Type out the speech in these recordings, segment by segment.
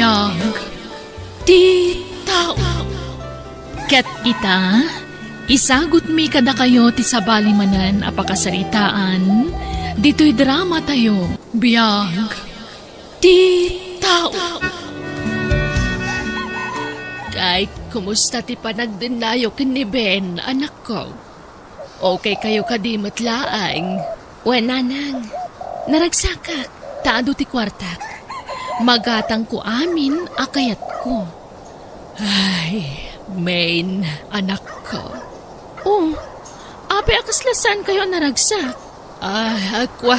Biag, ti TAO. Ket ita, isagot mi kada kayo ti sabalimanan apakasaritaan, dito'y drama tayo. Biag, ti TAO. Kay, kumusta ti panagdinayo ken ni Ben, anak ko? Okay kayo kadimot laang. Nanang, naragsakak, taado ti kwartak. Magatang ko amin, akayat ko. Ay, main, anak ko. Oh, ape akaslasan kayo naragsak. Ay, akwa.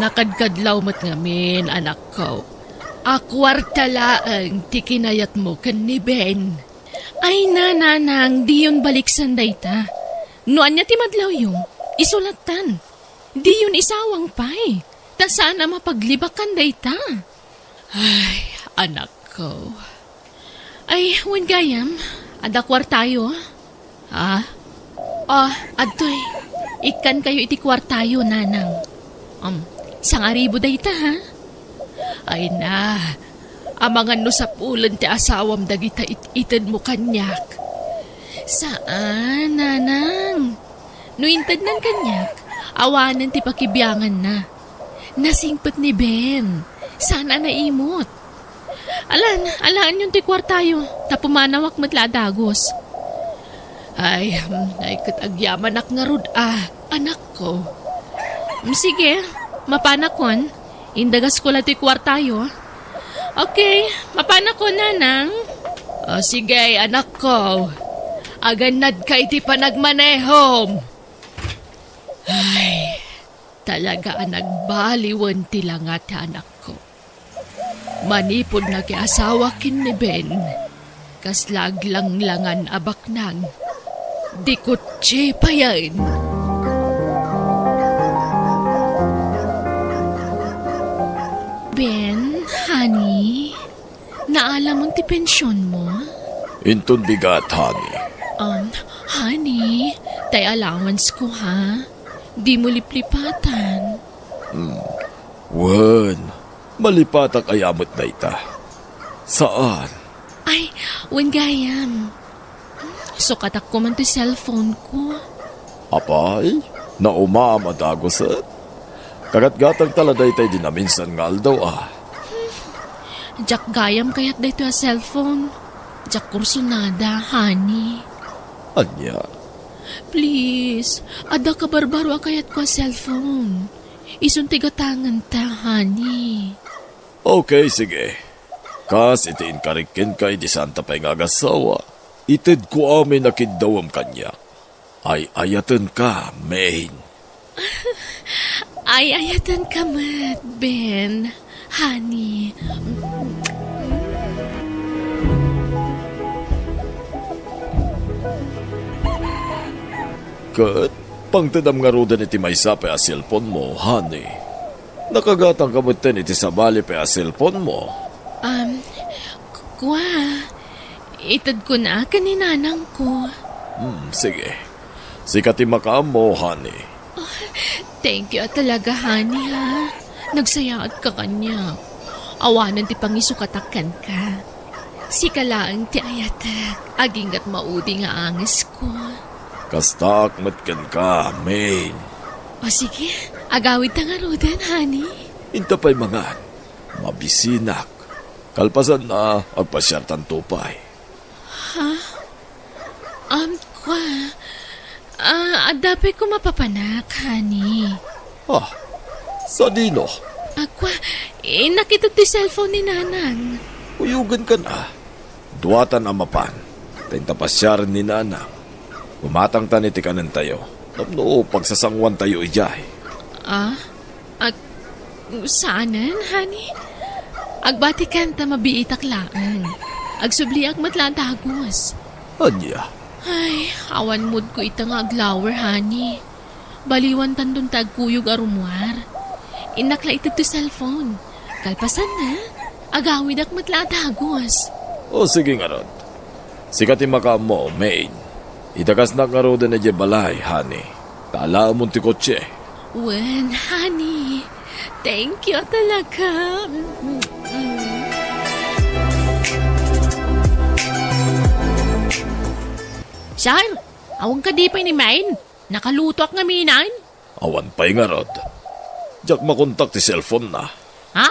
Nakadkadlaw mat ngamin, anak ko. Akwarta laang ti kinayat mo kan ni Ben. Ay nananang, di yun balik sanday ta. Noan niya ti madlaw yung isulatan. Di yun isawang pay. Ta sana mapaglibakan day ta. Ay, anak ko. Ay, wan gayam. Adakwar tayo, ha? Adoy. Ikan kayo iti kwartayo, nanang. Sangaribo day ta, ha? Ay na, amangan no sa pulan ti asawam dagita itid mo kanyak. Saan, nanang? No intad nan kanyak, awanan ti pakibiyangan na. Nasingpet ni Ben, sana naimot. Alaan yung ti kwartayo, tapumanawak matladagos. Ay katagyaman ak nga rod, anak ko. Sige, mapanakon. Indagas ko lang ti kwartayo. Okay, mapanakon, nanang. Sige, anak ko. Aganad ka iti panagmanehom. Ay, talaga nagbaliwan ti langat anak ko. Manipod na ki asawa kin ni Ben. Kaslag lang-langan abak nang. Di kutsi pa yan. Ben, honey, naalam mo ti pensyon mo? Intun bigat, honey. Honey, tay allowance ko, ha? Di mo liplipatan. Wan, malipatak ayamot na ita. Saan? Ay, wan gayam. Sukatak ko man ti cellphone ko. Apay, na umaamadagosan? Kagat-gatang taladay tayo dinaminsan ngal daw, Jak gayam kayat dito a cellphone. Jak kursunada, honey. Anya? Please, ada ka barbaro kayat ko a cellphone. Isuntigatangan ta, honey. Okay, sige. Kas itiin karikin kay di santa pa'y ngagasawa. Itid ko amin nakidawam kanya. Ay ayatan ka, main. Ay ayatan ka mat, Ben. Honey. Kat, pangtadam nga rodan iti may sa pa cellphone mo, honey. Nakagatang kamutin iti sabali pa cellphone mo. Kwa, itad ko na kaninanang ko. Sige. Sikati makaam mo, honey. Thank you talaga, honey, ha. Nagsayaat ka kanya. Awanan ti pangisukatakan ka. Sikalaang ti ayatak, aging at maudi nga anges ko. Kastak matkan ka, main. O sige, agawid ta nga rodan, honey. Inta pa'y mga mabisinak. Kalpasan na agpasyartan tupay. Ha? Kwa, adape ko mapapanak, honey. Sa dino? Kwa, nakita ti cellphone ni nanang. Uyugan ka na. Duwatan amapan. Tenta pasyaran ni nanang. Umatang taniti ka ng tayo. Napno, pagsasangwan tayo ijay. Saanan, honey? Agbati kanta mabiitaklaan. Agsubliak matlatagos. Anya? Ay, awan mood ko itang aglower, honey. Baliwan tandun tagkuyog arumwar. Inakla ito to cellphone. Kalpasan na, agawid ak matlatagos. O sige nga rod. Sikati makaam mo, main. Itakas na nga roda na dyan balay, honey. Tala mo ti kotse. Wen, honey. Thank you talaga. Sir, awang ka di pa ni Main. Nakaluto ak nga minan. Awan pa'y nga rod. Jak makontak ti cellphone na. Ha?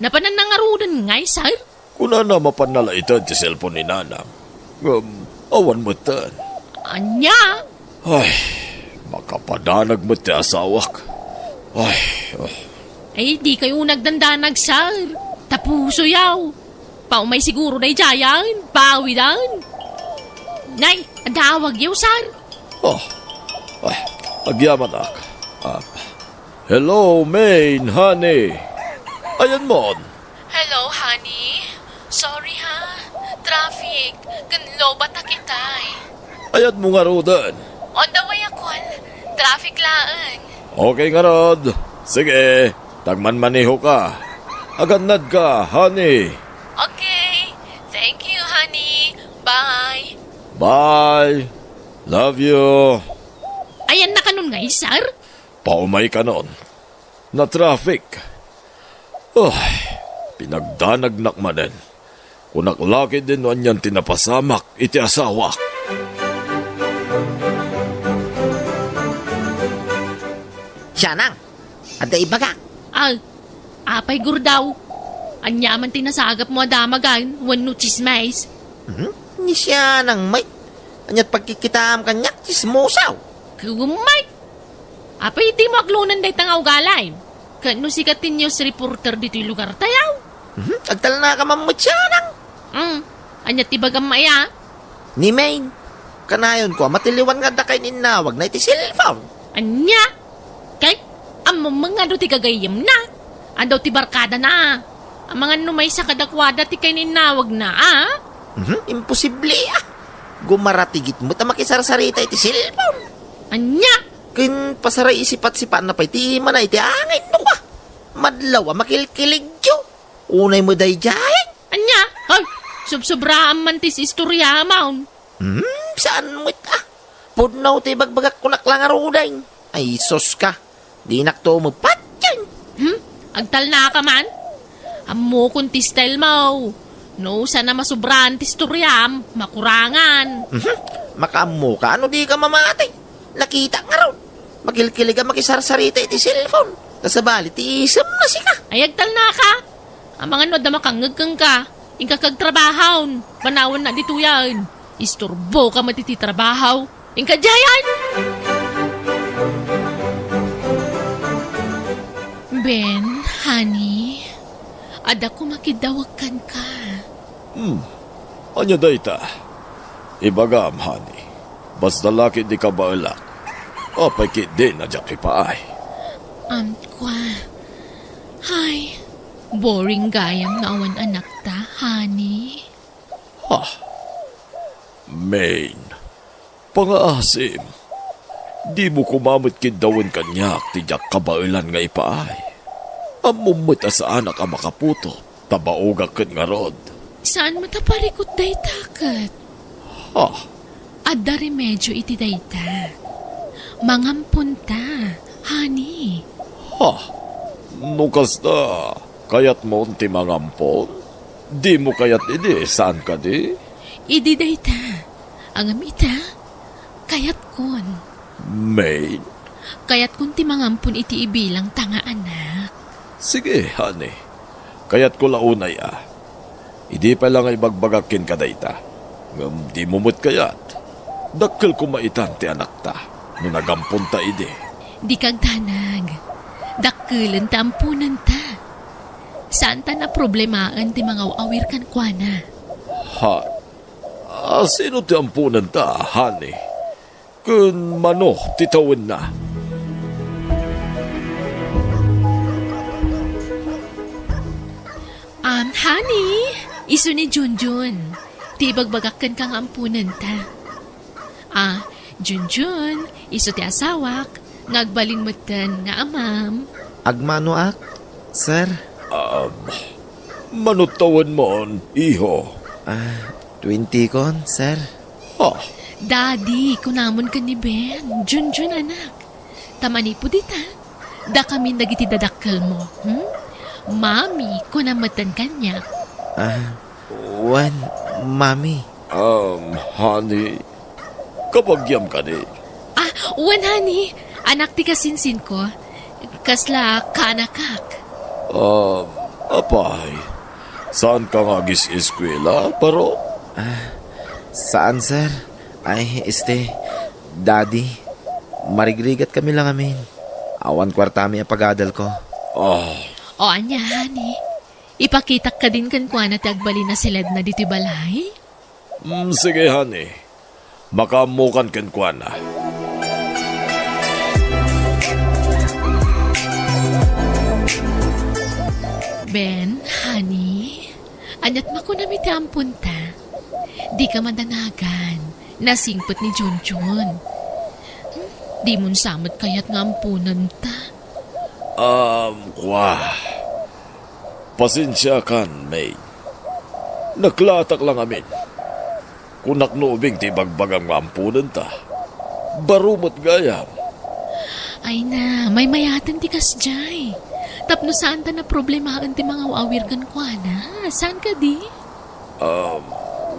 Napanan na nga rudan ngay, sir? Kuna na mapanalaitan ti cellphone ni nanang. Awan mo tan. Anya? Ay, makapadanag mo ti asawak. Ay. Ay, di kayo nagdandanag, sir. Tapuso yaw. Paumay siguro na ijayan. Pawi dan. Nay, adawag yaw, sir. Ay, agyaman ak. Hello, Main, honey. Ayan mo. Hello, honey. Sorry, ha? Traffic. Ganlo ba ta kitay? Ayan mo nga rodan. On the way ako. Traffic laan. Okay nga rod. Sige, tagman-maniho ka. Agannad ka, honey. Okay. Thank you, honey. Bye. Bye. Love you. Ayan na kanon nga, sir. Paumay ka nun. Na traffic. Ay, pinagdanagnak manen. Kunaklaki din nun yan tinapasamak iti asawak. Siya nang, ada ibaga. Apay gurdaw. Anyaman tinasagap mo adamagan, wano chismais. Ni siya nang may. Anyat pagkikitam kanyak, chismosaw. Kumay. Apay iti mo aglunan day tangaw galay. Kano sikatin news reporter dito'y lugar tayaw. Agtal na ka mamut siya nang. Anyat ibagam maya. Ni Main, kanayon ko, matiliwan nga da kay ninawag na iti cellphone. Anya? Kay, among mga do ti kagayam na. Andaw ti barkada na. Ang mga numay sa kadakwada ti kay ninawag na, Imposible Gumaratigit mo ta makisarsarita iti cellphone. Anya? Kin pasaray isipat-sipan na pa iti mana iti angin mo ka. Madlaw makilkiligyo. Unay mo day jayan. Anya? Ay, subsobraan man tis istorya maun. Saan mo ita? Pudnaw ti bagbagak kunak lang aruday. Ay, sos ka. Di nakto mo patyan. Agtal na ka man? Amo kung ti style mo. No, sana masubraan ti istoryam, makurangan. Makamo ka, ano di ka mamatay? Nakita nga raw. Makilkilig ka makisarsarita iti cellphone. Kasabali ti isam na si ka. Ay, agtal na ka. Ang mga noda makangagkang ka. Ingka kagtrabahon. Panawan na dito yan. Isturbo ka matititrabahaw. Ingka jayan. Ben, honey, ada ko makidawakan ka. Anya dayta? Ibagam, honey. Basta laki di ka baulak. Apay kit din na dyan pipaay. Kwa. Hay, boring gayam na awan anak ta, honey. Main, pangaasim. Di mo kumamot kidawan kanyak ti jak kabaulan nga ipaay. Amumot sa anak ang makaputo, tabaoga kat nga rod. Saan mataparikot day takat? Adda remedyo iti dayta. Mangampunta, honey. Nukas na, kayat mo ti mangampon? Di mo kayat idi, saan ka di? Idi dayta. Ang amita, kayat kon. Main? Kayat kun ti mangampun iti ibilang tanga anak. Sige, honey. Kayat ko launay Idi pa lang ay bagbagakin ka dayta. Di mumut kayat. Dakkel kumaitan ti anak ta. No nagampun ta idi. Di kagdanag. Dakkelan ta ampunan ta. Saan ta na problemaan ti mga awir kan kuana? Sino ti ampunan ta, honey? Kun mano titawin na. Honey, iso ni Junjun. Ti bagbagakan kang ampunan ta. Junjun, iso ti asawak. Ngagbalin mo tan nga amam. Agmano ak, sir? Manutawan mo, iho. 20 kon, sir? Daddy, kunamon ka ni Ben. Junjun anak. Tamani po dita. Da kami nagitidadakkel mo. Mami, kunamatan kanya. Mami. Honey, Kabagyam ka ni. Wan, honey. Anak ti kasinsin ko. Kasla kanakak. Apay, saan ka nga gis-eskwela, paro? Saan, sir? Ay, daddy, marigrigat kami lang amin. Awan kwartami ang pag-adal ko. O anya, honey. Ipakitak ka din kan kuana ti agbali na silad na diti balay? Sige, honey. Makamukan ken kwa na. Ben, honey, anyat makunami ti ampon ta. Di ka madanagan. Nasingpot ni Junjun. Di mun samot kayat nga ampunan ta. Kwa. Pasensya kan, May. Naklatak lang amin. Kung naknubing ti bagbagang maampunan ta. Barumot gayam. Ay na, may mayatan ti kasjay. Tapno saan ta na problemahan ti mga awir kan kuana? Saan ka di?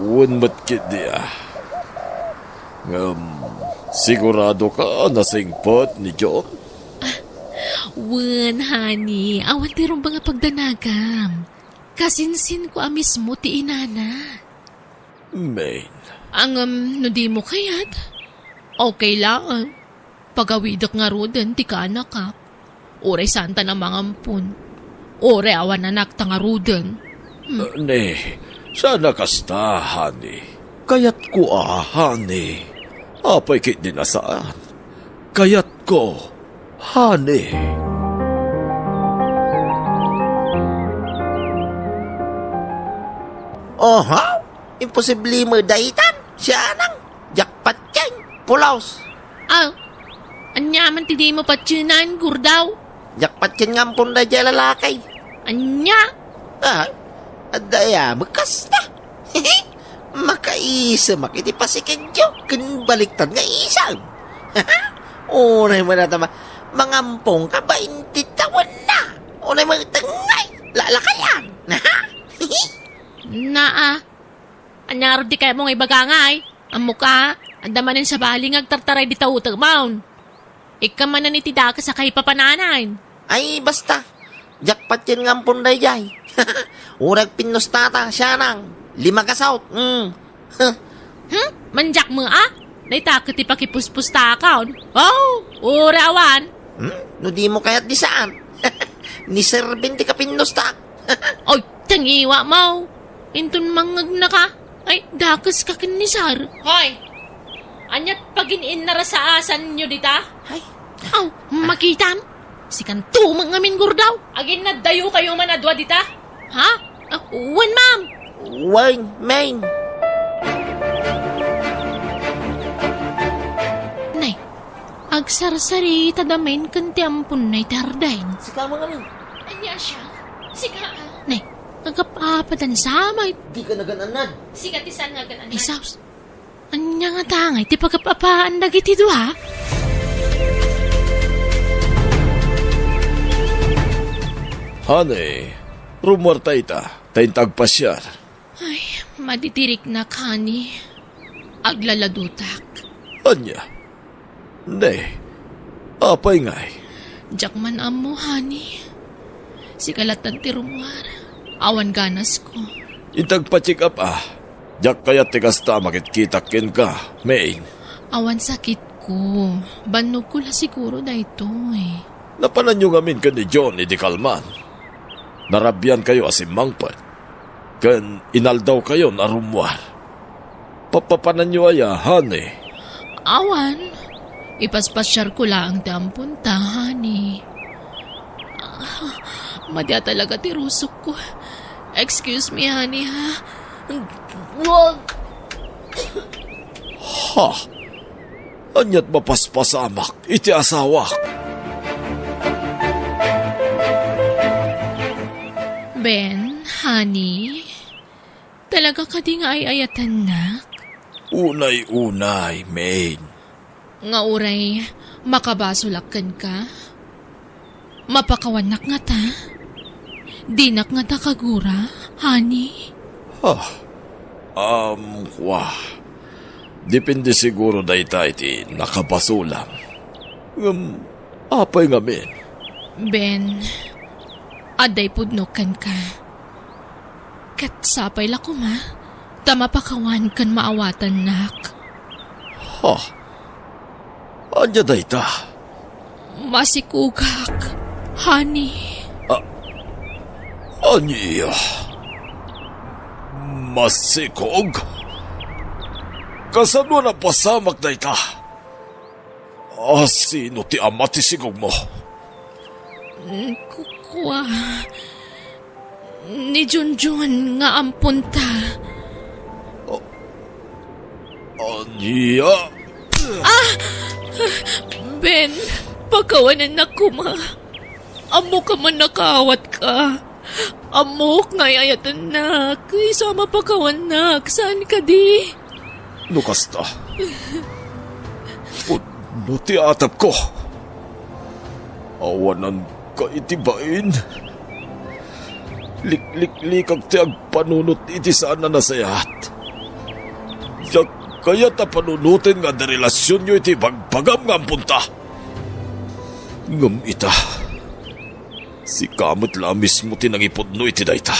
Wunmat kit di sigurado ka nasingpot ni John? Wen, honey, awan ti rumba nga pagdanagam. Kasinsin ko mismo ti inana. Main. Ang no di mo kayat? Okay lang. Pagawidak nga rodan ti kanakap. Oray santa na mangampun. Oray awan anak ta nga rodan. Ne, sana kasta, honey. Kayat ko honey. Apay kit din asaan. Kayat ko, honey. Oho, imposible mo daitan. Siya nang, jakpat yan, pulaos. Anyaman ti di mo patsyunan, gurdaw. Jakpat yan nga ampun na dyan lalakay. Anya? Adaya, bekas na. Makaisa, makiti pasikadyo. Baliktad nga isang. Unay mo na tama, mangampong ka ba, hindi tawan na. Unay mo tangay, lalakayan. Anyaro di kaya mong ibagangay. Ang muka, andamanin sa baling agtartaray di tautag maun. Ika man na nitida ka sa kay papananain. Ay, basta. Jakpat yan nga ampun na jay. Urag pinustata, siya nang. 5 kasaut. Manjak mo Naitakot ipakipuspus-pusta ka. Urawan. No di mo kaya't di saan. Ni Sir Binti ka pinusta. Oy, tangiwa mo. Intun mangag na ka. Ay, dakas ka kinisar. Hoy, anyat pagin-in na rasaasan nyo dita? Ay. Makitam. Sikan tumang amin gurdaw. Agin na dayo kayo manadwa dita? Ha? Wan, ma'am. Wan, main. Nay, agsarsari tadamin kanti ampun nay tardain. Sika mo ngamin. Anya siya? Sika. Nay, nagapapatan samay. Di ka nagananad. Sika tisan nga ganan. Isaus. Anya nga tangay, ti pagkapapaan dagiti dua. Honey, rumorta ita, tayin tagpasyar. Ay, maditirik na kani. Aglaladutak. Anya? Ne, apay ngay. Jakman amo, honey. Si kalatan ti rumwar. Awan ganas ko. Itagpa-check up Jak kaya tigasta makitkitakin ka, Maine. Awan sakit ko. Banog ko la siguro na ito Napanan nyo ngamin ka ni John ni Kalman. Narabyan kayo asimangpat. Kan inaldaw kayo na rumwar. Papapanan nyo honey. Awan. Ipaspasyar ko lang tampon ta, honey. Madya talaga tirusok ko. Excuse me, honey, ha? Wag! Ha? Anyat mapaspasamak, iti asawak. Ben, honey, talaga ka di nga ay ayatan nak? Unay-unay, Maine. Nga uray, makabasulakan ka? Mapakawanak nga ta? Dinak nga ta kagura, honey? Wah. Depende siguro dayta iti nakabasulam. Apay nga men. Ben, aday pudnukan ka. Kat sapay la ko ma, tamapakawan kan maawatan nak. Ha? Anya dayta? Masikugak, honey. Anya? Masikog? Kasano na pasamak dayta? Sino ti ama ti sigog mo? Kukwa. Ni Junjun nga ampon ta. Anya? Ben, pagkawanan na kuma. Amo ka man nakawat ka. Amok ngayayatan na. Isama pagkawanak. Saan ka di? Nukasta. No ti atap ko. Awanan ka itibain. Likliklikag ti agpanunot iti saan na nasayat. Kaya ta panunutin nga da relasyon nyo iti bagpagam nga punta. Ngam ita. Si kamot la mismo tinangipod no iti dayta.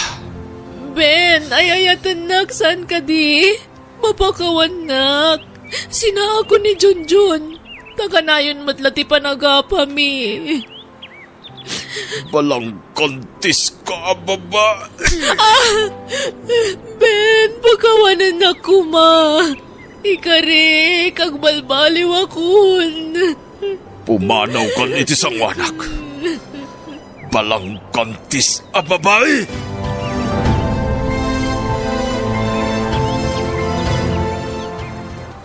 Ben, ayayatan nak. Saan ka di? Mapakawanak. Sina ako ni Junjun. Takanayon matlati panagapa mi. Balang kontis ka, baba. Ben, pagkawanan na kuma. Ikari, kagbalbaliw akon. Pumanaw kan iti sangwanak. Balang kontis a babae.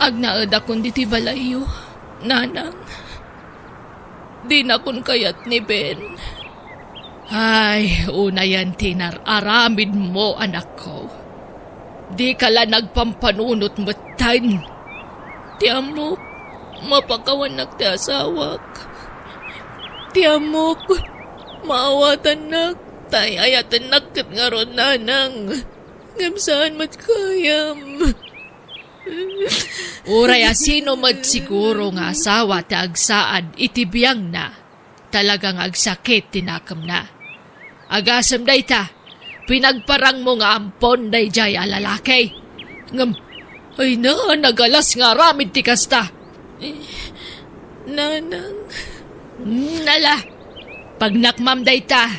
Agnaad akon diti balayo, nanang. Di na kun kayat ni Ben. Ay, una yan tinar-aramid mo, anak ko. Di ka la nagpampanunot matan. Tiamok, mapakawanak ti asawak. Tiamok, maawatan nak, tayayatan nak kat nga ron, nanang. Ngamsaan mat kayam. Uray asino mat siguro nga asawa ti agsaad itibiyang na. Talagang agsakit tinakam na. Agasam dayta, pinagparang mo nga ampon day jay alalakay. Ngam, ay na, nagalas nga ramid ti kasta. Nanang. Nala, pag nakmam dayta,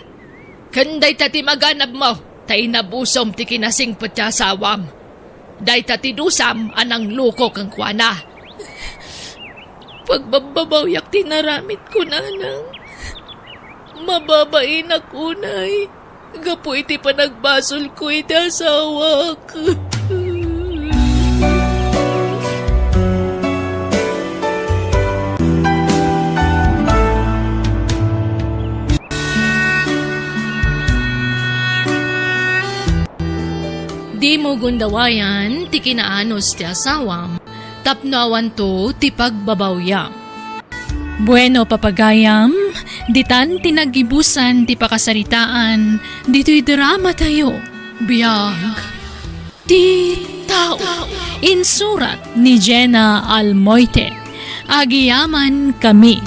kan dayta ti maganab mo, tay nabusom ti kinasing patyasawam. Dayta ti dusam anang luko kang kuana. Pagbababawyak ti naramit ko, nanang. Mababain ako, nay. Gapo iti panagbasol ko iti asawak. Di mo gundawayan, ti kinaanos ti asawam, tapnawan to ti pagbabawyam. Bueno, papagayam, ditan tinagibusan ti pakasaritaan, dito'y drama tayo. Biag, ti TAO, insurat ni Jenna Almoite. Agiyaman kami.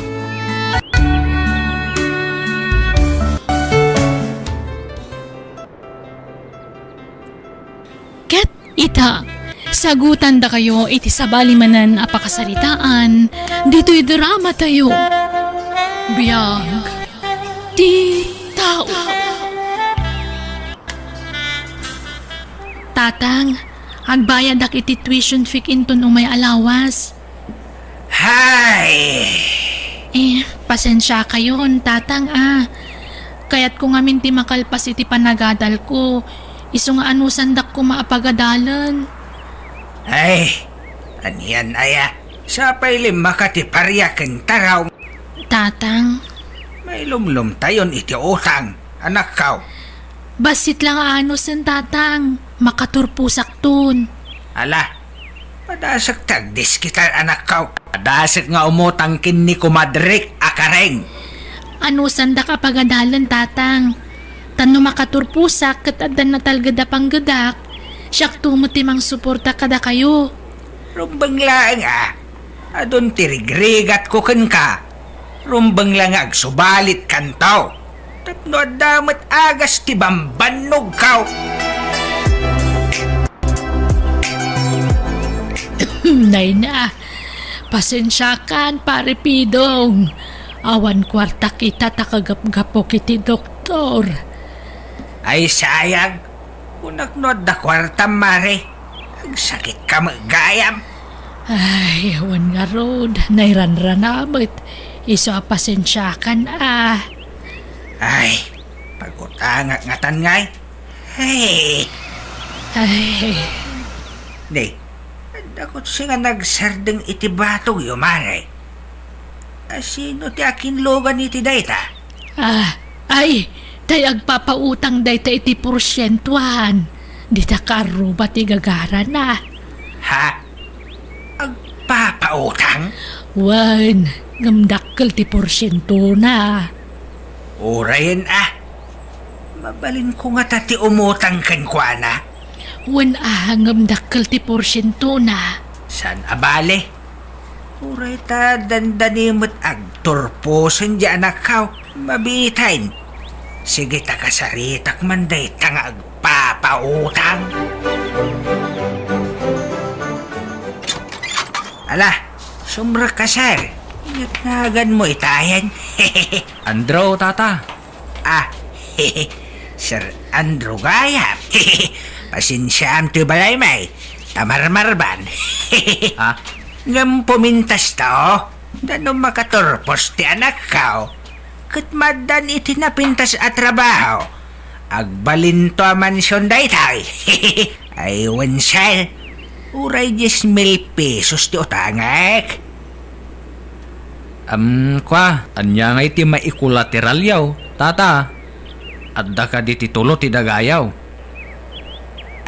Ket ita, sagutan da kayo iti sabalimanan a pakasaritaan, dito'y drama tayo. Biag, ti TAO. Tatang, agbayad ak iti tuition fee inton umay alawas. Hay! Pasensya kayo, tatang Kaya't kung amin ti makalpas iti panagadal ko, iso nga anusandak ko maapagadalan. Ay, aniyan aya. Sa lima ka ti paryaken taraw. Tatang, May lumlum tayon iti utang, anak kaw. basit lang anusan, tatang. Makaturpusak tun. Ala, padasak tagdis kita anak kaw. Padasak nga umutang kin ni kumadrik akareng. Anusan da kapagadalan, tatang. Tano makaturpusak kat adan na talgada panggadak. Siyak tumutimang suporta kada kayo. Rumbang lang Adon tirigrigat ko kan ka. Rumbang lang agsubalit kantaw. Tapno damat agas ti bambanog kaw. Nay na, pasensyakan pare Pidong. Awan kwarta kita takagap-gapo kiti doktor. Ay sayang. Kunaknod da kwarta mare. Agsakit ka magayam. Ay, awan nga rod. Nairanranamit. Iso pasensyakan Ay, pagutangatan ngay. Hey. Ay, Di, dakot siya nga nagsardeng iti batog yumare. Sino ti akin logan iti dayta? ay, tay agpapautang day ta iti porsyentuhan. Di ta karo ba ti gagara na? Ha? Agpapautang? Wan, ngamdakkel ti porsyento na. Urayan Mabalin ko nga tati umutang kan kwa na. Wan ngamdakkel ti porsyento na. San abale? Uray ta dandanimot agturposan di anak kaw. Mabitain. Sige ta kasaritak manday ta nga agpapautang. Ala, sumra ka sir. Inatnagan mo itayan. Andro, tata. Sir Andrew Gaya. Pasinsyaam ti balay may. Tamarmarban. Ha? Ngam pumintas tao. Dano makaturpos ti anak kao. Kat madan iti napintas at trabaho. Agbalin to a mansyon daytay. Ay wansal. Uray 10,000 pesos ti utangak. Anya nga iti maikulateral yaw, tata. Adda ka di titulo ti dagayaw.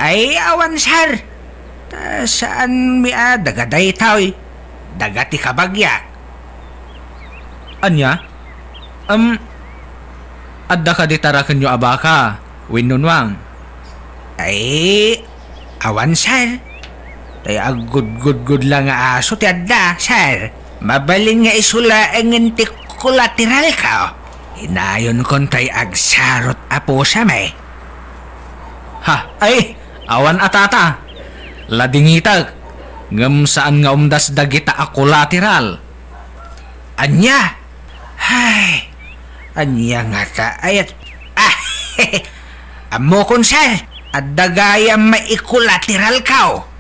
Ay awan sar. Ta saan mi dagaday taoy? Dagati kabagyak. Anya? Adda ka di tarakan nyo abaka, winunwang. Ay awan sar. Tay agud-gud-gud lang nga aso ti adda sar. Mabalin nga isula ang ti kolateral ka. Hinayon kon tay agsarot apo sa may. Ha, ay, awan atata. Ladingitag, ngam saan nga umdas dagita a kolateral. Anya? Hay, anya nga ka ayat. Amo kon sir, at dagayang maikulateral ka.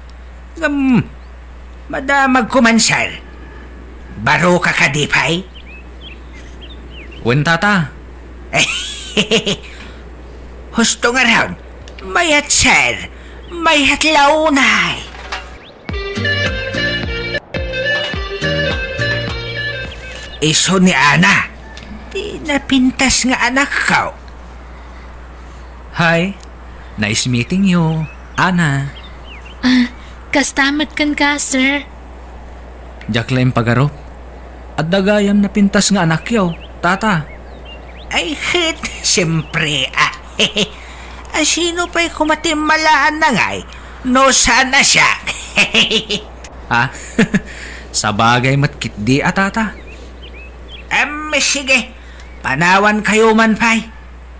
Madamag kumansal. Baro ka kadipay? Wen tata, Husto nga raon, mayat sir, mayat launay. Iso ni Ana, di napintas nga anak ka. hi, nice meeting you, Ana. Kastamat kan ka, sir. Jaklaim pagaro. At dagayam na pintas nga anak yaw, tata. Ay hit, siyempre sino pa'y kumatimalaan na nga'y? No sana siya. Ha? Sa bagay matkit di tata. Sige, panawan kayo man pa'y.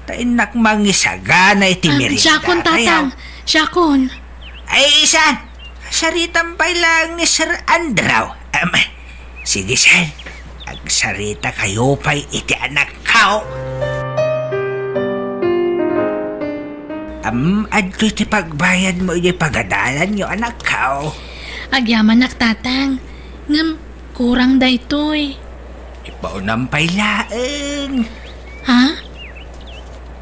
Tainak mangisagana itimirida. Siyakon, tatang. Siyakon. Ay, isan. Saritan pa'y lang ni Sir Andrew. Sige, sir. Agsarita kayo pa'y iti anak kao. Adto iti pagbayad mo iti pag-adalan yung anak kao. Agyaman nak, tatang. Ngam, kurang daytoy. Ipaunang pa'y laeng. Ha?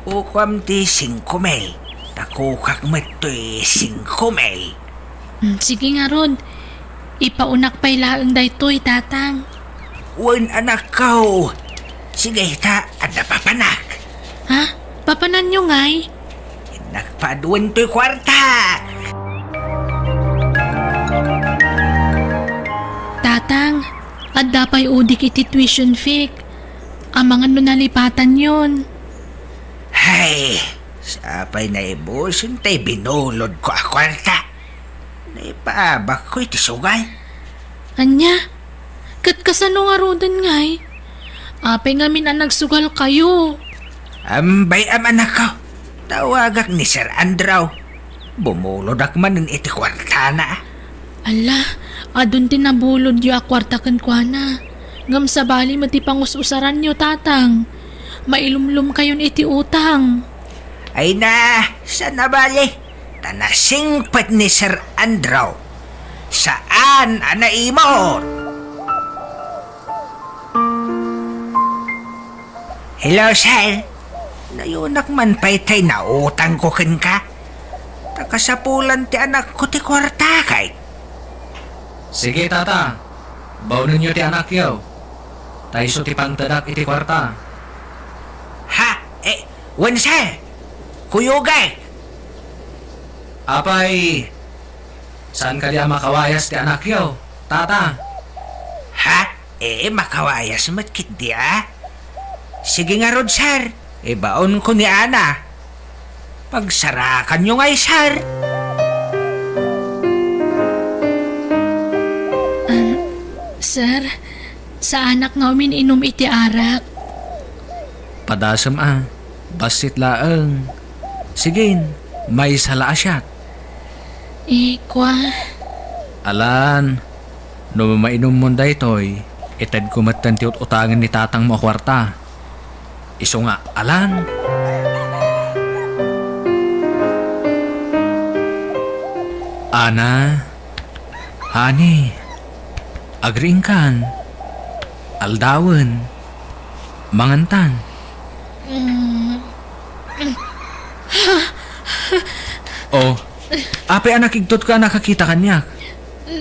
Kukwam ti 5,000. Takukak mo ito'y 5,000. Sige nga, Rod. Ipaunak pa'y laang daytoy, tatang. Wen anak kao. Sige, ta, at napapanak. Ha? Papanan nyo nga'y? Nakpaduan to'y kwarta. Tatang, at dapay udik iti tuition fee. Ang mga nalipatan yon. Hay, sapay na ibusin tay binulod ko a kwarta. Naipaabak ko iti sugal. Anya, kat kasano nga rodan ngay? Apay ngamin ang nagsugal kayo. Ambay anak ko. Tawagak ni Sir Andraw. Bumulod akman iti kwartana. Ala, adun din nabulod yu akwarta kan kwa na. Ngam sa bali mati pangususaran nyo tatang. Mailumlum kayon iti utang. Ay na, sana bali. Tanasingpat ni Sir Andraw. Saan anaimot? Hello, sir. Nayunak man pa'y tay na utang ko kin ka. Takasapulan ti anak ko ti kwarta kay. Sige, tata. Baunin nyo ti anak yaw. Taiso ti pangtadak iti kwarta. Ha? Wen sir? Kuyugay. Apay, saan ka diya makawayas ti anak yaw, tata? Ha? Makawayas matkit di Sige nga rod, sir. Baon ko ni Ana. Pagsarakan nyo ngay, sir. Sir, sa anak nga inom iti arak. Padasam basit laeng. Sige, may sala asyat. Kwa. Alan, no mainom mo daytoy, itad kumatan ti utangan ni tatang mo kwarta. Iso nga, alan. Ana, honey, agring kan, aldawan, mangantan. Oh, apay anak igtot ka nakakita kanyak.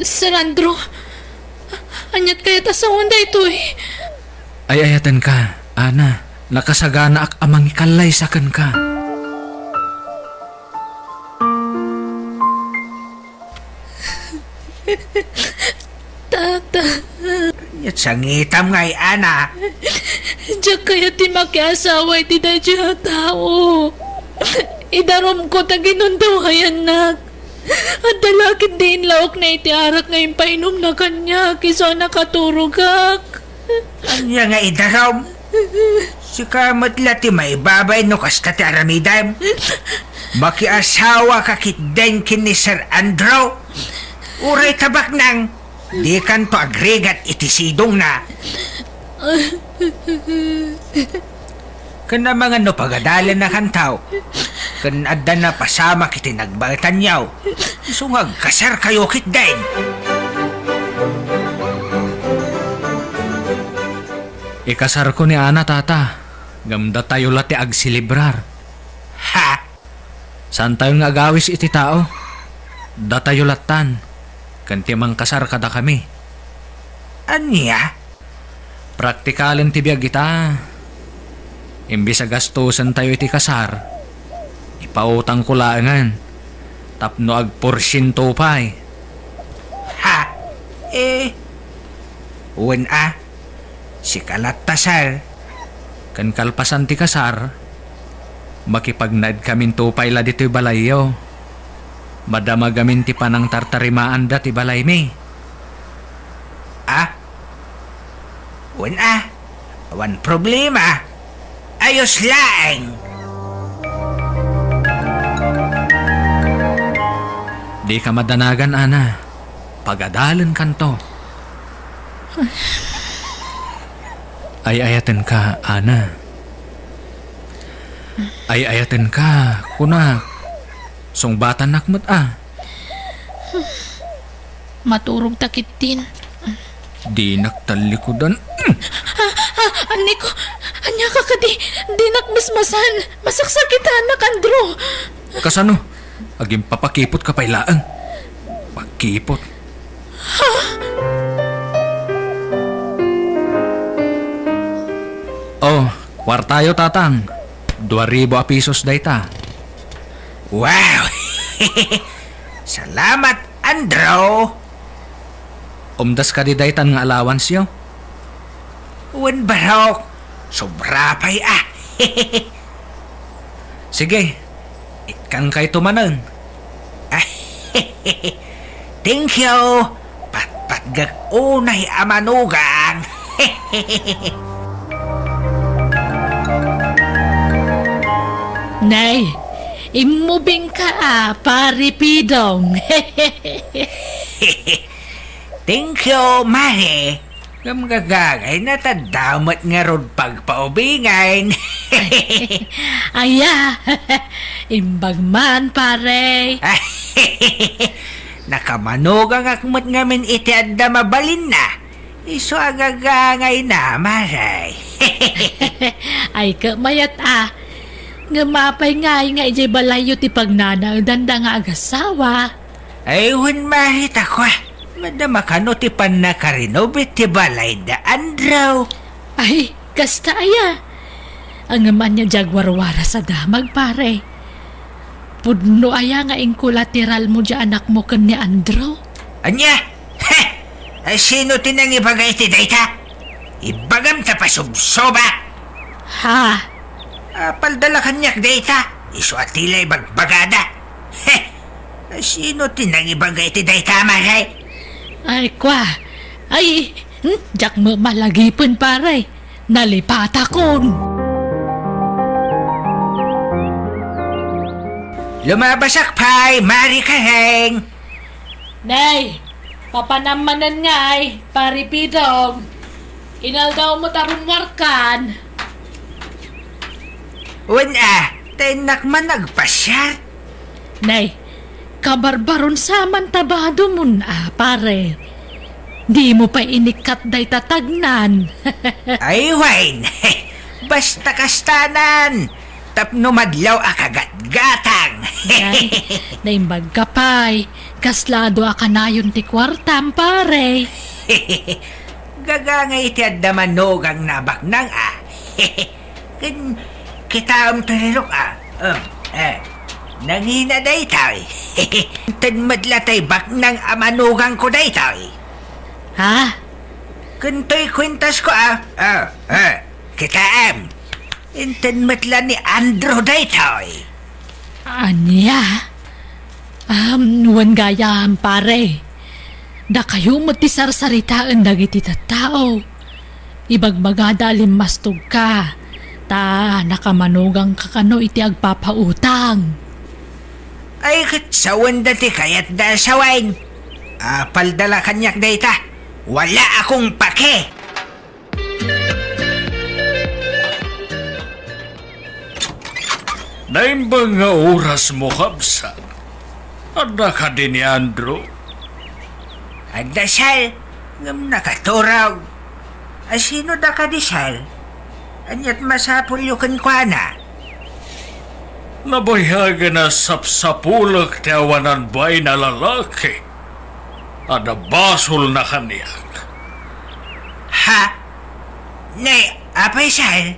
Sir Andrew, anyat kaya ta sa onda ito Ay ayatan ka, Ana. Nakasagana ak amang ikalay sakan ka. Tata, At sangitam ngay, Ana. diyak kaya ti makiasawa iti da diya tao. Idarom ko ta ginundawayan nak. At dalakit din laok na iti arak ngayon painom na kanya kiso nakaturugak. Anya nga idarom. Si kamat lati may babay no kasta ti aramidam. Makiasawa kakit den kin ni Sir Andrew. Uray tabak nang. Di kan to agregat iti sidong na. Kana mga no pagadalan na kantaw. Kan adda na pasama kiti nagbagatan yaw. Sungag kasar kayo kit den. Ikasar ko ni Ana, tata. Gamda tayo lati agsilibrar. Ha? Saan tayo nga agawis iti tao? Da tayo latan. Kanti mang kasar kada kami. Anya? Praktikalan ti biag kita. Imbis sa gastusan tayo iti kasar, ipautang ko laangan. Tapno ag porsyento pa'y. Ha? Uwan si kalat tasar. Kan kalpasan ti kasar, makipagnaid kamin tupay la dito'y balayo. Madama gamin ti panang tartarimaan da ti balay mi. Uwan awan problema. Ayos lang. Di ka madanagan, Ana. Pag-adalan kanto. Ay ayaten ka, Ana. Ay ayaten ka, kunak. Sungbatan nakmat Maturog takit din. Di naktalikudan. Aniko, anya ka di nakmasmasan. Masaksakitan na Andrew. Kasano? Aging papakipot ka pailaang. Pakipot. Oh, kwartayo tatang. 2,000 pesos dayta. Wow! Salamat, Andrew. Umdas ka di daytan nga allowance yo. Uwan barok. Sobra pa'y Sige, ikan kay tumanan. Thank you. Patpatgag unay amanugang. Nay, imubing ka pare Pidong. Thank you, Mare. Gamgagagay na tadamot nga rod pagpaubingan. Aya, imbag man pare. Nakamanugang akmat ngamin iti adda mabalin na. Iso agagangay na, Maray. Ay kamayat nga mapay nga ijay balayo ti pagnanang danda nga agasawa. Ay, hun mahit ako. Madama ka no ti pan na karinobit ti balay da andraw. Ay, kasta aya. Ang aman niya jagwarwara sa damag pare. Pudno aya nga ing kolateral mo dya anak mo kan ni Andro. Anya? Ay, sino tinang ibagay ti dayta? Ibagam ta pasubsoba. Ha? Paldala kanyak dayta. Iso atilay bagbagada. Ay, sino tinang ibagay ti dayta, Maray? Ay, kwa. Ay, jak mo malagipin pare. Nalipata kon. Lumabasak pa'y Mari Kaheng. Nay, papanamanan nga'y pare Pidong. Inaldaw mo tarong warkan. Tenak man nagpasya. Nay, kabarbaron sa mantabado mo pare. Di mo pa inikat day tatagnan. Ay, wine. Basta kastanan. Tapno madlaw akagat-gatang. Nay, naimbag ka pa'y. Kaslado akanayon ti kwartam pare. Gagangay ti adamanog ang nabak nang Kita ang perilok nangina day tayo. Tanmadla bak ng amanugang ko day tayo. Ha? Kunto'y kwintas ko kita tanmadla ni Andrew day tayo. Anya? Nuwan gayam pare. Da kayo matisarsaritaan dagiti tao. Ibagbagada limastog ka. Ta nakamanugang kakano iti agpapautang. Ay kitsawan dati kayat da sawain. Paldala kanyak dayta. Wala akong pake. Naimbang nga oras mo, Kabsa. Ada ka din ni Andrew. Adasal, ngam nakaturaw. Sino da ka disal? Anyat masapul yukan kwa na. Nabayaga na sapsapulak ti awanan bay na lalaki. Ada basol na kaniyak. Ha? Nay, apay sal?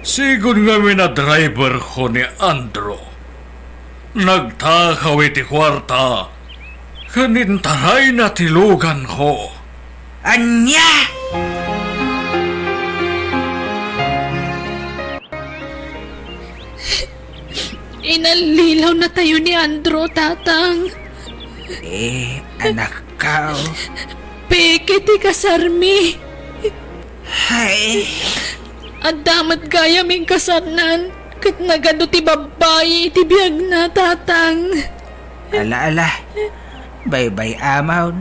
Sigun nga na driver ko ni Andrew. Nagtakaw iti kwarta. Kanintaray na tilugan ko. Anya? Inalilaw na tayo ni Andro, tatang. Anak ka. Peke ti kasarmi. Hay. Ang damat gaya ming kasarnan. Kat nagado ti babae iti biyag na, tatang. Ala. Bye-bye, amaw.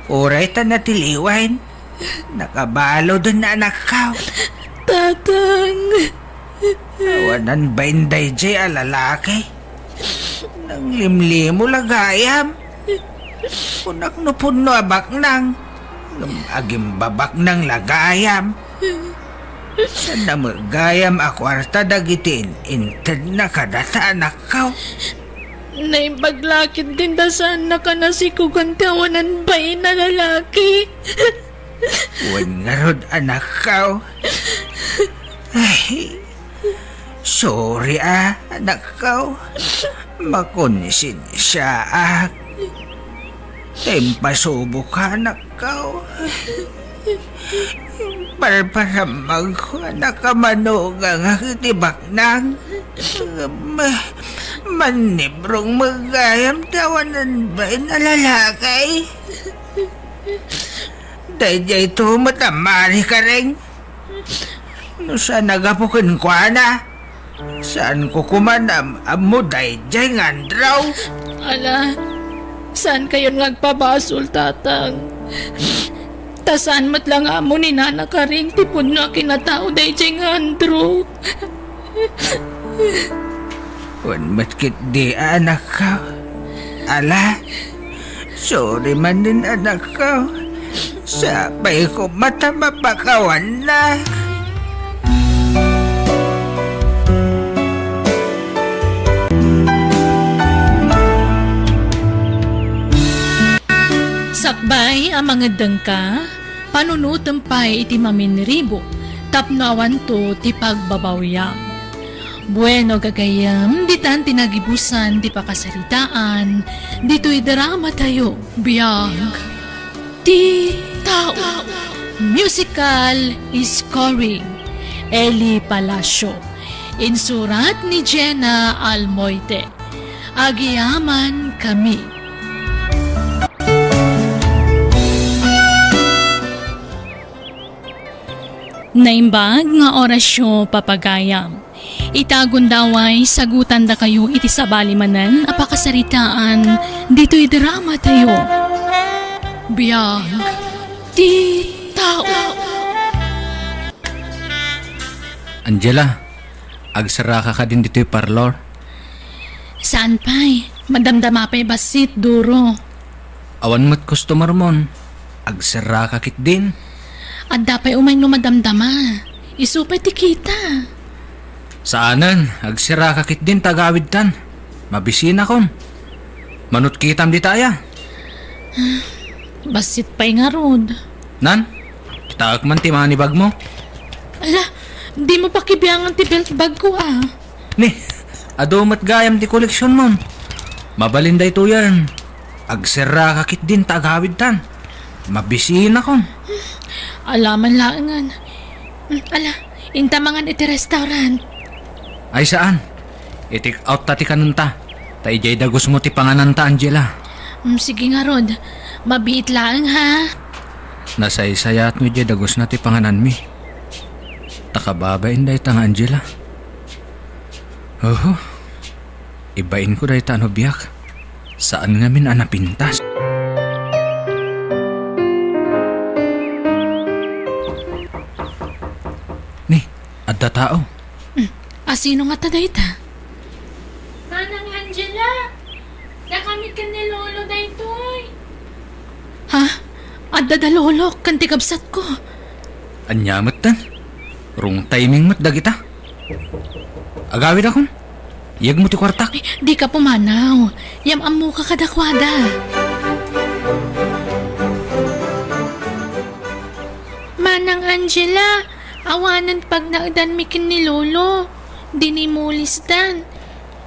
Uray ta na tiliwan. Nakabalo dun na anak ka. Tatang. Awanan ba inday jay alalaki? Nang limlimo lagayam. Punak no puno abak nang. Agim babak nang lagayam. Sa namagayam akwarta dagitin. Inted na kadata anak ka. Naibaglakit din da sana ka na si kugantawanan ba na lalaki. Wan nga rod anak ka. Ay, sorry anak ka. Makonsin siya Tempasubo ka anak ka. Parparamag ko nakamanuga nga kitibak nang manibrong magayam tawanan ba inalalakay? Dayjay to matamari ka rin. No saan nagapukin ko na? Saan ko kumanam amo dayjay ngandraw? Ala, saan kayo nagpabasol, tatang? Tasaan mat lang amo ni nana ka rin, tipod na kinatao day jeng Andrew. Wan matkit di anak ka. Ala, sorry man din anak ka. Sabay ko mata mapakawan na. Sakbay ang mga dangka, panunutampay iti maminribo, tapnawan to ti pagbabawyam. Bueno gagayam, ditan tinagibusan ti pakasaritaan, dito'y drama tayo, Biag. Ti TAO. Musical scoring, Eli Palacio. Insurat ni Jenna Almoite. Agiyaman kami. Naimbag nga orasyo papagayam. Itagundaway sagutan da kayo iti sabalimanan apakasaritaan dito'y drama tayo. Biag ti TAO. Angela, agsara ka din dito'y parlor. Saan pa'y? Madamdama pa'y basit, duro. Awan mo't customer mon. Agsara ka kit din. At dapay umay no madamdama. Isupay ti kita. Saanan, agsira ka kit din tagawid tan. Mabisina kon. Manut kitam di taya. Basit pa'y nga rod. Nan, kitaak man ti manibag mo. Ala, di mo pakibiyangan ti belt bag ko ah. Ni, adumat gayam ti koleksyon mon. Mabalinday to yan. Agsira ka kit din tagawid tan. Mabisina kon. Alaman laangan. Ala, intamangan iti restaurant. Ay saan? Itik out tati kananta. Ta ijay dagos mo ti pangananta, Angela. Sige nga rod, mabiit lang ha. Nasaysayat mo ijay dagos na ti panganan mi. Takababain day tanga, Angela. Oho, ibain ko day tano biyak. Saan nga min anapintas? Ni, adda tao. Asino nga taday ta? Manang Angela, nakamit ka ni Lolo daytoy. Ha? Adda dalolok, kanti kabsat ko. Anyamat tan. Rung timing mat dagita. Agawid akong. Iyag mo ti kwartak. Ay, di ka pumanaw. Yam amu ka kadakwada. Manang Angela, awanan pag naagdan mikin ni Lolo. Dinimulis dan.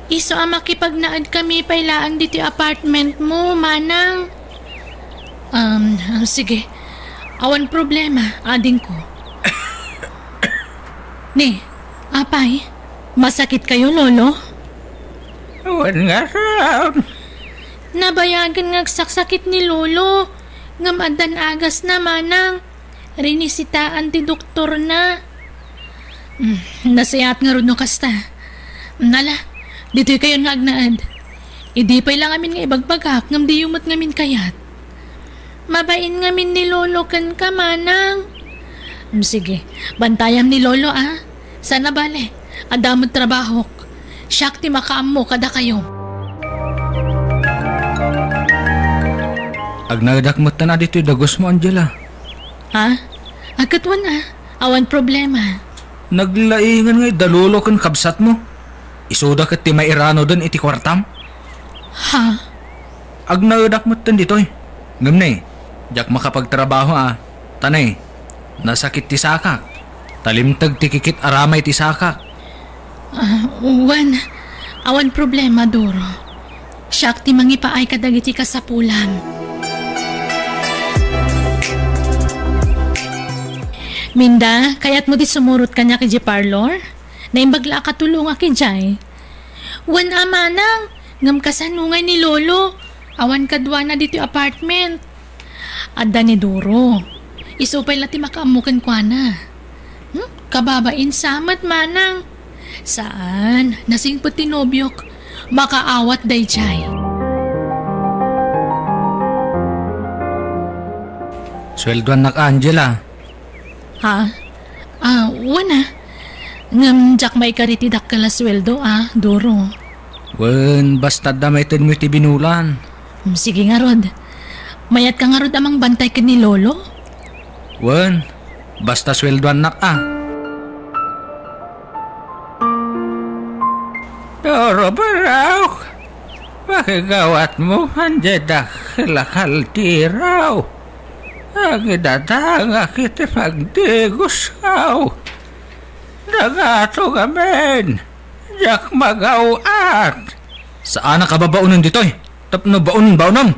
Iso ang makipagnaad kami pailaang dito apartment mo, manang. Sige. Awan problema, ading ko. Ni, apay, masakit kayo, lolo? Wan nga raw. Nabayagan ngagsaksakit ni Lolo. Ngamadan agas na, manang. Rinisitaan ti doktor na. Nasayat nga ron no kasta. Nala, dito'y kayo nga agnaad. Idi pa'y lang amin nga ibagbagak, ngam di yumot ngamin kayat. Mabain ngamin ni Lolo kan ka, manang. Sige, bantayam ni lolo ah. Sana bale, adamot trabahok. Siyak ti makaam mo kada kayo. Agnadakmat na dito'y dagos mo, Angela. Ha? Agkatwan ah, awan problema. Naglaingan nga'y dalulo kan kabsat mo. Isuda kat ti mairano dun iti kwartam. Ha? Agnadakmat tan dito'y. Ngam na jak makapagtrabaho ah. Tanay, nasakit ti sakak. Talimtag ti kikit aramay ti sakak. Awan problema, Doro. Siyak ti mangipaay kadagiti kasapulan. Minda, kaya't mo di sumurot kanya kay J. Parlor? Naimbagla ka tulong aki Jay. Wan amanang, ngam kasanungay ni Lolo. Awan kadwa na dito yung apartment. Adda ni Duro. Isupay lati makaamukan kwa na. Kababain samat manang. Saan? Nasing puti nobyok. Makaawat day Jay. Sweldoan nak Angela. Ha? Wana. Ngam jak may karitidak kala sweldo Duro. Wen, basta damaitin mo iti binulan. Sige nga Rod. Mayat ka nga Rod amang bantay ka ni Lolo? Wen, basta sweldoan nak Doro baraw. Pakigawat mo, anjadak lakal tiraw. Agidatang akiti pagdigos kaw. Dagato gamen. Jak magawat. Saan ka babaunan ditoy? Tapno baon-baonom.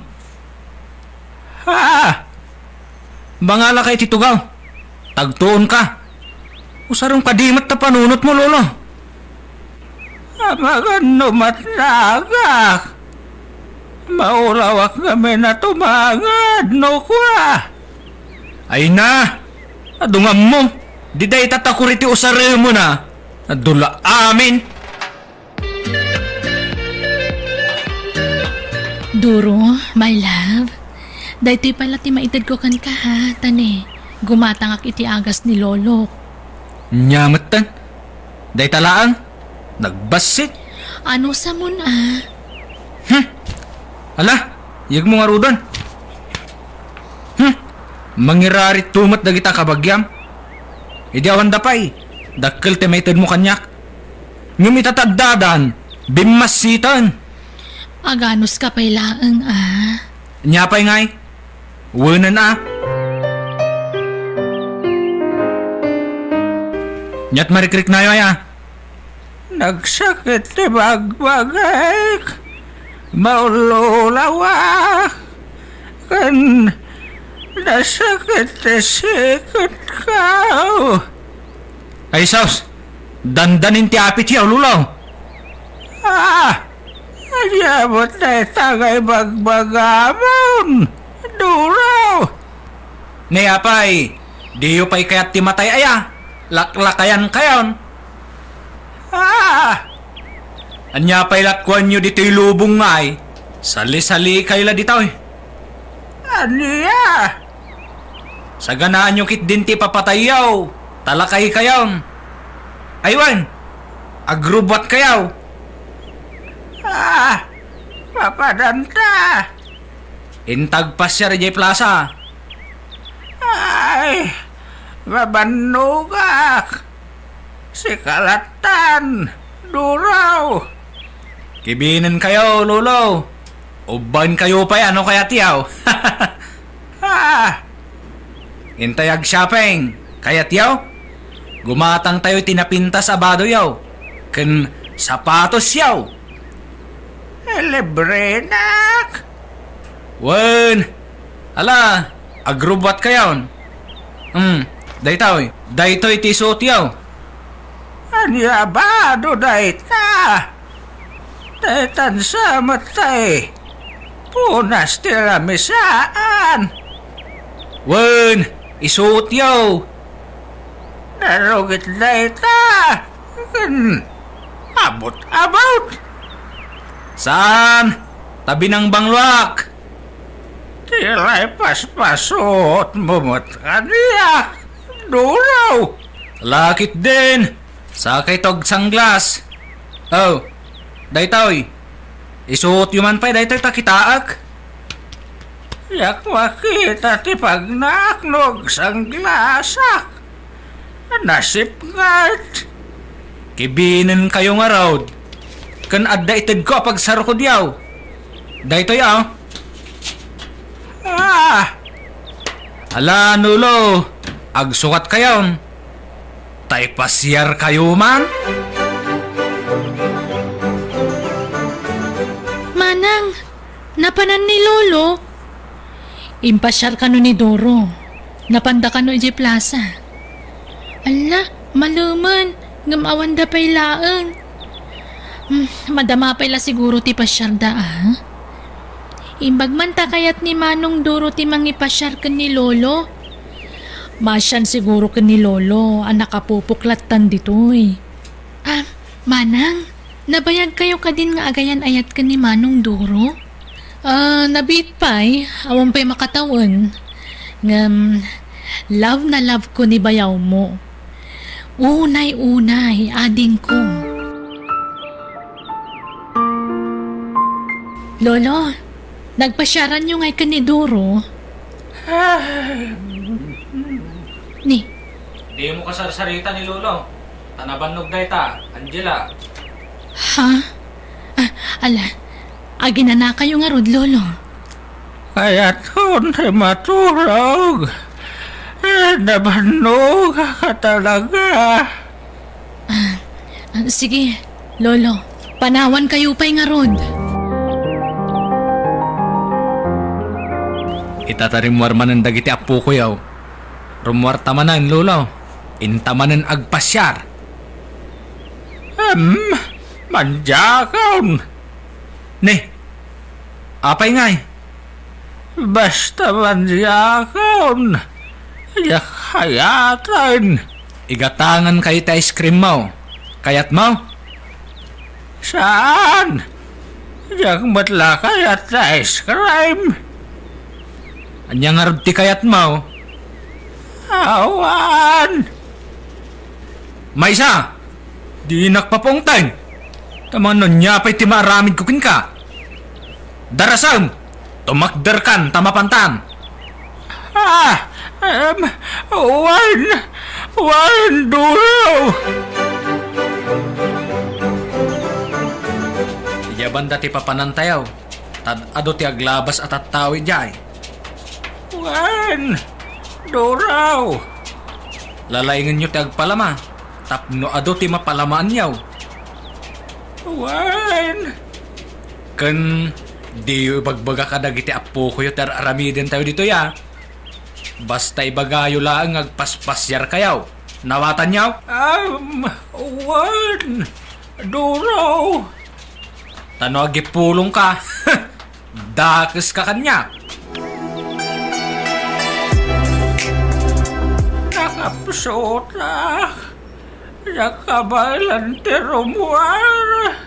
Ha? Bangala kay titugaw. Tagtuon ka. Usarong kadimat na panunot mo, Lolo. Amagan numatlagak. Maulawak kami na tumangad, no kwa. Ay na! Adungam mo! Diday tatakuriti usari mo na! Adula amin! Duro, my love. Dahito pala ti maitad ko kan ka ha, tani. Gumatangak iti agas ni Lolo. Nyamat tan! Day talaan! Nagbasit! Ano sa mun Ala! Yag mo nga rudan! Mangirarit tumat dagita kabagyam! Idi awan dapay! Dakkel temated mo kanyak! Ngum itatagdadan! Bimasitan! Aganos ka pailaang Nyapay ngay! Wunan Nyat marikrik na yoy Nagsakit ti bagbagay. Maululawa. Kan nasakit ti sikot kaw. Ay saus! Dandanin ti apit yaw lulaw! Ayabot na tagay bagbagamon. Duraw. Nayapay! Diyo pa'y kaya't ti matay aya! Laklakayan kayon! Anya pa'y lakwan nyo dito'y lubong nga ay. Sali-sali kayo la dito eh. Aniya? Sa ganaan nyo kit din ti papatayaw. Talakay kayon. Aywan! Agrubat kayaw. Papadanta. Intag pa siya Rejay Plaza. Ay, mabanugak. Sikalatan. Duraw. Kibinan kayo, Lolo. Uban kayo pa ano kaya tiyaw? Intayag shopping. Kaya tiyaw? Gumatang tayo tinapintas abado yaw. Ken sapatos yaw. Librenak. Wen! Ala, agrubat kayon. Daytaw, daytoy ti suot yaw. Anya ba do dayta? Daytan sa matay. Punas tila misaan. Wen! Isuot yaw. Narugit dayta. Abot. Saan? Tabi ng bangluak. Tila'y paspasot mumot kaniya. Duraw. Lakit din. Sakay tog sanglas. Oh, daytoy. Isuot yuman pa'y daytoy takitaak. Yak makita ti pagnaknog sang glasak. Nasipngat. Kibinan kayo nga raw. Kan adda itid ko pag sarukod yaw. Daytoy Ala nulo. Agsukat kayon. Tay pasyar kayo man. Manang, napanan ni Lolo. Impasyar ka no ni Doro. Napanda ka no J. Plaza. Ala, maluman. Ngamawan da pa'y laang. Madama pa'y la siguro ti pasyar da Imbag man ta kayat ni Manong Duro ti mangipasyar ken ni Lolo. Masyan siguro ken ni Lolo, anak kapupuklatan ditoy. Manang, nabayag kayo ka din nga agayan ayat ken ni Manong Duro? Nabit pa'y, awan pa'y makatawan. Love na love ko ni bayaw mo. Unay, ading ko. Lolo, nagpasyaran nyo ngay ka ni Duro. Ni, Di mo kasarsarita ni Lolo. Tanabanog day ta, Angela. ha? Ala, agina na kayo nga rod, Lolo. Kaya ton maturog. Nabanog ka talaga. Sige, Lolo, panawan kayo pa'y nga rod. Itatarimwar manan dagiti apo ko yaw. Rumwar tamanan, Lolo. Intamanan agpasyar. Manjakaon. Ne, apay ngay. Basta manjakaon. Yakayatan. Igatangan kayo ta ice cream mo. Kayat mo? Saan? Yak matla kayat sa ice cream. Anyang arab ti kayat mo? Awan. Maysa! Di nakpapongtan. Tamanon niya pa'y timaramid kukin ka. Darasam! Tumakder kan tamapantan. Wan duro. Iyaban dati papanantayaw. Tad ado ti aglabas at tawi jay. Wan duro. Lalaingan nyo ti agpalama. Tapno ado ti mapalamaan yaw. Wan. Kan di ibagbaga ka dagiti apo ko yu aramidin tayo dito ya. Basta ibagayo lang agpaspasyar kayaw. Nawatan yaw? Wan duro. Tano agipulong ka. Dakes ka kanya. Nakapsota. Nakabalan ti Romuald.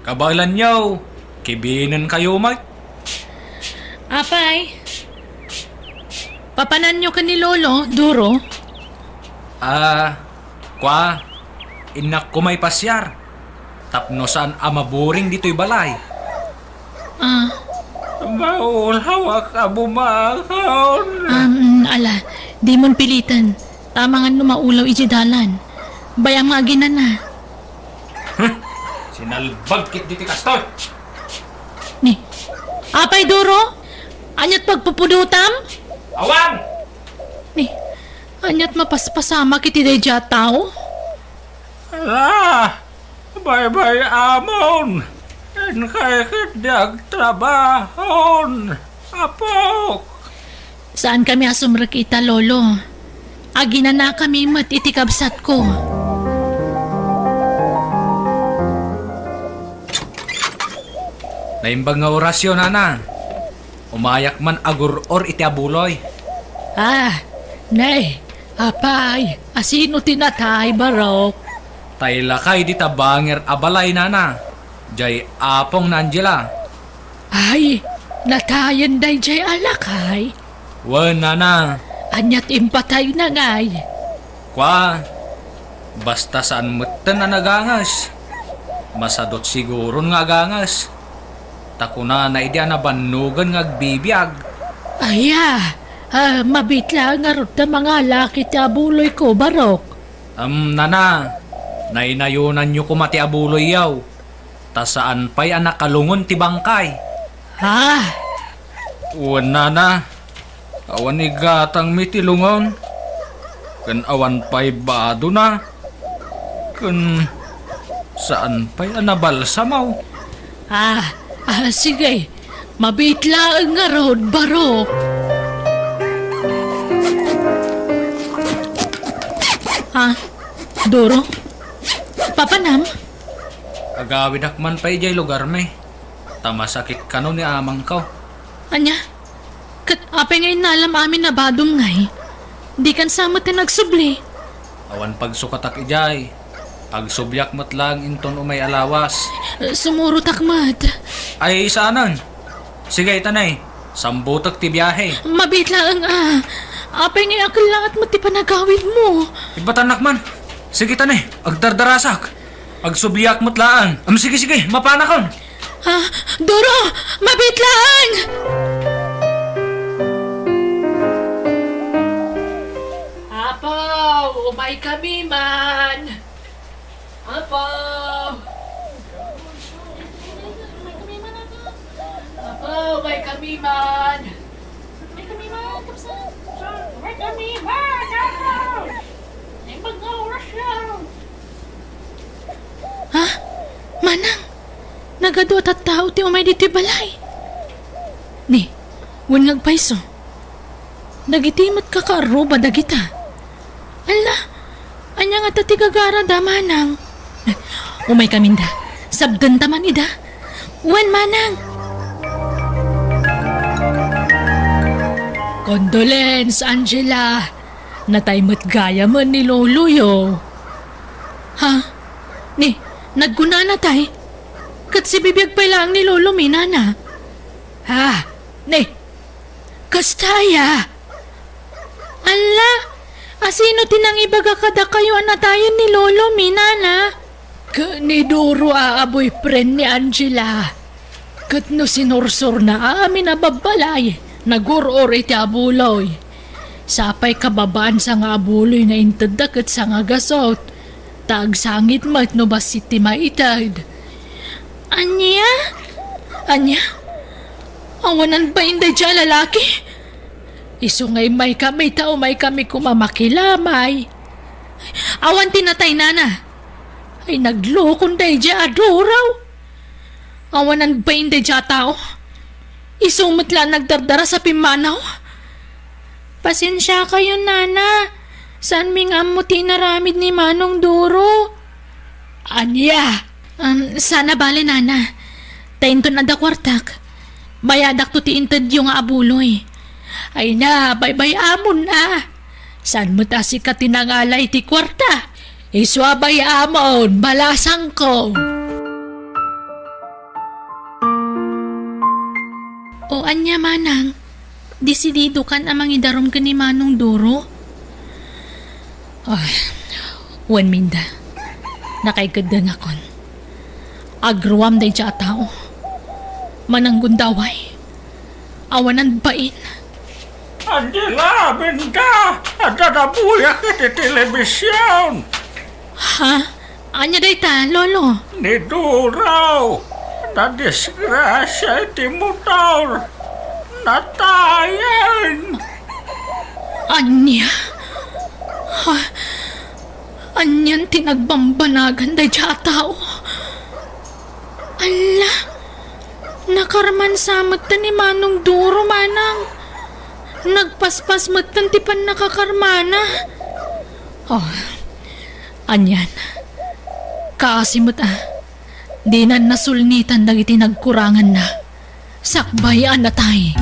Kabalan yaw. Kibinan kayo mag. Apay, papanan nyo ka ni Lolo, Duro? Kwa, inak ko may pasyar. Tapno saan amaburing dito'y balay. Maulhawa ka bumakon. Ala, di mon pilitan. Tamangan numaulaw ijadalan. Bayang mga ginana. Sinalbag kit diti kastoy. Ni, apay Duro? Anyat pagpupudutam? Awan! Ni, anyat mapaspasama kiti day tao? Bye-bye amon. En kay kadyag trabahon. Apok. Saan kami asumrakita, Lolo? Agina na kami matitikabsat ko. Naimbang nga orasyon, Nana. Umayak man agur or iti abuloy. Nay, apay, asino tinatay barok? Taylakay di tabanger abalay, Nana. Jay apong na Angela. Ay, natayan day jay alakay. Wan, Nana. Anyat impatay na ngay. Kwa, basta saan mutan na nagangas. Masadot siguro nga gangas. Takuna na idya na banugan nga agbibiyag. Mabitla nga rot na mga laki ti abuloy ko, barok. Nana, nainayunan nyo kumati abuloy yaw. Ta saan pa'y anak kalungon ti bangkay. Uwan, Nana. Awan ni gatang mitilungon. Kan awan pa'y bado na. Kan saan pa'y anabalsamaw. Sige. Mabitla nga rod, barok. Ha? Doro? Papanam? Agawid akman pa ijay lugar me. Tamasakit ka no ni amang ka. Anya? Kat apay ngayon nalam amin na badong ngay. Di kan samot na nagsubli. Awan pagsukatak ijay. Agsubyak mat lang inton umay alawas. Sumurot akmat. Ay saanan? Sige tanay. Sambutak ti biyahe. Mabit lang apay ngayon akal lang at mati panagawid mo. Ibatanak man. Sige tanay. Agdardarasak. Agsubyak mat lang. Sige. Mapanakon. Ha? Doro! Mabit lang! Apaw, umay kami man. Apaw. Apaw, umay kami man. Umay kami man, kapsan. Umay kami man, apaw. Ay mag-oras lang. Ha? Manang, nagadot at tao ti umay dito balay. Ni, wun paiso. Nagitimat ka karuba dagita. Ala, anya nga tati gagara da manang. Umay kaminda, sabdan taman ida. Wan manang. Condolence, Angela. Nataymot gaya mo ni Lolo yo. Ha? Ni, nagguna na tay. Kat si bibiyag pa lang ni Lolo minana. Ha? Ne, Kastaya. Ala, asino tinang ibaga kada kayo anatayan ni Lolo minana? ni Doro boyfriend ni Angela. Kat no sinursur na amin na babalay. Naguror iti abuloy. Sapay kababaan sa nga abuloy na intadak at sa nga gasot. Tagsangit mat no basit ti maitad. Anya? Anya? Awanan ba inday dyan lalaki? Isungay may kami tao may kami kumamakilamay. Awan tinatay nana. Ay naglokon day dya adoraw. Awanan ba inday dyan tao? Isumot lang nagdardara sa pimanaw. Pasensya kayo nana. Saan mi nga mo tinaramid ni Manong Duro? Anya? Sana bale nana. Tainton na da kwartak. Bayadak to ti inted yung abuloy. Ay na, bye-bye amon na. San mo ta si katinangalay ti kwarta? Iswabay amon, balasang ko. O anya manang, disidido kan amang idarom ka ni Manong Duro? Ay, wan minda. Nakaigagdan akon. Agruam day siya tao. Mananggundaway. Awanan bain. Angela, binta! At nanabuya kita telebisyon! Ha? Anya day ta, Lolo? Ni Duraw! Na-disgrasya iti motor! Natayan! Anya? Ha? Anyan tinagbambanagan day siya tao. Ala! Nakarman samat ta ni Manong Duro, manang. Nagpaspas matan ti pan nakakarmana. Oh, anyan. Kaasimot Di na nasulnitan dagiti nagkurangan na. Sakbayan na tay.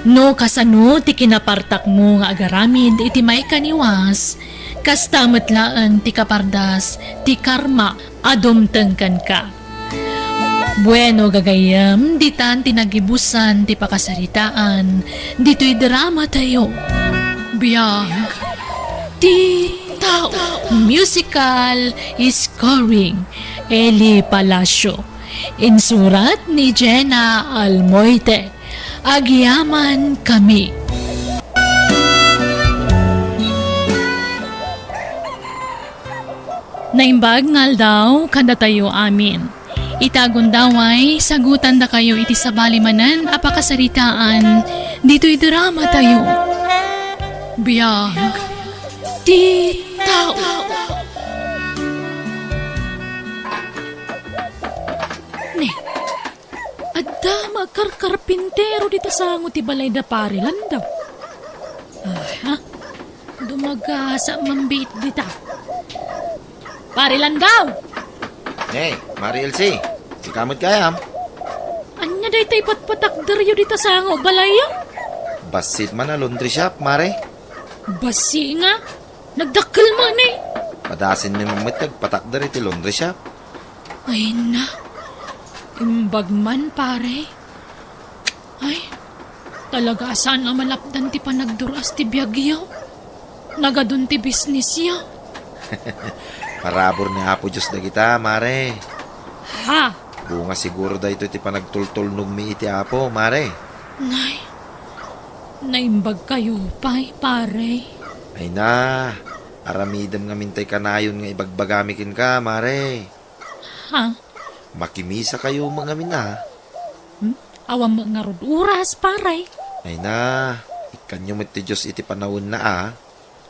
No kasano ti kinapartak mo nga agaramid iti may kaniwas. Kastamat laan ti kapardas ti karma adumtengkan ka. Bueno gagayam, ditan tinagibusan ti pakasaritaan, dito'y drama tayo. Biag, ti TAO, musical scoring, Eli Palacio. Insurat ni Jenna Almoite. Agyaman kami. Naimbag ngal daw kada tayo amin. Itagon daway, sagutan da kayo iti sabalimanan apakasaritaan, dito'y drama tayo. Biag, ti TAO. Ne, Dama karkarpintero dito sa ti balay da parilan daw. Ha? Dumagasa mambit dita. Parilan daw! Hey, Mari Elsie, si kamot kayam. Anya day tay patpatakderyo dito sa balay yo? Basit man na laundry shop, Mare. Basi nga. Nagdakkel man eh. Padasin ni mamitag patakder iti laundry shop. Ay na. Imbag man pare. Ay. Talaga saan nga malapdan ti panagduras ti Biag yaw? Nagadun ti business yaw? Parabor ni Apo Diyos na kita, Mare. Ha? Bunga siguro da ito iti panagtultulnog mi iti Apo, Mare. Nay. Naimbag kayo pare. Ay na, aramidam nga mintay kanayon nga ibagbagamikin ka, Mare. Ha? Makimisa kayo mga mina. Awam nga rod oras pare. Ay na, ikanyo mo ti Diyos iti panawon na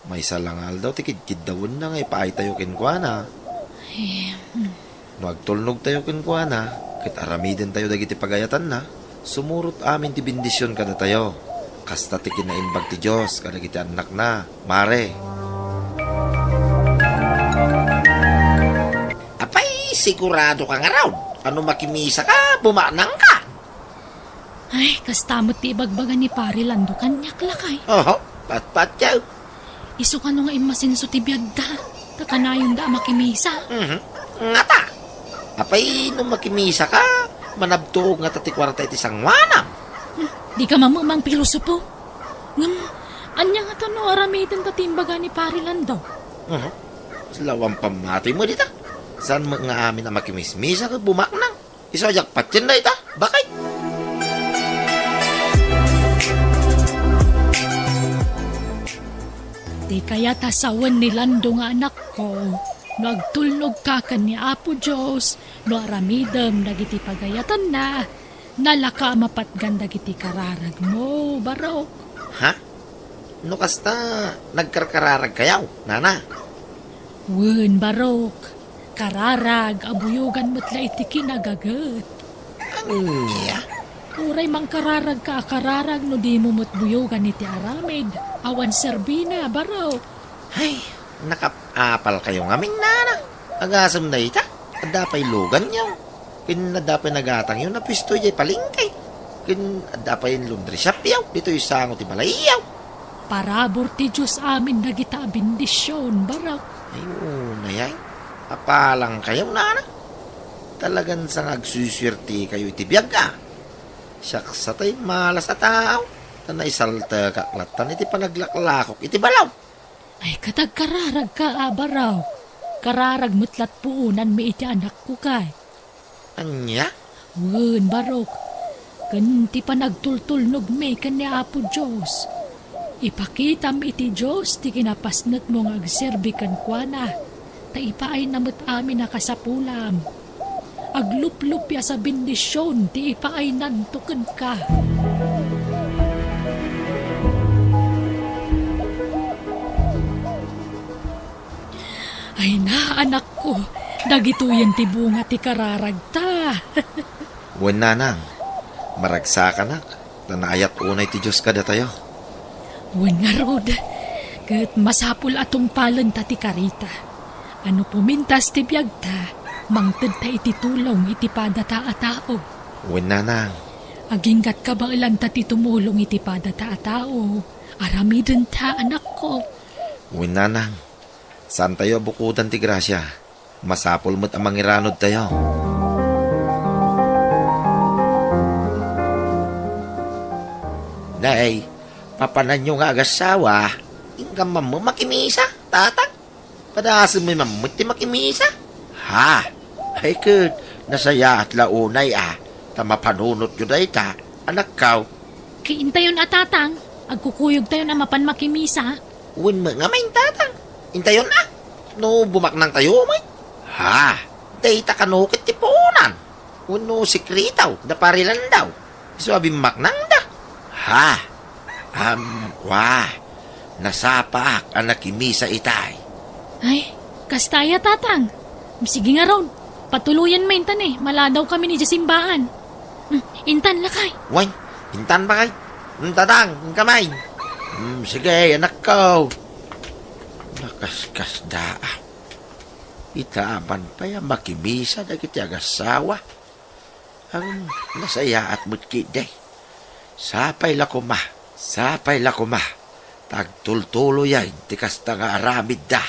May salangal daw, tikid-kid dawon na nga ipaay tayo kinkwana. No agtulnog tayo kinkwana, kit aramidin tayo dagiti pagayatan na, sumurot amin ti bendisyon kada tayo. Kasta ti kinaimbag ti Diyos, kada kiti anak na, Mare. Apay, sigurado ka nga raw. Ano makimisa ka, bumanang ka. Ay, kastamot ti ibagbagan ni pare lando kanyak lakay. Oho, pat-pat yaw. Isu ka nga imasinso ti Biag da. Takanayon da makimisa. Nga ta. Apay, nung makimisa ka, manabtuog nga tatikwarta iti sangwanam. Di ka mamamang pilosopo. Ngam, anya nga to no aramitin tatimbaga ni pare lando. Lawang pamatoy mo dita. Saan mga amin na makimismisa ka bumaknang? Isoyak patyan na ita. Bakit? Di kaya tasawan ni Lando nga anak ko. No agtulnog ka ni Apo Diyos. No aramidem dagiti pagayatan na. Nalaka mapatgan dagiti kararag mo, barok. Ha? No kasta nagkarkararag kayaw, nana. Wen, barok. Kararag, abuyugan mo't la iti kinagagat. Anya? Uray mang kararag ka, kararag no di mo mo't buyugan iti aramid. Awan serbina, barok. Ay, nakapapal kayo nga aming nana. Agasam na ita. Adapay lugan yaw. Adapay nagatang yun na pisto yay palingkay. Adapay yung laundry shop yaw. Dito yung sangot ti balay yaw. Parabor ti Diyos amin dagita bendisyon, barok. Ay, una yay. Apalang kayo, nana. Talagan sa nagsuswerte kayo iti Biag Siyaks sa tayo malas at tao. Na isalta kaklatan iti panaglaklakok iti balaw. Ay, katag kararag ka, baraw. Kararag mutlat puunan mi iti anak ko kay. Anya? Wen, barok. Ganti pa nagtultulnog me kani Apo Diyos. Ipakitam iti Diyos ti kinapasnat mo nga agserbikan kwa na. Taipaay namot amin na kasapulam. Aglup-lupya sa bendisyon ti ipaay nantukan ka. Ay na, anak ko. Dagituyan ti bunga ti kararag ta. Wen nanang. Maragsa ka na. Nanayat unay ti Diyos kada tayo. Wen nga rod. Kat masapul atong palan ta ti karita. Ano pumintas ti Biag ta. Mangted ta iti tulong iti padata a tao. Wen nanang. Aginggat ka ba ilan ta ti tumulong iti padata a tao. Aramiden ta, anak ko. Wen nanang. Saan tayo bukudan ti grasya? Masapul mo't ang mangiranod tayo. Nay, papanan nyo nga agasawa. Ingkam mo makimisa, tatang. Padasan mo mamut ti makimisa. Ha? Ay kud, nasaya at launay Tamapanunot yun ay ta, anak kaw. Kiintayon atatang. Agkukuyog tayo na mapan makimisa. Uwin mo nga may tatang. Intayon na. No, bumaknang tayo may. Ha? Dayta kanukit ti punan. Uno sikritaw, da parilan daw. Sabi maknang da. Ha? Nasapak ang nakimisa itay. Ay, kastaya tatang. Sige nga ron. Patuluyan maintan maladaw kami ni Jasimbaan. Intan lakay. Way, hintan ba kay? Tatang, ang kamay. Sige, anak ko. Nakaskas da. Itaaman pa yung makimisa na kiti agasawa. Ang nasaya at mutkiday. Sapay la kuma. Tagtultulo yan, tikas na nga aramid da.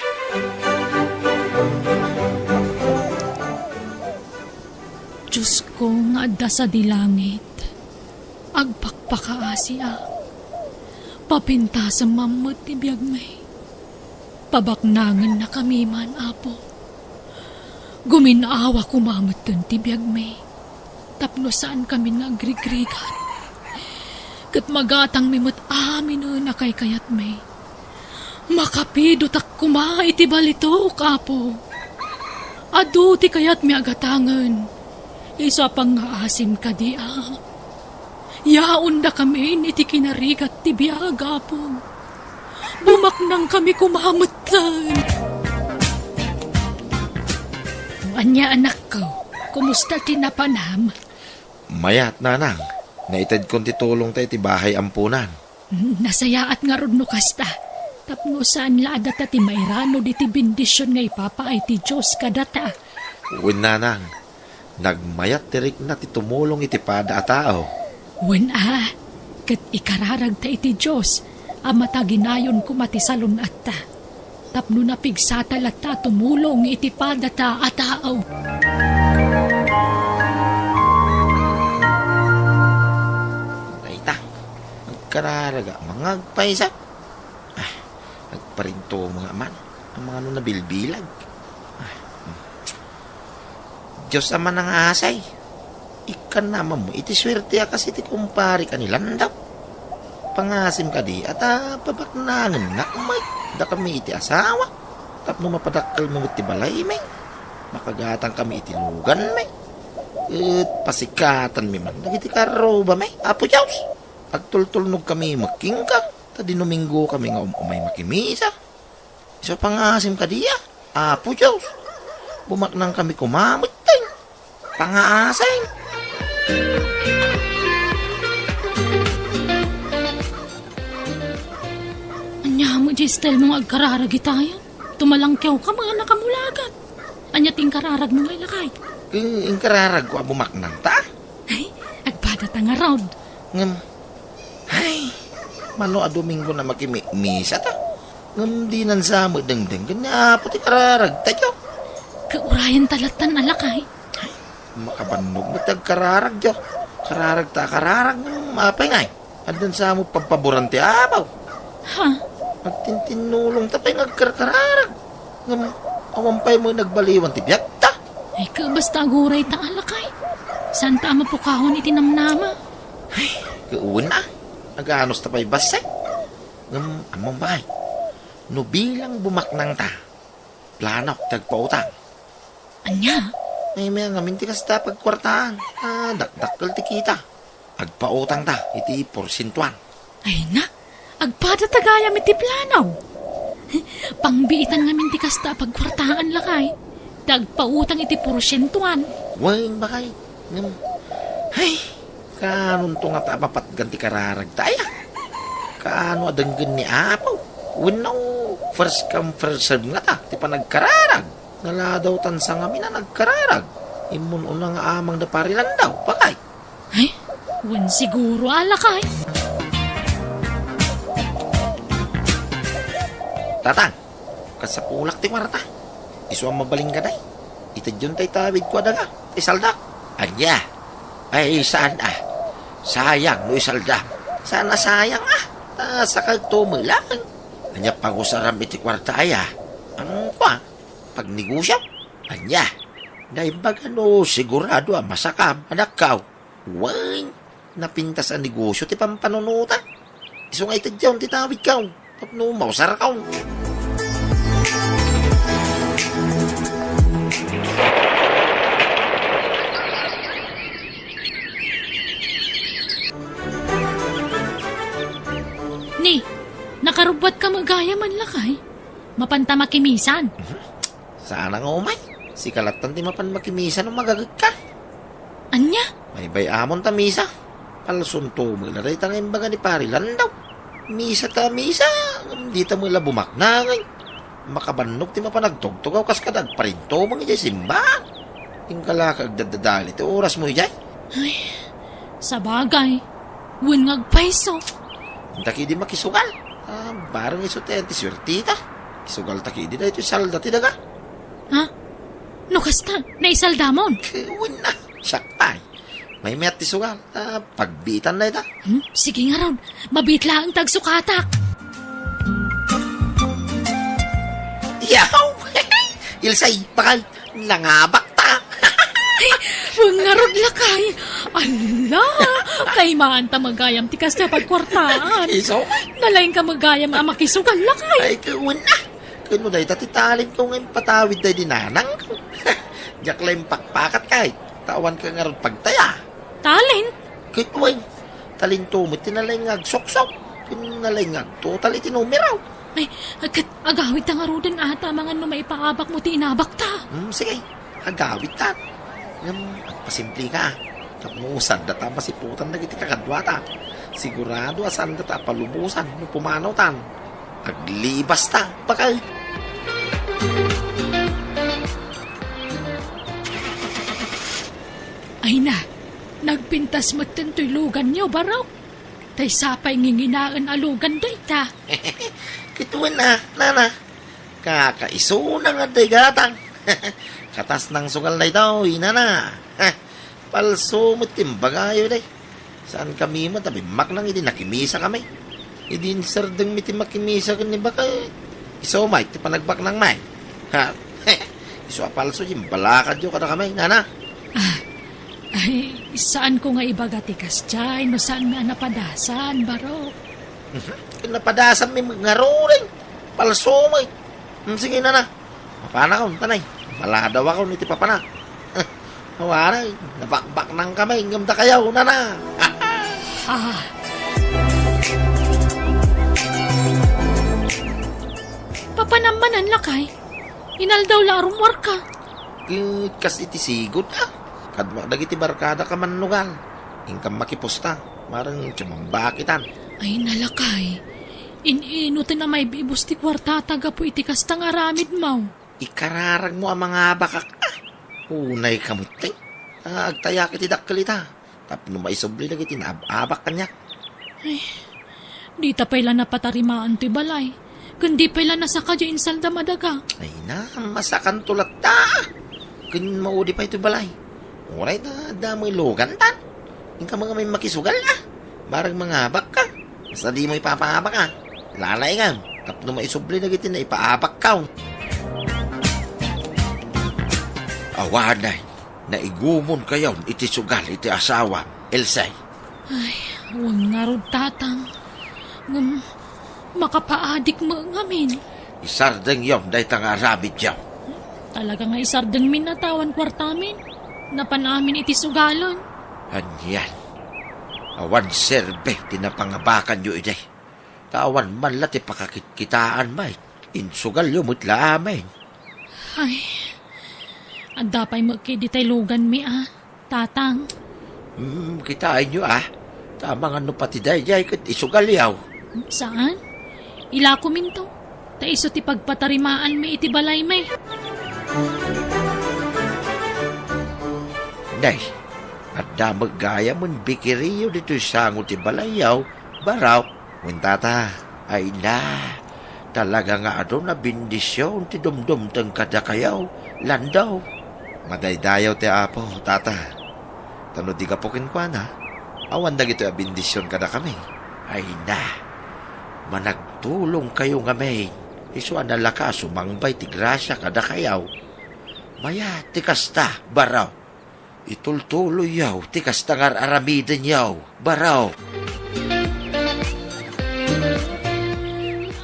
Diyos ko nga adda sa dilangit. Agpakpakaasi Papinta sa mamot ti Biag may. Pabaknangan na kami man, Apo. Guminawa kumamot dun ti Biag may. Tapno saan kami nagrigrigan. Kat magatang mimot amin na kay kayat may. Makapido tak kuma iti balito, Apo. Adu ti kayat may agatangan. Isa pang ngaasim ka di Yaon na kami iti kinarigat ti Biag, Apo. Bumaknang kami kumamutan. Anya anak ko, kumusta tinapanam? Mayat nanang, naitad kong titulong tayo ti bahay ampunan. Nasayaat nga ron no kasta. Tapno saan laada ta ti mairano di ti bendisyon nga ipapa ay ti Diyos kadata. Uwin nanang, nagmayat tirik na ti tumulong iti pada a tao. Wen kat ikararag ta iti Diyos, amata ginayon kumatisalon at ta. Tapno na pigsatal at ta tumulong iti pada ta a tao. Naita, magkararaga, mga agpaisa. Nagparinto mga man, ang mga nabilbilag. Diyos naman ang asay. Ikan naman mo, iti swerte kasi iti kumpari ka nilandap. Pangasim ka di, at pabaknangan na umay, da kami iti asawa. Tapno mapadakal mo iti balay, may. Makagatang kami iti lugan, may. At pasikatan mi man, nagiti karo ba, may. Apo Diyos, agtultulnog kami makingka, ta dinuminggo kami nga umay makimisa. So pangasim ka di, Apo Diyos, bumaknang kami kumamit tayo. Pangaasay. Anya mo, Gistel, mong agkararagi tayo. Tumalangkyaw ka mga nakamulagat. Anya ting kararag mo ngay lakay. Ang kararag ko bumaknang ta. Ay, agbada ta nga round. Ay, mano a Domingo na makimisa ta. Ngam di nan samo dengdeng kanya puti kararag tayo. Kaurayan talatan alakay. Makabannog matagkararag jo. Kararag ng mapay ngay. Andan sa mo pagpaboran ti abaw. Ha? Magtintinulong tapay nagkarkararag. Ngam awampay mo nagbaliwan ti Biag ta. Ay ka basta aguray ta alakay. Saan ta mapukahon iti namnama? Ay, kauwan na. Naganos tapay basay. Ngam among bahay. No bilang bumaknang ta. Planok tagpautang. Anya? Ay may nga minti kas ta pagkwartaan. Dakdakkel ti kita. Agpautang ta, iti porsintuan. Ay na, agpada tagayam iti planaw. Pangbiitan nga minti kasta pagkwartaan lakay. Dagpautang iti porsyentuan. Wain ba kay? Ay, kanon to nga ta mapatganti kararag tayo. Kaano adanggan ni Apo. Winaw, first come first serve nga ta, ti pa nagkararag. Nala daw tansang kami na nagkararag. Imun unang amang na parilan daw, pakay. Ay, wan siguro alakay. Tatang, kasapulak ti marata. Iso ang mabaling ka day. Itadyon tay tawid ko adaga. Isaldak. Anya. Ay, saan sayang no isaldak. Sana sayang sa kagtumulang. Anya pag-usaram iti kwarta Ang pag negosyo. Anya. Naimbaga no sigurado masakam. Anak kaw. Wang. Napintas ang negosyo ti pampanunutan. Iso nga itadyon ti tawid kaw. Tapno mausar kaw. Ni, nakarubat ka magaya man lakay. Mapanta makimisan. Sana nga umay. Si kalatan ti mapan makimisan ng magagag ka. Anya? May bayamon ta misa. Palsunto mo na rin tangin baga ni parilan daw. Misa ta misa. Hindi ta mo ila bumaknangay. Makabannog ti mapanagtugtugaw kas kadag parinto mga ijay simba. Yung kalakag dadadali ti oras mo ijay. Ay, sa bagay. Wungag paiso. Taki di makisugal. Barang iso ti antiswertita. Isugal taki di na ito salda ti daga. Ha? No kasta, naisalda mon. Kawin na. Sakpay. May met ti sugal. Pagbitan na ita. Sige nga ron, mabitla ang tagsukatak. Yaw! Ilsay, pakay. Nangabak ta. Huwag nga ron lakay. Ala, kay maanta magayam tikas na pagkwartaan. Iso? Nalain ka magayam ang makisugal lakay. Ay, kawin na. Kano dahi tatitalin ko ngayon patawid dahi dinanang. Diyak lang pakpakat kahit. Tawan ka nga ron pagtaya. Talent? Kitway, talintumit tinalay nga sok-sok. Tinalay nga total itinumiraw. Ay, agawit ang arudan ata mga no maipaabak mo tinabak ta. Sige, agawit ta. Pasimple ka. Kapusan data masiputan na kiti kakadwata. Sigurado asan data palumusan no pumanaw tan. Aglibas ta, bakal. Ay na, nagpintas magtantoy lugan niyo baraw. Tay sapay nginginaan alugan day ta. Kituan na, nana. Kakaiso na nga day gatang. Katas ng sugal na ito, inana. Palso mo timbagayo day. Saan kami mo, tabi mak nang hindi nakimisa kami. Hindi sardang miti makimisa ka ni baka. Iso may, ti panagbak ng may. Iso apalso, yung balakad yung kada kami, nana. Ay, saan ko nga ibagatikas dyan? No saan nga napadasan, baro? Napadasan may mga rin. Palso mo. Sige na na. Mapana ko, tanay. Maladaw ako niti papana. Hawaray, nabakbak ng kamay. Ngamda kayaw na na. Papanamanan lakay. Inaldaw larum warka. Kas iti sigod Kadma dagiti barkada ka manugal. Ingkam makipusta. Marang tiyamambakitan. Ay nalakay. Ininutin na may bibus ti kwarta taga po iti kastang aramid mau. Ikararag mo ang mga bakak. Unay kamuting. Agtaya kiti dakkalita. Tapno maisobli na kiti naabak kanya. Ay, di ta pala napatarimaan ti balay. Kundi pala nasa kadyo insalda madaga. Ay na, masakan tulat ta. Kun maudi pa ito balay. Alright na, damoy logan tan. Yung ka mga may makisugal na. Barang mga abak ka. Basta di mo ipapaabak ka. Lalay nga. Tapno maisubli na gitin na ipaabak ka. Awanay, naigumon kayo iti sugal iti asawa, Elsay. Ay, huwag nga ro tatang. Makapaadik mo ngamin. Isardeng yon dahi tanga rabit yaw. Talaga nga isardeng minatawan kwartamin. Napanamin iti sugalon. Anyan. Awan serbe, tinapangabakan nyo iday. Tawan man lati pakakitaan may. Insugal yung mutla amin. Ay, ang dapay magkiditay lugan mi tatang. Kitain nyo Tamang ano pati day kat isugal yaw. Saan? Ila ko minto. Ta iso ti pagpatarimaan mi iti balay may. Day, at damag gaya mon bikiriyo dito sango ti balayaw, baraw, wintata, ay na, talaga nga na bindisyon ti dumdum tang kadakayaw, landaw. Madaydayaw ti apo, tata. Tano di ka po kinkwana, awan na gito a bindisyon kada kami. Ay na, managtulong kayo nga may, iso analaka sumangbay ti grasya kada kayaw. Maya, ti kasta, baraw. Itultuloy yaw, tikas tangar aramiden yaw, baraw.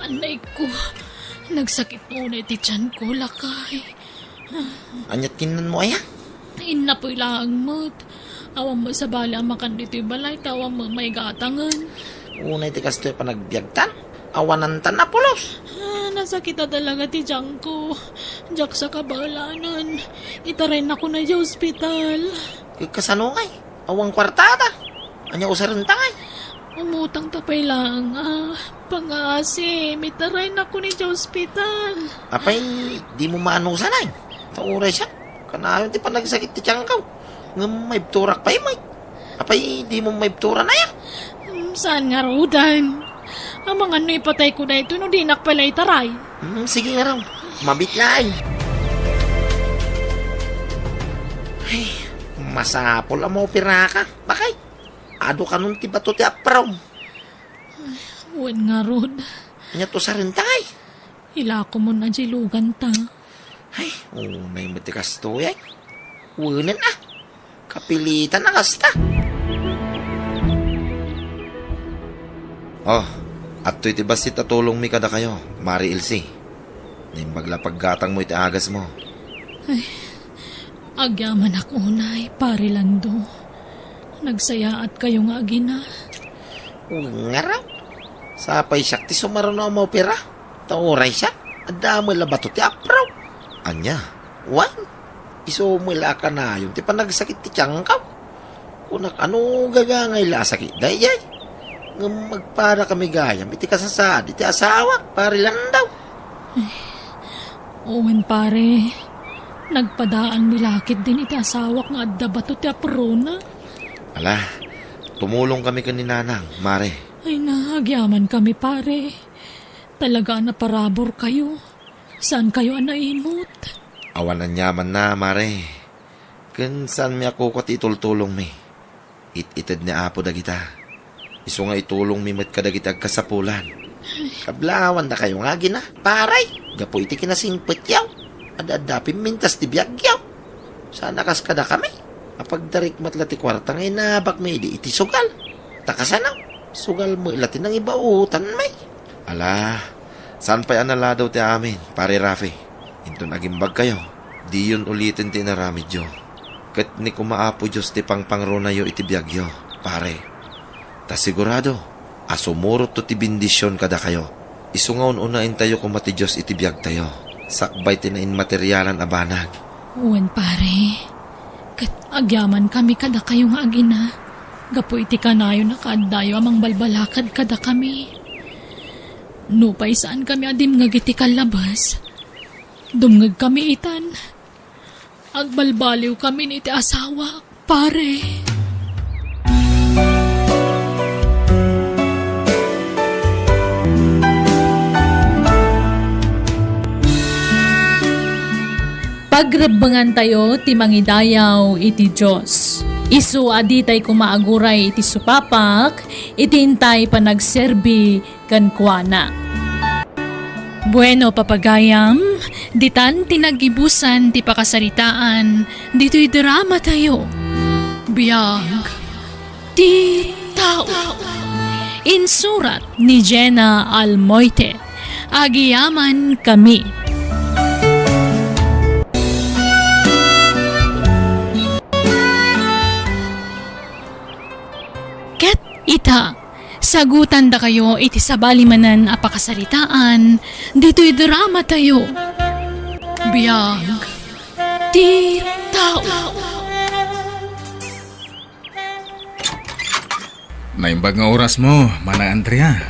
Anay ko, nagsakit muna iti tiyan ko, lakay. Anyat kinan mo aya? Ina po ilang mo't. Awang mo sa bala makan dito balay, tawang mo may gatangan. Unay tikas to'y panagbiagtan, awanantan na pulos. Nasakit na talaga ti tiyan ko. Diyak sa kabalanan. Itaray na ko na sa ospital. Kasano ngay? Awang kwartada. Anya usaran tangay. Umutang tapay lang. Pangasi, mitaray na ko ni sa ospital. Apay, di mo maanong sanay. Tauray siya. Kanayon ti pa nagsakit ti tiyang kaw. Nga may turak pa may. Apay, di mo may tura na yan. Saan nga rodan? Ang mga ano ipatay ko na ito no di nakpala itaray. Sige nga raw. Mabit nga ay. Ay, masapol ang mo pira ka. Bakay? Ado ka nun ti bato ti apraw. Uwan nga rod. Anya to sa rentay. Hila ko mo na jilugan ta. Ay, unay mo ti kastoy ay. Uwanan ah. Kapilitan na kasta. Oh, at to'y ti basit atulong mi kada kayo, Mari Ilse. Nimbagla paggatang mo iti agas mo. Agyaman ako unay, pare lando. Nagsayaat kayo nga agina. Nga raw. Sapay siya ti sumaron na mo pera. Tauray siya. Adamay labato ti apraw. Anya, wan. Isumula ka na yung ti panagsakit ti tiyang kaw. Kunak ano gagangay la sakit dayay. Nga magpara kami gayam iti kasasad iti asawa. Pare lang daw. Uwan pare, nagpadaan nilakit din iti asawak nga adda bato ti aprona. Ala, tumulong kami kaninanang, Mare. Ay nahagyaman kami pare. Talaga na parabor kayo. Saan kayo anaimot? Awanan yaman na, Mare. Kan saan mi ako kat itultulong mi. Ititid ni Apo dagita. Iso nga itulong mi mat kadagitag kasapulan. Kablawan na kayo nga gina. Paray. Gapo iti kinasingpet yaw. Adadapin mintas ti Biag yaw. Sana kas kada kami. Apagdarik matlati kwarta ngay nabak may di iti sugal. Takasanaw. Sugal mo ilatin ng ibautan may. Ala, saan pa'y anala daw ti amin, pare Rafi? Into nagimbag kayo. Di yun ulitin ti naramid yo. Kat ni kumaapo Diyos ti pangpangro na yo iti Biagyo, pare. Ta sigurado, asumurot to ti bindisyon kada kayo. Isungaon unain tayo kumati Diyos iti Biag tayo. Sakbay tinain materialan abanag. Uwan pare, kat agyaman kami kada kayo nga agina. Gapo iti kanayo na kaadayo amang balbalakad kada kami. Nupay saan kami adim nga giti kalabas. Dumngag kami itan. Agbalbaliw kami ni iti asawa, pare. Pagrebangan tayo ti mangidayaw iti Diyos. Isu aditay kumaaguray iti supapak, itintay panagserbi kan kuana. Bueno papagayam, ditan tinagibusan ti pakasaritaan, dito'y drama tayo. Biag, ti TAO. Insurat ni Jenna Almoite, agiyaman kami. Ita, sagutan da kayo iti sabalimanan a pakasaritaan, dito'y drama tayo. Biag, ti TAO. Naimbag nga oras mo, Mana Andrea.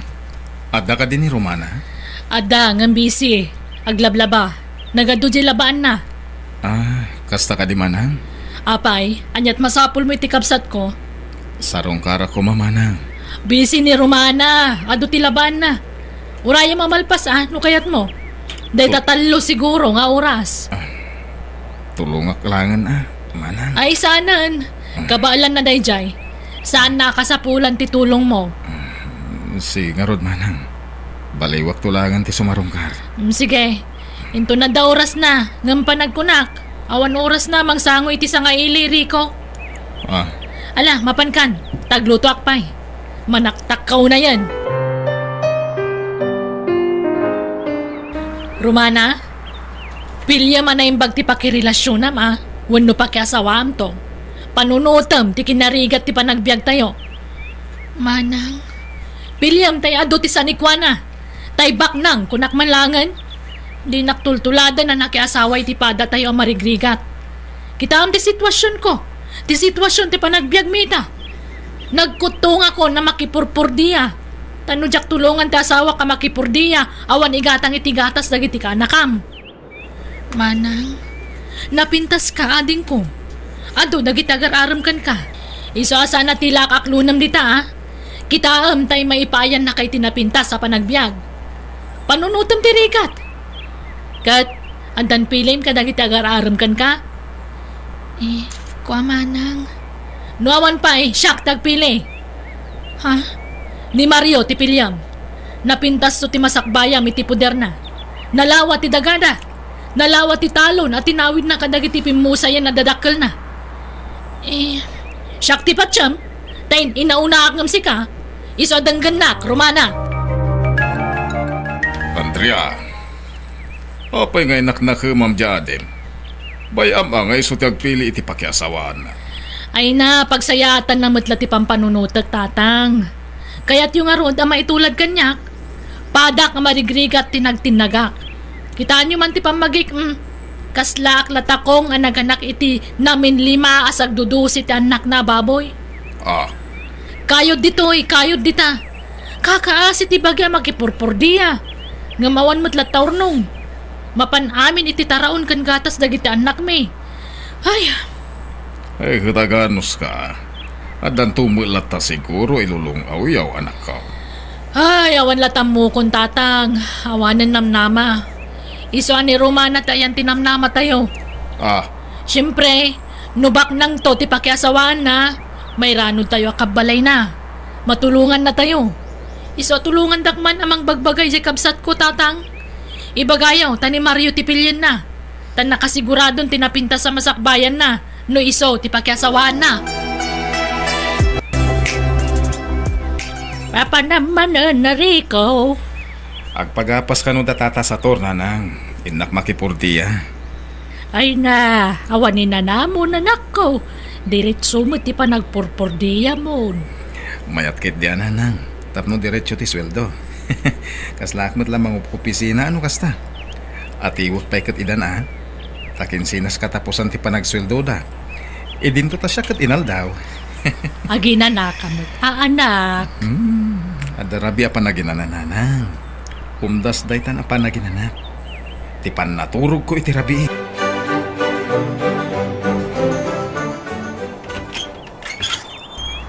Adda ka din ni Romana? Ada, ngang busy. Aglablaba. Nagado di labaan na. Kasta ka di manang? Apay, anyat masapul mo iti kapsat ko. Sarong kara ko mamanang. Busy ni Romana. Ado ti labaan na. Uraya mamalpas no kayat mo. Day tatalo siguro nga oras. Tulungak langan manang. Ay sanan. Kabaalan na dayjay. Saan nakasapulan ti tulong mo? Si nga rod manang. Balaywak tulangan ti sumarungkar. Sige. Into na da oras na. Ngam panagkunak. Awan oras na mangsango iti sa nga ili, Rico. Ala, mapankan. Tagluto akpay. Manaktak na yan. Romana, pilya man na yung bagti pakirelasyon Wano pa kaya asawam to. Panunutam ti kinarigat ti panagbiag tayo. Manang, pilyam tayo ado ti sanikwana. Tay baknang kunak manlangan. Di naktultulada na nakiasaway ti pada tayo ang marigrigat. Kita am ti sitwasyon ko. Ti sitwasyon ti panagbiag mita. Nagkutong ako na makipurpurdiya. Tanudyak tulungan ti asawa ka makipurdiya. Awan igatang itigatas dagiti ka anakam. Manang, napintas ka ading ko. Ado dagiti agar-aram kan ka. Iso sana tilak aklunam dita ha. Kita tay maipayan na kay tinapintas sa panagbiag. Panunutom ti rigat. Kat, andan pilim ka dagiti agar-aram kan ka. Kuwa manang. Nuawan pa siyak tagpili. Ha? Ni Mario ti pilyam. Napintas so ti masakbayam iti puder na. Nalawa ti dagada. Nalawa ti talon at tinawid na kadagiti pimusayan na dadakkel na. Siyak ti patsyam. Tayin inauna akngam si ka. Iso adanggan nak, Romana. Andrea, apay nga inak na Ma'am Jadem. Bayam ngay so tagpili iti pakiasawaan na. Ay na, pagsayatan na matla ti pampanunutak tatang. Kaya't yung arod ang maitulad kanyak. Padak nga marigrigat tinagtinagak. Kitaan nyo man ti pamagik, kaslak latakong ang naganak iti namin 5 asag dudusit anak na baboy. Kayod dito'y, kayod dita. Kakaasi ti bagya makipurpurdiya. Ngamawan mo't lataurnong. Mapan-amin iti taraon kan gatas dagiti anak me. Ay, kataganos ka. At dan tumulat ta siguro ilulungaw yaw anak ka. Ay, awan latam mo kung tatang. Awanan namnama. Iso ani Romana tayan tinamnama tayo. Siyempre, nubak nang to ti pakiasawaan na. May ranod tayo akabalay na. Matulungan na tayo. Iso tulungan dakman amang bagbagay si kabsat ko tatang. Ibagayaw, tani Mario tipilyan na. Tan nakasiguradon tinapinta sa masakbayan na. No iso, ti pakiasawaan na. Papa naman na Rico. Agpagapas ka nung datata sa torna nang inak makipurdiya. Ay na, awanin na namon anak ko. Diretso mo ti pa nagpurpurdiya mo. Mayat kit diyan nang. Tapno diretso ti sweldo. Kaslakmat lamang opisina ano kasta. At iwot pa ikat idan takin sinas katapusan ti panagsweldo da. Idinto ta siya kat inal daw. Aginana ka mo, anak. Adarabi apa naginananang. Umdas daytan apa naginanak. Ti pan naturog ko iti rabi.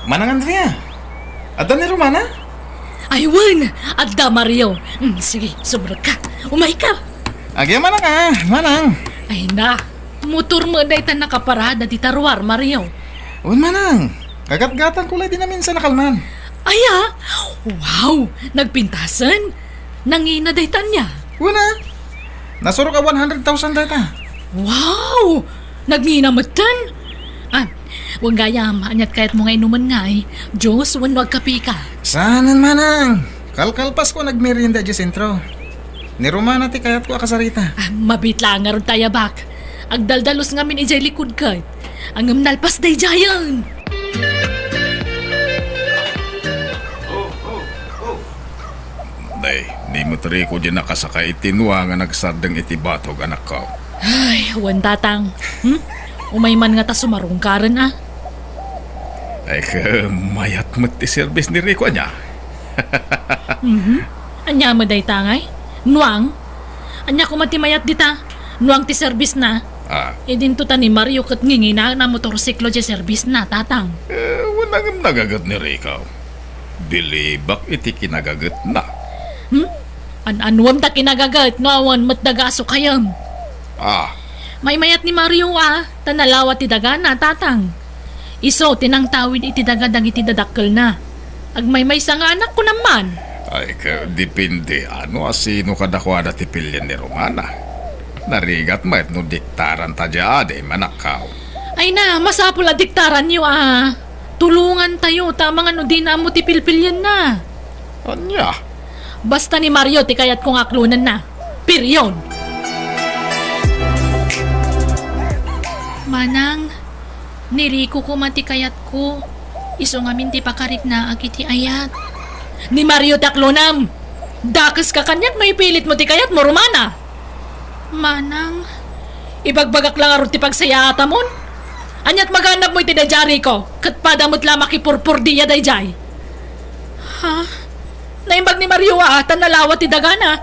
Manang Andrea, ada ni Romana? Aywan, adda Mario. Sige, sobrang ka. Umay ka. Agi manang manang. Ay na, motor mo daytan nakaparada di tarwar, Mario. Un manang, kagat-gatan kulay din namin sa nakalman. Aya, wow, nagpintasan. Nangina daytan niya. Una, nasuro ka 100,000 data. Wow, nagninamatan. Huwag gayam, anyat kahit mo nga inuman nga Diyos, wag kapi ka. Saanan manang, kalkalpas ko nagmerienda di sentro. Ni Romana ti kayat ko akasarita. Mabitla nga ron tayo bak. Agdaldalos nga min ijay likod ka. Ang nalpas day jayan. Day, di mo tari ko di nakasakay itinwa nga nagsardang itibatog anak ko. Ay, wan tatang. Umay man nga ta sumarungkaran Ay mayat mati service ni Rico niya. Anya mo day tangay? Nuang? Anya ko matimayat dita. Nuang ti service na. Idin to ta ni Mario kat ngingina na motorsiklo di service na tatang. Wanang nagagat ni Rico. Bilibak iti kinagagat na. Anuam ta kinagagat no awan matdagaso kayam. May mayat ni Mario tanalawa ti daga na tatang. Iso tinang tawid iti daga iti dadakkel na. Agmay sa nga anak ko naman. Ay depende ano asino kadakwada ti pilyan ni Romana. Narigat mo no diktaran ta ade manakaw. Ay na, masapul a diktaran niyo Tulungan tayo, tamang ano din na mo ti pilpilyan na. Anya? Basta ni Mario ti kayat kong aklunan na. Period. Manang, niriko ko mati kayat ko. Iso ngamin ti pakarik na agiti ayat. Ni Mario taklonam. Dakas ka kanyak may pilit mo ti kayat mo, Romana. Manang, ibagbagak lang arot ti pagsayata mon. Anyat maganap mo iti dayjari ko. Kat padamot la makipurpur diya dayjay. Ha? Naimbag ni Mario tanalawat ti dagana.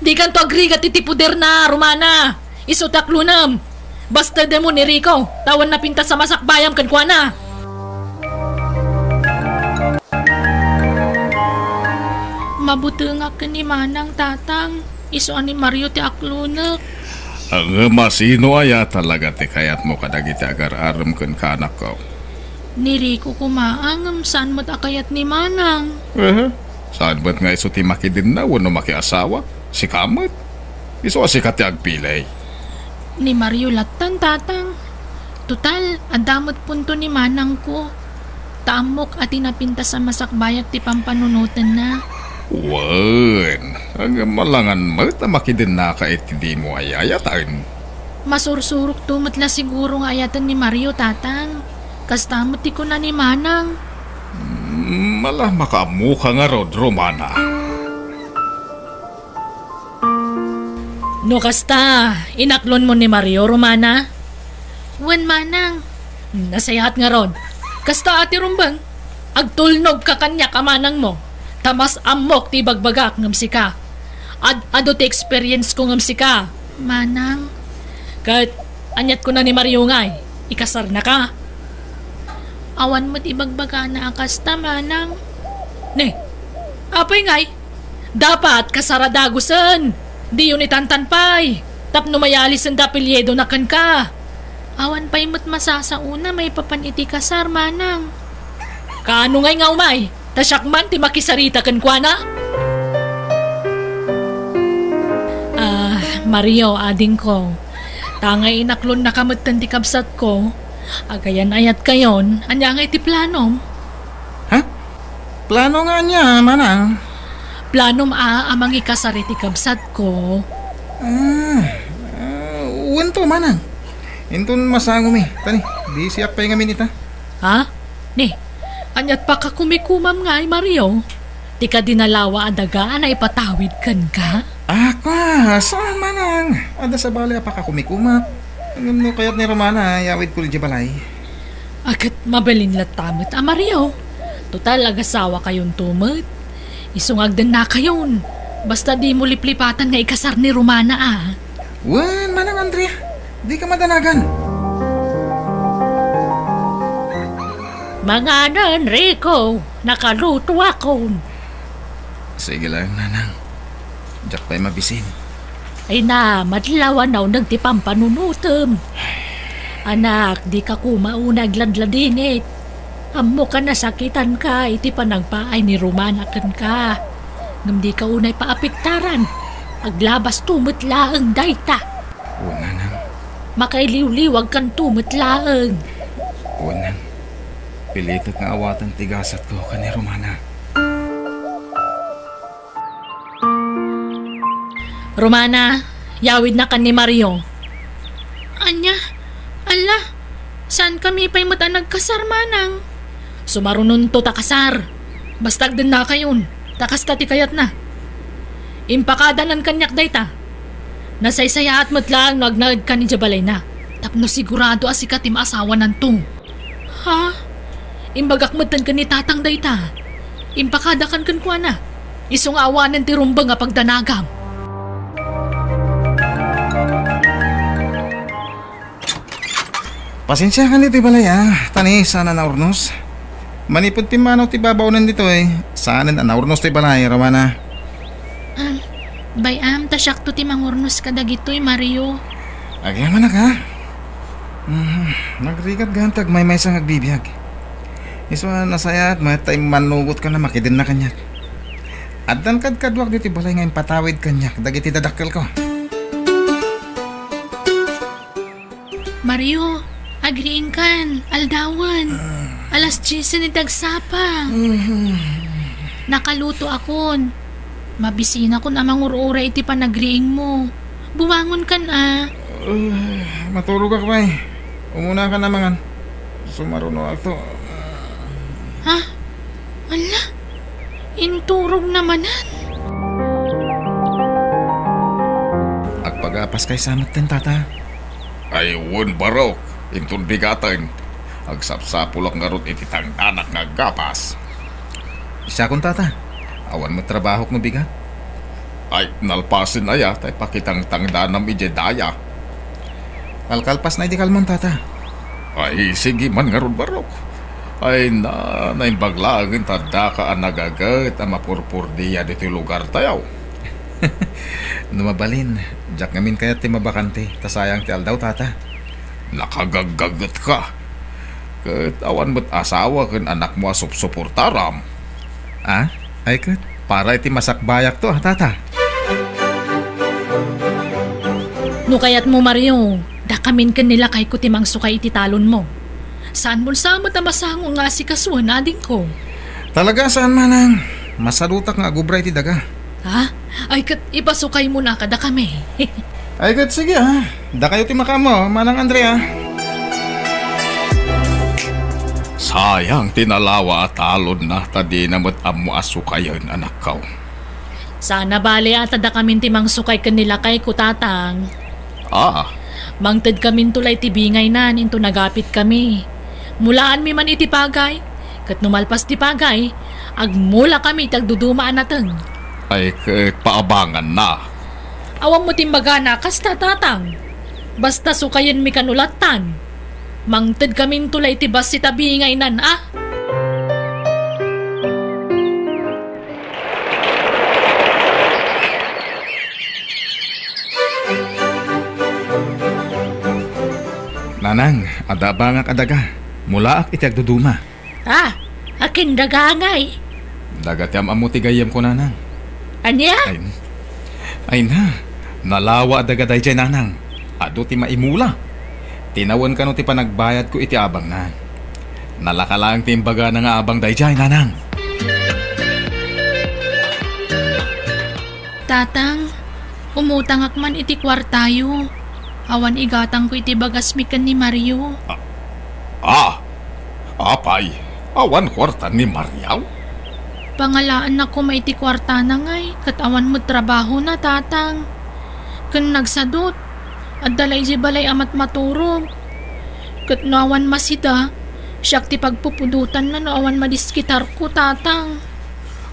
Di kan to agrigat iti puder na, Romana. Isutak-lunam. Basta demo ni Rico, tawan na pinta sa masakbayam kan kuana. Mabuti nga ka ni Manang tatang. Iso ni Mario ti aklunak. Ang masino aya talaga ti kayat mo kadagiti agar-aram ken kanak ko. Ni Rico kumaangam saan mo't akayat ni Manang. Saan ba't nga iso ti makidin na wano makiasawa? Si Kamat? Iso asikat ti agpilay. Ni Mario latan tatang. Tutal, adamot punto ni Manang ko. Taamok at tinapinta sa masakbayat ti pampanunutan na. Wan, ang malangan mo na makidin na ka iti mo ayayatan. Masursurok tumutla siguro nga ayatan ni Mario tatang. Kastamot ti ko na ni Manang. Malah makamukha nga rod, Romana. No kasta, inaklon mo ni Mario, Romana? Wan Manang. Nasayahat nga ron. Kasta ati rumbang, agtulnog ka kanya kamanang mo. Tamas amok ti bagbagak ngam sika. Ado ti experience ko ngam sika. Manang. Kat anyat ko na ni Mario ngay, ikasar na ka. Awan mo't ibagbaga na akasta Manang. Ne, apay ngay. Dapat kasaradagusan. Di yun itantanpay. Tapno mayalis ang dapilyedo na kan ka. Awan pa'y mo't masasauna may papaniti kasar Manang. Kaano ngay nga umay? Tasyakman ti makisarita kan kwa na? Mario, ading ko. Tangay inaklon na kamutan ti kabsat ko. Agayan ayat kayon, anya nga iti planom. Ha? Plano nga niya, Manang. Planom amang ikasari ti kabsat ko. Uwan to, Manang. Intun masangom Tani, di siyak pa yung amin ita. Ha? Ni, anyat pa ka kumikumam nga ay Mario. Di ka dinalawa adagaan ay patawid kan ka? Saan Manang? Ada sa balay pa ka kumikuma. Ang no kayat ni Romana, yawid ko di balay. Akat mabalin latamit Mario. Total agasawa kayon tumot. Isungag din na kayon. Basta di mo liplipatan nga ikasar ni Romana Wan, Manang Andrea. Di ka madanagan. Mga nan, Rico, nakaluto ako. Sige lang, Nanang. Diyak tayo mabisin. Ay na, madlawan na nagtipang panunutom. Anak, di ka kumaunag ladladingit. Amo ka nasakitan ka, iti pa nagpaay ni Romana kan ka. Ngam di ka unay paapiktaran. Aglabas tumutlaang dayta. O, Nanang. Makailiw-liwag kan tumutlaang. O, Nanang. Pilitot nga awatan tigasat ko ka ni Romana. Romana, yawid na kan ni Mario. Anya, ala, saan kami pa'y mata nagkasar Manang? Sumarunon to takasar. Bastag din na kayon. Takasta ti kayat na. Impakadanan kanyak dayta. Nasaysaya at matlang nagnagad ka ni Jabalay na. Tapno sigurado asikat im asawa ng tung. Ha? Imbagak matan ka ni tatang dayta. Impakadakan kan kwa na. Isong awanan ti rumba nga pagdanagam. Pasensya ka nito balay Tani, sana na urnos. Manipod ti manaw ti babaw nandito Sana na urnos ti balay, Romana. Bayam, tasyak to ti mangurnos ka dagitoy Mario. Agyaman na ka. Nagrigat gantag may sang agbibiyag. Iso nasaya at may time manugot ka na makidin na kanyak. At dan kadwak dito balay ngayon patawid kanyak. Dagiti dadakkel ko. Mario, agriin kan, aldawan. Alas 10 ni tagsapa. Nakaluto akon. Mabisina ko na mangurura iti panagriing mo. Buwangon kan Matulog ka pa Umuna ka naman. Sumaruno ako. Ha? Ala, inturog namanan. Agpagapas kay samat din tata. Ay, won barok. Intun bigatan, agsapsapulak nga ron iti tangdanak nga gapas. Isa kong tata, awan mo trabaho no bigat. Ay, nalpasin na ya, tay pakitang tangdanam ije daya. Kalkalpas na iti kalman tata. Ay, sige man nga ron barok. Ay, naimbaglaagin tada ka ang nagagat ang mapurpurdiya dito lugar tayaw. Numabalin, jak ngamin kaya ti mabakante, tasayang ti aldaw tata. Nakagagagat ka. Kat awan mo't asawa kan anak mo suportaram. Ah? Ay kat, para iti masakbayak to tata. No kayat mo, Mario, dakamin ka nila kay kutimang sukay iti talon mo. Saan mo sa matamasango nga si kasuan ading ko? Talaga saan manang? Masalutak nga gubray ti daga. Ha? Ay kat ipasukay mo na kada kami. Ay kat sige ha. Da kayo ti makamo, manang Andrea. Sayang tinalawa at talon na tadi namat amo asukayan anak kaw. Sana bali ata da kamin timang sukay kanila kay kutatang. Ah, Mangted kamin tulay tibingay nan into nagapit kami. Mulaan mi man iti pagay. Kat numalpas ti pagay, agmula kami tagdudumaan nateng. ay kat paabangan na. Awam mo timbaga na kasta tatang. Basta sukayan mi kanulatan. Mangted kamin tulay tibas si tabingay nan ah. Nanang, adaba nga kadaga. Mula ak iti agduduma. Ah, akin dagangay. Dagatyam amo ti gayam ko nanang. Anya? Ay na, nalawa dagaday dyan nanang. Ado ti maimula. Tinawan ka no ti panagbayad ko iti abang na. Nalakalang ti imbaga na nga abang day dyan nanang. Tatang, umutang akman iti kwartayo. Awan igatang ko iti bagasmikan ni Mario. Apay, awan kwarta ni Mariaw? Pangalaan ako may iti kwarta na ngay, kat awan mo trabaho na tatang. Kan nagsadot, at dalay di balay amat maturog. Kat nawan masida, siyak ti pagpupudutan na awan madiskitar ko tatang.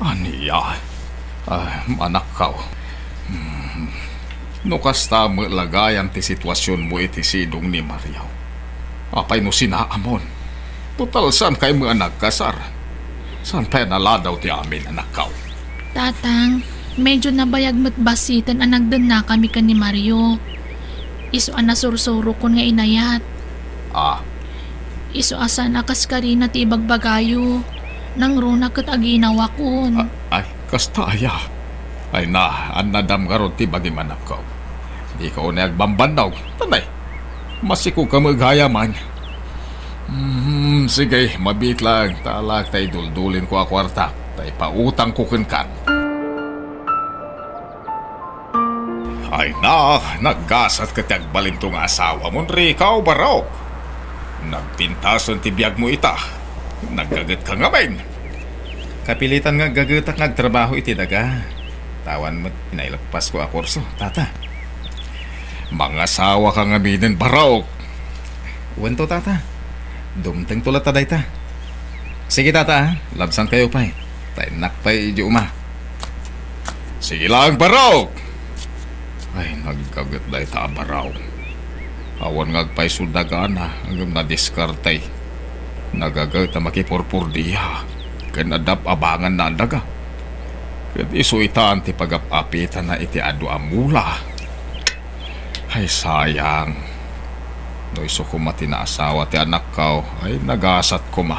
Aniya, anak kaw. No kasta mo lagayan ti sitwasyon mo iti sidong ni Mariaw. Apay no sinaamon. Total saan kay mga nagkasar. Saan pa naladaw ti amin anak kaw. Tatang, medyo nabayag mo't basitan ang nagdan na kami ka ni Mario. Iso ang nasursuro ko nga inayat. Iso asan akas ka rin at ibagbagayo. Nang runa kat aginawa kun. Ay, kastaya. Ay na, ang nadam garot ti bagiman kaw. Di ka unay agbambandaw. Tanay, masiko ka maghayaman. Sige, mabit lang. Talak tay duldulin ko a kwarta. Tay pautang ko kan. Ay na, naggasat ka ti agbalintong asawa mo, Rikaw Barok. Nagpintasan ti biyag mo ita. Naggagat ka nga main. Kapilitan nga gagatak nagtrabaho iti daga. Tawan mo't pinailagpas ko a kurso, tata. Mga asawa ka nga minin, Barok. Uwan to, tata. Dumteng tulat taday ta. Sige, tata, labsan kayo pa eh. Tainak pa di uma. Sige lang, Barok. Ay, nagkagat day ta, Baraw. Awan ngagpay sudagan na hanggang nadiskartay. Nagagat na makipurpurdiya. Kanadap abangan na daga. Kat isuitaan ti pagapapitan na iti adu amula. Ay sayang. No iso ko mati na asawa ti anak kaw ay nagasat ko ma.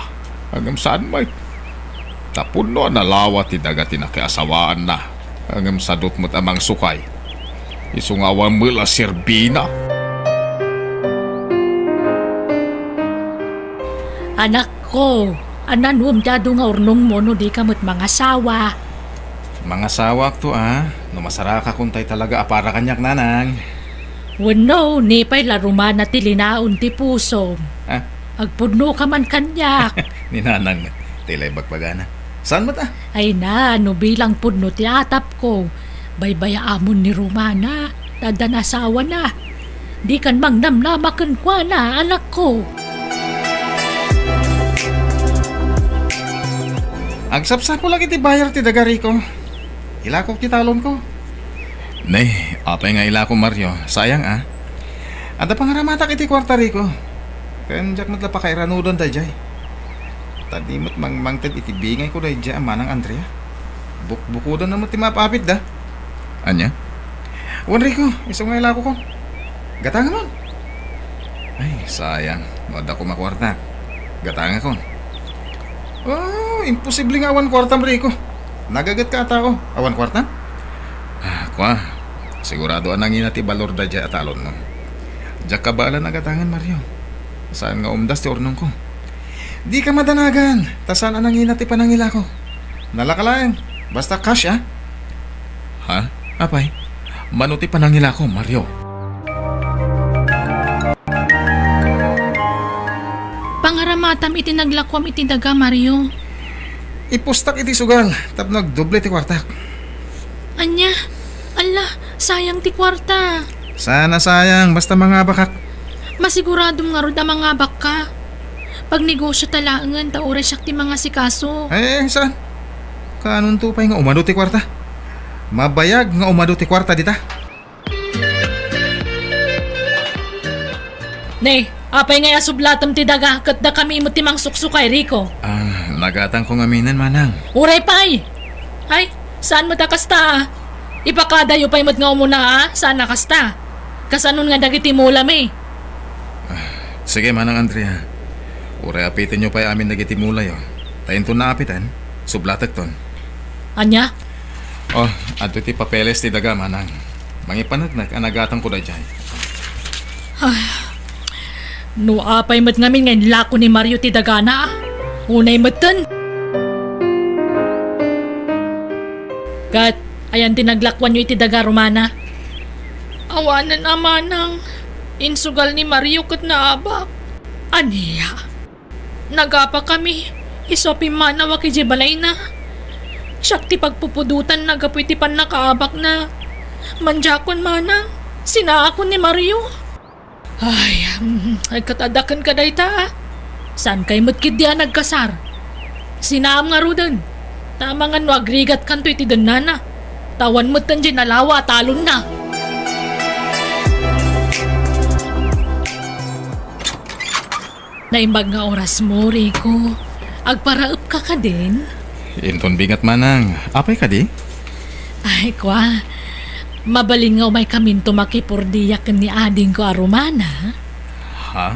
Hanggang saan may tapon no nalawa ti daga ti nakiasawaan na. Hanggang sadot mo't amang sukay. Isungawan mula sirbina. Anak ko, ananum dado nga urnong mo no di kamot mga sawa. Mga sawak to no masaraka kuntay talaga apara kanyak nanang. Wano, nipay larumana ti linaon ti puso. Agpudno ka man kanyak. Ni nanang tilay bagpagana. Saan mo ta? Ay na, no bilang pudno ti atap ko. Baybaya amon ni Romana, tadan asawa na. Di kan mang namnamakan kwa na, anak ko. Agsapsapo lagi ti bayar ti dagari ko. Ilakok ti talon ko. Nay, apay nga ilako Mario. Sayang Ada pangaramatak iti kwartari ko. Kanjak matla pa kay ranudon tayo jay. Tadimot mangted iti bingay ko dahi dyan manang Andrea. Bukbukudan naman ti mapapit da. Anya? Wanri ko, isang nga ilako ko. Gatanga mo. Ay, sayang. Wada ko makwarta. Gatanga ko. Oh, imposible nga awan kwarta Rico. Nagagat ka tao. Awan kwarta? Kwa. Sigurado anangin ti balor da dya at alon mo. Diyak ka bala nagatangan Mario. Saan nga umdas ti ornong ko? Di ka madanagan. Tasan anangin ti panangila ko. Nalakalayang. Basta cash Ha? Apay? Manuti panangila ko Mario. Pangaramatam iti naglakwam iti daga, Mario. Ipustak iti sugal. Tapnog doble ti kwartak. Anya, ala, sayang ti kwarta. Sana sayang. Basta mga bakak. Masiguradong nga rod ang mga baka. Pag negosyo talaangan, taure siya ti mga sikaso. Saan? Kanon tupay nga umado ti kwarta. Mabayag nga umado ti kwarta dita. Ne, apay nga asublatam ti daga kat da kami mo timang suksukay, Rico. Nagatang kong aminan manang. Uray pay! Ay, saan mo ta kasta Ipakadayo pa'y mo't nga umuna saan nakasta? Kasanon nga dagiti mulam Sige manang Andrea. Uray apitin nyo pa'y amin nagiti mulay Tayin to na apitan, sublatag ton. Anya? Adto ti papeles ti daga manang. Mangipanagnak anagatang ko da dyan. No apay mo't ngamin ngayon lako ni Mario ti dagana Unay mo't Kat, ayan tinaglakwan nyo iti daga Romana. Awanan amanang. Insugal ni Mario kat naabak. Aniya? Nagapa kami. Isopi manawa ki Jebalay na. Siyak ti pagpupudutan nagapoy ti pan nakaabak na. Manjakon manang. Sinaakon ni Mario. Ay katadakan ka day ta Saan kay mo't kidya nagkasar? Sinaam nga rudan. Tama nga no agrigat kanto iti danana. Tawan mo't tandiyan nalawa talon na. Naimbag nga oras mo, Rico. Agparaep ka din. Inton bigat manang. Apay ka di? Ay, kwa. Mabalin nga may kaminto makipurdiyak ni ading ko Romana. Ha?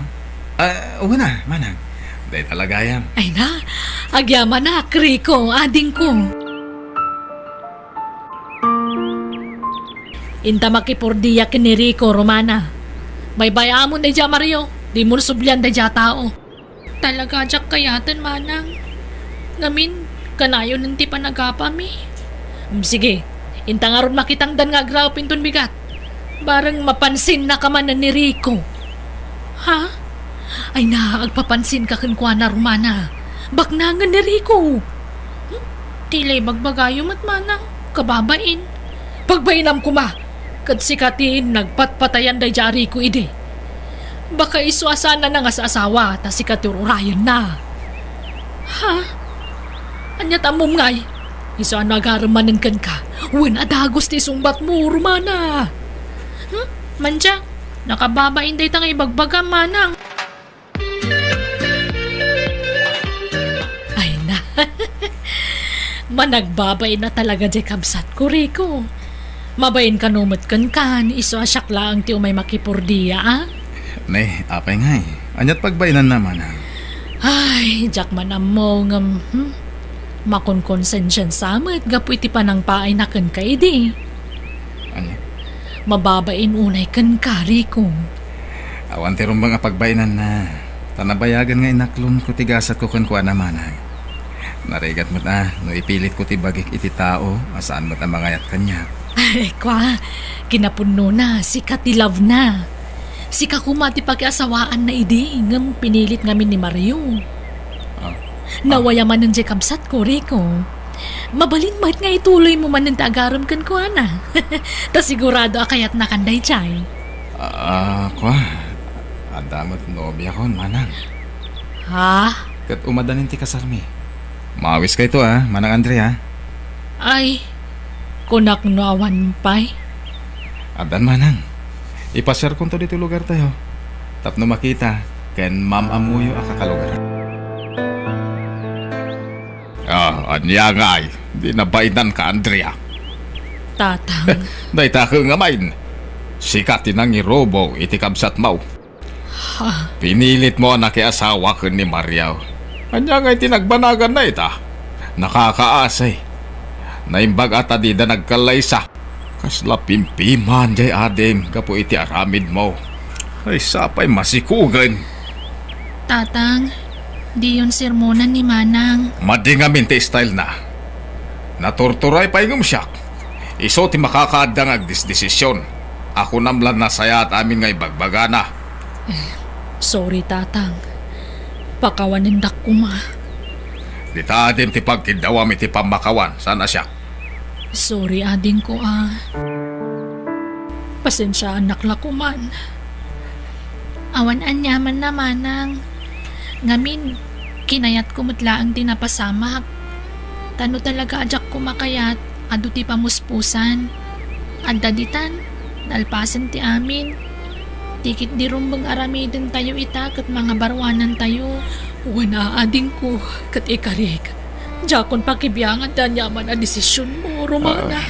Una, manang. Day talagayam. Ay na, agyaman na, Rico, ading ko. Inta makipurdiyak ni Rico, Romana. Baybay amon na dya, Mario. Di mo sublian da dya tao. Talaga jak kayatan manang. Ngamin, kanayo nanti panagapami. Sige, inta nga ron makitang dan nga graw pinton bigat. Barang mapansin na ka man ni Rico. Ha? Ay na, agpapansin ka kankwa na Romana. Baknangan ni Rico. Tilay bagbagayo mat manang. Kababain. Pagbainam ko ma. Kad sikatiin, nagpatpatayan day dya Rico ide. Baka isuasan na nga sa asawa, ta sikatururayan na. Ha? Anya tamom ngay. Iso ano agaramanan kan ka. Wen adagos ti sumbat mo, Romana. Manja, nakababain day tang ibagbaga manang. Ay na. Managbabay na talaga di kabsat ko, Rico. Mabayin ka numot kan iso asyak lang ti umay makipurdiya, Nay, apay ngay. Anyat pagbainan na manang. Ay, jak man mo nga makonkonsensyon samet gapu iti panang paay na kan ka idi. Anya? Mababain unay kan ka, Rico. Awan ti rumbang pagbainan na. Tanabayagan nga inaklon ko tigasat ko kan kuha na manang. Narigat mo't no ipilit ko ti bagik iti tao, asaan mo't mangayat kanya. Ay, kwa, kinapuno na, sika ti love na. Sika kumati pag-asawaan na idi, ngam pinilit ngamin ni Mario. Nawayaman ng jekabsat ko, Rico. Mabalin mahit nga ituloy mo man ng tagaram kan ko, ana. Ta sigurado akayat na kanday chay. Kwa, adamat nobya kon, manang. Ha? Kat umadanin ti kasarmi. Mawis ka ito manang Andre Ay, kunak no awan pay. Adan manang. Ipashare ko to dito lugar tayo. Tapno makita, ken ma'am amuyo akakalugar. Anya nga ay, di nabaidan ka Andrea. Tatang, Dahita ka nga main. Sikat tinang irobo iti kabsat mo. Pinilit mo na kay asawa ko ni Mariaw. Anya nga tinagbanagan na ita. Nakakaasay. Naimbag ata di da nagkalaysa. Kasla pimpiman jay adem kapo iti aramid mo. Ay sapay masikugan. Tatang, di yun sermonan ni Manang. Madingamin ti style na. Natorturay pa ingom siya. Iso ti makakaadang agdisdesisyon. Ako namlan na saya at amin ngay bagbagana. sorry tatang. Pakawanindak ko ma. Di ta adem ti pagkidawam iti pamakawan. Sana siya? Sorry ading ko Pasensya anak la ko man. Awan anyaman na Manang. Ngamin, kinayat ko mutlaang tinapasamak. Tano talaga ajak ko makayat, adu ti pamuspusan. Adda ditan, nalpasan ti amin. Tikit di rumbang aramidin tayo ita kat mga barwanan tayo. Wana ading ko kat ikarik. Jakon pakibiyangan da nyaman a desisyon mo, Romana.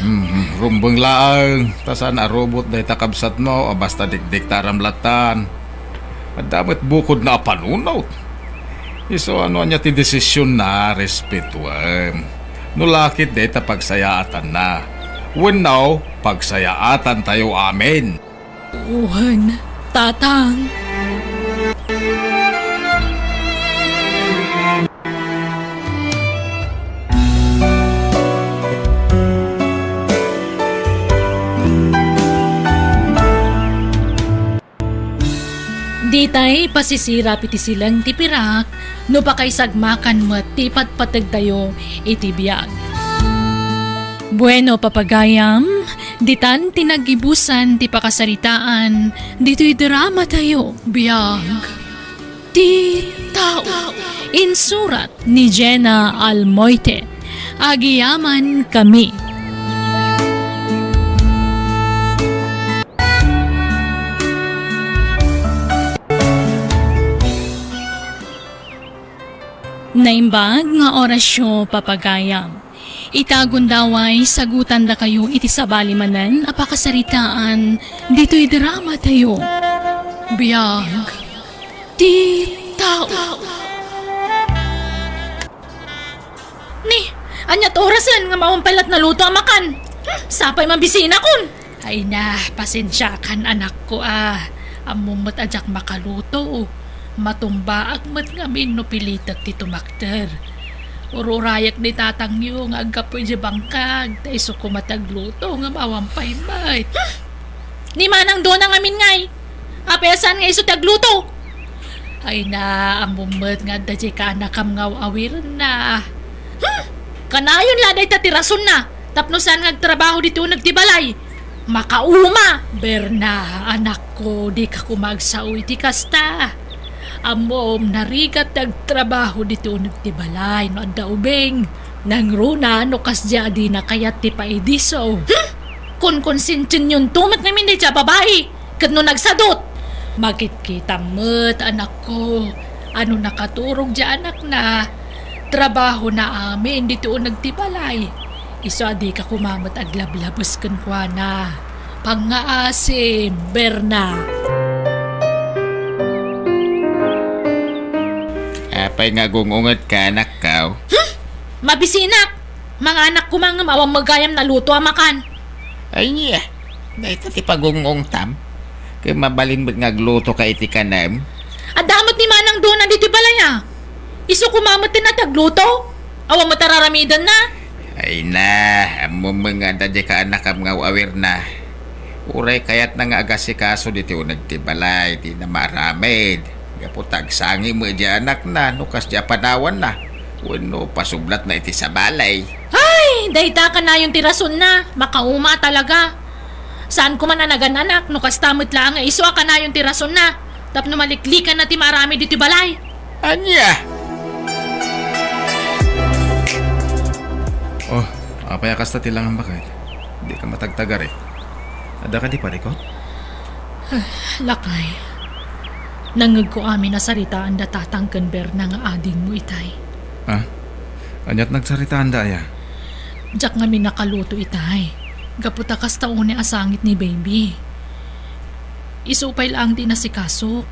Rumbang laang. Tasan a robot dahi takabsat mo. O basta dikdik taramlatan. Madamit bukod na panunaw. Iso ano anya ti desisyon na respetuam. Nulakit dahi ta pagsayaatan na. When now, pagsayaatan tayo amin. Uwan, tatang. Di tay pasisira piti silang tipirak, no pa kay sagmakan mo tipat patag tayo iti biag. Bueno papagayam, ditan tinagibusan ti pakasaritaan, dito'y drama tayo, biag. Ti TAO, insurat ni Jenna Almoite, agiyaman kami. Naimbag nga orasyo papagayam. Itagon daway sagutan da kayo iti sabalimanan apakasaritaan dito'y drama tayo. Biag. Ti TAO. Ni, anyat orasan nga mawampalat na luto ang makan. Sapay mambisina kun. Ay na, pasensya kan anak ko Amumot ajak makaluto. Matumba agmat ngamin no pilitak ti tumakter. Ururayak ni tatang yu nga agapoy di bangkag. Taiso ko matagluto nga mawampay mat. Ni Manang doon ang amin ngay. Apesan nga iso tagluto. Ay na, amumot nga dadya ka nakam ngaw awiran na. Kanayon laday tatirason na. Tapnosan nga trabaho dito nagtibalay. Makauma. Berna, anak ko, di ka kumagsaoy ti kasta. Amom, narigat nagtrabaho dito nagtibalay no adda ubeng. Nang runa no kasya di na kayat ti paidiso. Kun konsintin yun tumat namin di siya babae. Kat no nagsadot. Makit-kita mo't anak ko. Ano nakaturog di anak na. Trabaho na amin dito nagtibalay. Iso adi ka kumamot aglablabos kan kwa na. Pangaasim, Berna. Apay nga gungungat ka, anak ka. Mabisinak. Mga anak ko mga mawang magayam na luto ang makan. Ay niya, dahil ti pagungong tam. Kaya mabalin ba't ngagluto ka iti kanam? Adamot ni Manang doon na dito balaya. Iso kumamot din na tagluto. Awang matararamidan na. Ay na, amo mga dadya ka anak am nga awir na. Uray kayat na nga agasikaso dito nagtibalay, di na maramid. Kaputag sangi mo di anak na, nukas di panawan na. Wano pasublat na iti sa balay. Ay, dahita ka na yung tirason na. Makauma talaga. Saan ko man anagan anak, no kastamot lang nga iso ka na yung tirason na. Tapno maliklikan na ti marami dito balay. Anya! Oh, apaya kasta tilangan bakay. Hindi ka matagtagar eh. Ada ka di parikot? Lakay. Nangag ko amin na saritaan da tatangkan Berna nga ading mo itay. Ha? Anyat nagsaritaan da ya? Diyak nga nakaluto itay. Gaputa kas taon ni asangit ni baby. Isupay lang din na si Kasok.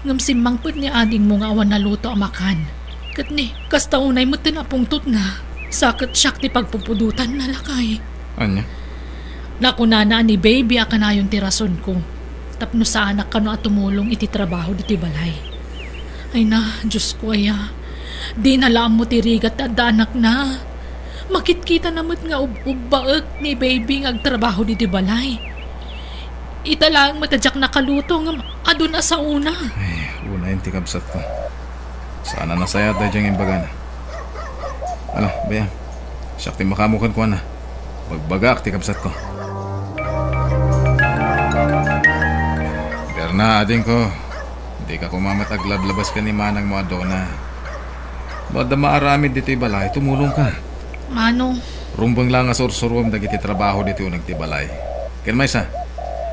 Ngam simmangput ni ading mo nga awan na luto amakan. Kat ni, kas taonay mo tinapungtot na. Sakit siyak ti pagpupudutan na lakay. Anya? Nakunana ni baby akan na yung tirason ko. Tapno sa anak ka no at tumulong iti trabaho diti balay. Ay na, Diyos ko aya. Di nalam mo tirigat at anak na. Makitkita naman nga ubbaek ni baby nga agtrabaho diti balay. Ita lang matadyak nakaluto nga adun na sa una. Ay, una yung tikabsat ko. Sana nasaya tayo diyang imbaga na. Ano, bayang. Siyak ti makamukan ko na. Magbagak tikabsat ko. Berna, ading ko. Hindi ka kumamat aglablabas ka ni manang mga dona. Bada maaramid dito balay, tumulong ka. Manong, Rumbang lang asur-surum dagiti trabaho dito yung nagtibalay. Ken may sa,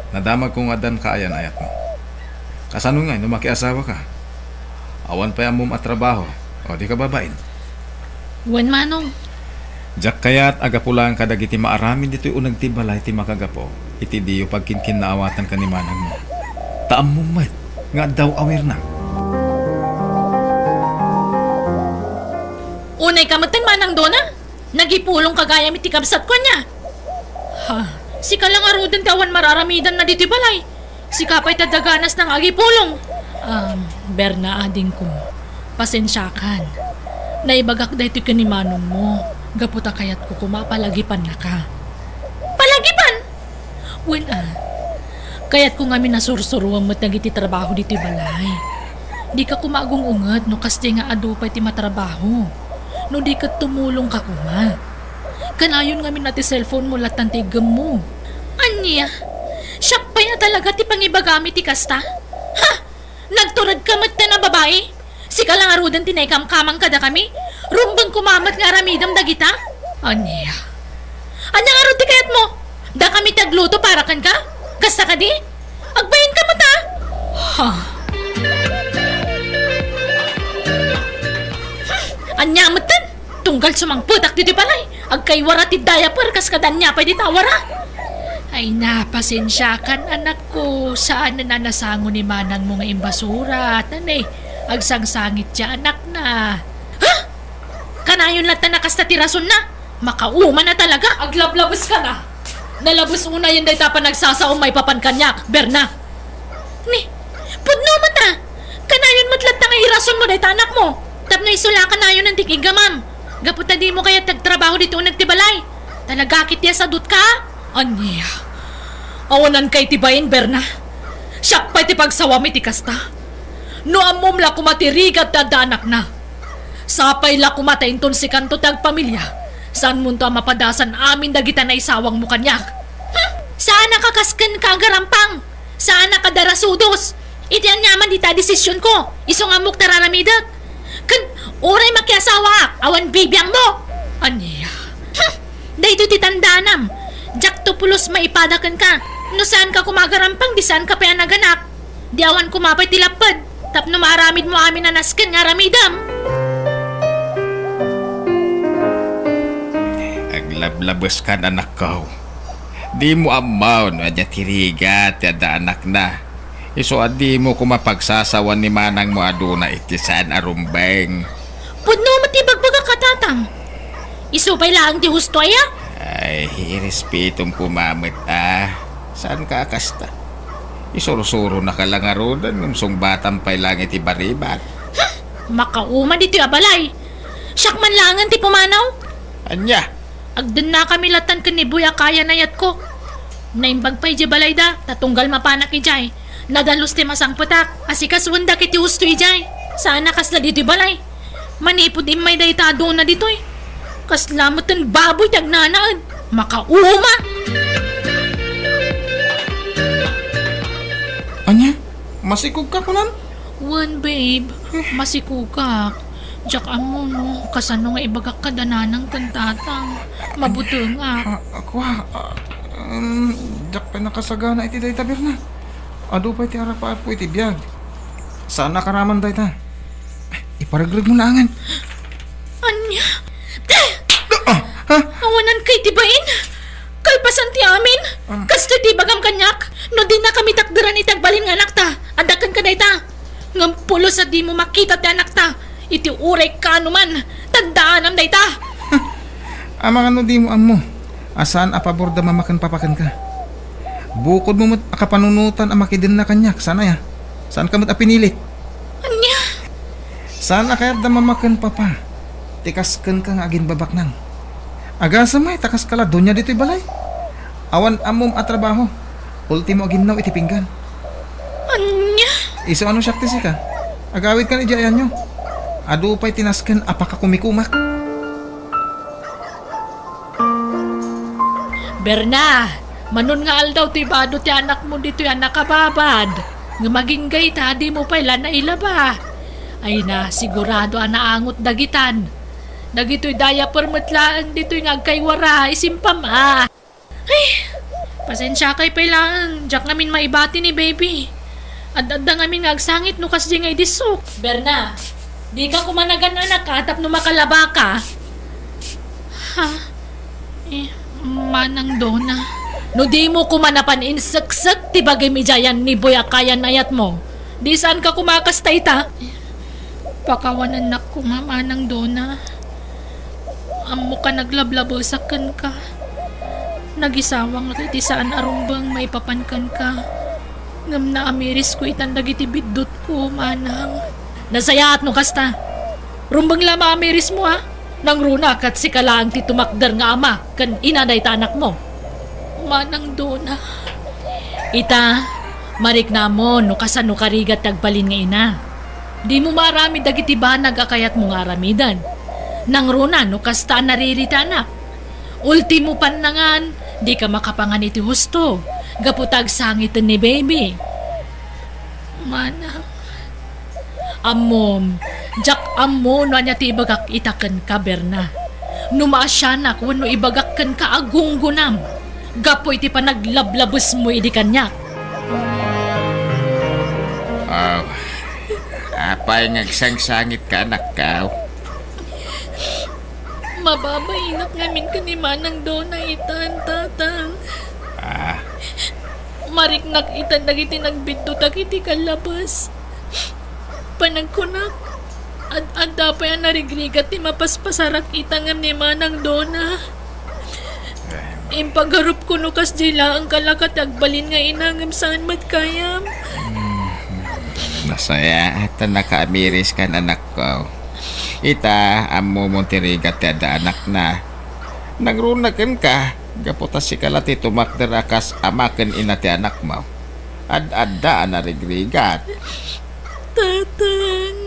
nadamag kong adan kaayan ayat mo. Kasano nga, makiasawa ka. Awan pa yan mong atrabaho. O di ka babain. wan manong. Jak kaya't agapulang ka dagiti maaramin dito yung nagtibalay ti makagapo. Iti diyo pagkinkin na awatan ka ni manang mo. Taam mo mat, nga daw awir na. Unay kamatan manang dona? Nagipulong kagaya mi tikabsat ko niya. Ha, si kalang arudan tawan mararamidan na diti balay. Si kapay tadaganas ng agipulong. Berna ading ko, pasensyakan. Naibagak da ito ka ni manong mo. Gaputa kayat ko kumapalagipan na ka. Palagipan? Wen kayat ko nga minasursuruan mo't nagiti trabaho diti balay. Di ka kumagong ungat no kasi nga adupay ti matrabaho. No di ka tumulong ka kuma. Kanayon nga minati cellphone mo latan ti gem mo. Anya? Siyak pa na talaga ti pangibagamit ti kasta? Ha? Nagturad ka mat na babae? Si ka lang arudan tinay-kamkamang kada kami? Rumbang kumamat nga aramidam dagita? Anya? Anya nga arud ti kayat mo? Da kami tagluto para kan ka? Kasta ka di? Agbayin ka mata? Ha? Anya matan? Tunggal sumangputak dito palay. Agkaywara ti diaper kas kadanya pa di tawara. Ay na, pasensyakan anak ko. Saan na nanasango ni manang mo nga imbasura? Tanay, agsangsangit siya anak na. Ha? Kanayon lang tanakas na tirason na. Makauma na talaga. Aglablabas ka na. Nalabos una yun dahi tapa nagsasaong may papankanyak. Berna. Ni, pudno mata. Kanayon matlat na nga irason mo dahi tanak mo. Tapno isula ka na yun ng tikigamam. Gaputa di mo kaya tagtrabaho dito nagtibalay. Talagakit niya sa dut ka? Anya? Awanan kay tibayin, Berna. Siyak pa'y ti pagsawami ti kasta. No amom la kumatirigat dadanak na. Sapay la kumatainton si kanto tagpamilya. Saan mo to mapadasan amin dagita na isawang mo kanyak? Saan nakakaskan ka agarampang? Saan nakadarasudos? Itiyan nyaman di ta desisyon ko. Iso nga muk tararamidag. Kan, oray makiasawa, awan bibiyang mo. Anya? Dahito ti tandanam. Jak to pulos maipadakan ka. No saan ka kumagarampang, di saan ka pa naganak. Di awan kumapay tilapad. Tapno maaramid mo amin na nasken nga ramidam. Aglablabas ka na anak ko. Di mo amaw no adya tirigat yada anak na. Iso adi mo kumapagsasawan ni manang mo aduna iti saan arumbeng. Pudno matibagbaga ka tatang. Isupay lang ti husto aya? Ay, irespetong kumamit Saan ka kasta? Isurusuro na ka lang arudan ngumsong batang pay lang iti baribat. Makauma dito abalay. Siyak man langan ti pumanaw. Anya? Agdan na kami latan kan ni Buya kaya nayat ko. Naimbag pa'y di balay da, tatunggal mapanak ijay. Nadalos ti masang putak, asikas wanda kiti husto ijay. Sana kasla dito balay. Manipod imay da itado na dito'y. Kaslamot ang baboy tagnanaan. Makauma! Masikog ka kunan. Wan, babe. Masikukak. Diyak amo, no? Kasano nga ibagak ka dananang kantatang. Mabuto nga. Ako jak pa nakasagana iti dayta Berna. Ado pa iti arapaat po iti biyag. Saan nakaraman dayta? Iparaglag mo na angan. Anya? Awanan kay tibain? Kalpasan ti amin? Kasto di bagam kanyak? No di na kami takderan itagbalin nga anak ta. Adakan ka dayta. Ngampulo sa di mo makita ti anak ta. Iti uray ka naman. Tandaan am dayta. Amang ano di mo amo. Asaan apabor da mamakan papakan ka? Bukod mo akapanunutan ang makidin na kanyak. Sana ya? Saan ka mo't apinilit? Anya? Saan akayat da mamakan papa? Tikasken ka nga agin babak nang. Agasa may takas kala donya dito'y balay. Awan amom at trabaho. Ultimo aginaw iti pinggan. Anya? Iso ano syakti si ka? Agawid ka ni Jayan nyo. Ado pa'y tinasken apaka kumikumak. Berna, manon nga aldaw ti bado ti anak mo dito yan nakababad. Nga maging gayta, di mo pala na ilaba. Ay na, sigurado naangot dagitan. Dagito'y daya permetlaan dito'y ngagkaywara, isimpam Ay, pasensya kay pailangan, jak ngamin maibati ni baby. Ad-adda ngamin ngagsangit no kas di ngay disok. Berna, di ka kumanagan anak ka, tap no makalaba ka. Ha? Manang Dona. No di mo kumanapan insaksak ti bagay mijayan ni Boyakayan ayat mo. Di saan ka kumakastay ta? Pakawanan na ko nga Manang Dona. Amo ka naglablabosakan ka. Nagisawang nakiti saan arumbang may papankan ka. Ngam na amiris ko itandag iti bidot ko, Manang. Nasayaat no kasta. Rumbang lama amiris mo Nang runak at si kalaang ti tumakder nga ama kan inaday ta anak mo. Manang Dona. Ita, marik na mo no kasano karigat tagbalin nga ina. Di mo marami dagiti banag akayat mo nga aramidan. Nang runa no kasta naririta anak. Ultimo panangan, di ka makapangan iti husto. Gaputag sangitan ni baby. Manang. Amom, jak amo no anya ti ibagak itaken ka Berna. Numaasyanak wano ibagakkan ka agunggunam. Gapoy ti panaglablabos mo idi kanyak. Apay ngagsangsangit ka anak ka. Mababaingat ngamin ka ni Manang Dona itan, tatang. Mariknak itan dagiti nagbidto dagiti kalabas. Panagkunak. At dapay ang narigrigat ti mapaspasarak itangam ni Manang Dona. Impagarup ko nukas jila ang kalakat agbalin nga inangam saan matkayam. Nasaya at nakaamiris ka na anak ko. Ita, amo mo tirigat ti ada anak na. Nagrunakan ka, gaputas si kalati tumakder akas amaken ina ti anak mo. Ad-adda na rigrigat. Tatang.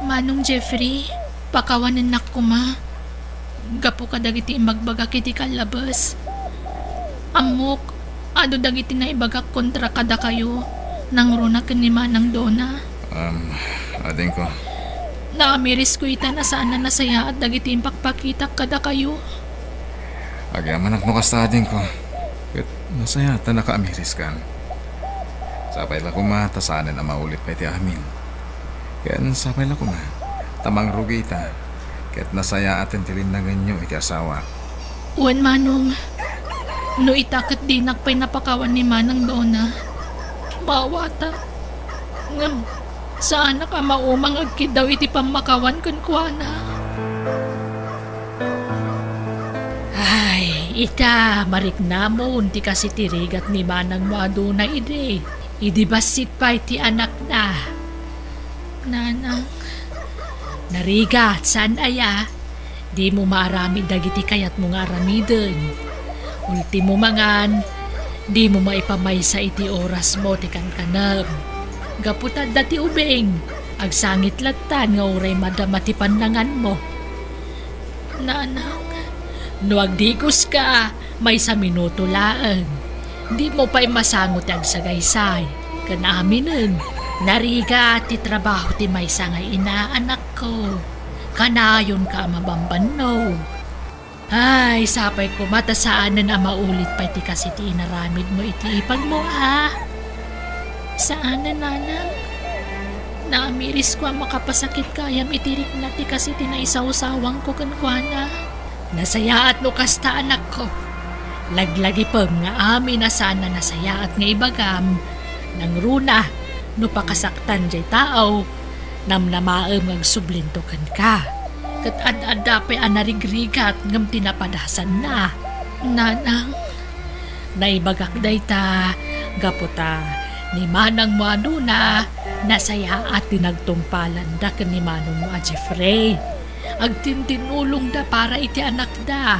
Manong Jeffrey, pakawanan na ko ma. Gapo ka dagiti imagbagak iti kalabas. Amok, ado dagiti na ibagak kontra kada kayo. Nang runa ni Manang Dona. Ading ko. Naamiris ko ita na saan na nasaya at dagiti impakpakitak kada kayo. Agyaman mo kasta ading ko. Kat masaya ta nakaamiris kan. Sapay la ko ma, tasanan na maulit pa iti amin. Ken sapay la ko ma, tamang rugi ita. Kat nasaya atin tilindangan nyo iti asawa. Uwan Manong, no itakot dinak pa'y napakawan ni Manang Dona. Mawata. Ngam, saan na ka maumang agkid daw iti pamakawan kuana. Ay, ita, marik na mo, unti kasi tirigat ni Manang mo aduna ide. Idi basit pa iti anak na. Nanang, Narigat, saan aya? Di mo maarami dagiti kayat mo nga aramiden. Ultimo mangan, di mo maipamay sa iti oras mo ti kankanam. Gaputad dati ubeng, agsangit latan nga uray madamati panangan mo. Nanang, No agdigos ka, may sa minuto laang. Di mo pa'y masangot ang sagaysay. Kanaminin, nariga ti trabaho ti may sangay inaanak ko. Kanayon ka mabambanaw. Ay, sapay ko matasaanan na maulit pa iti kasi ti inaramid mo iti ipag mo Saan na nanang? Naamiris ko ang makapasakit kayam itirik na ti kasi tinaisaw-sawang ko kankwana. Nasayaat no kasta anak ko. Laglagi pag nga amin na sana nasayaat nga ibagam. Nang runa, no pakasaktan jay tao, namnamaam ng sublintokan ka. Kat ad-adapay anarigrigat ngam tinapadasan na. Nanang, naibagak day ta, gaputa, ni manang mo aduna, nasaya at tinagtungpalan da ni manong mo a Jeffrey. Agtintinulong da para iti anak da.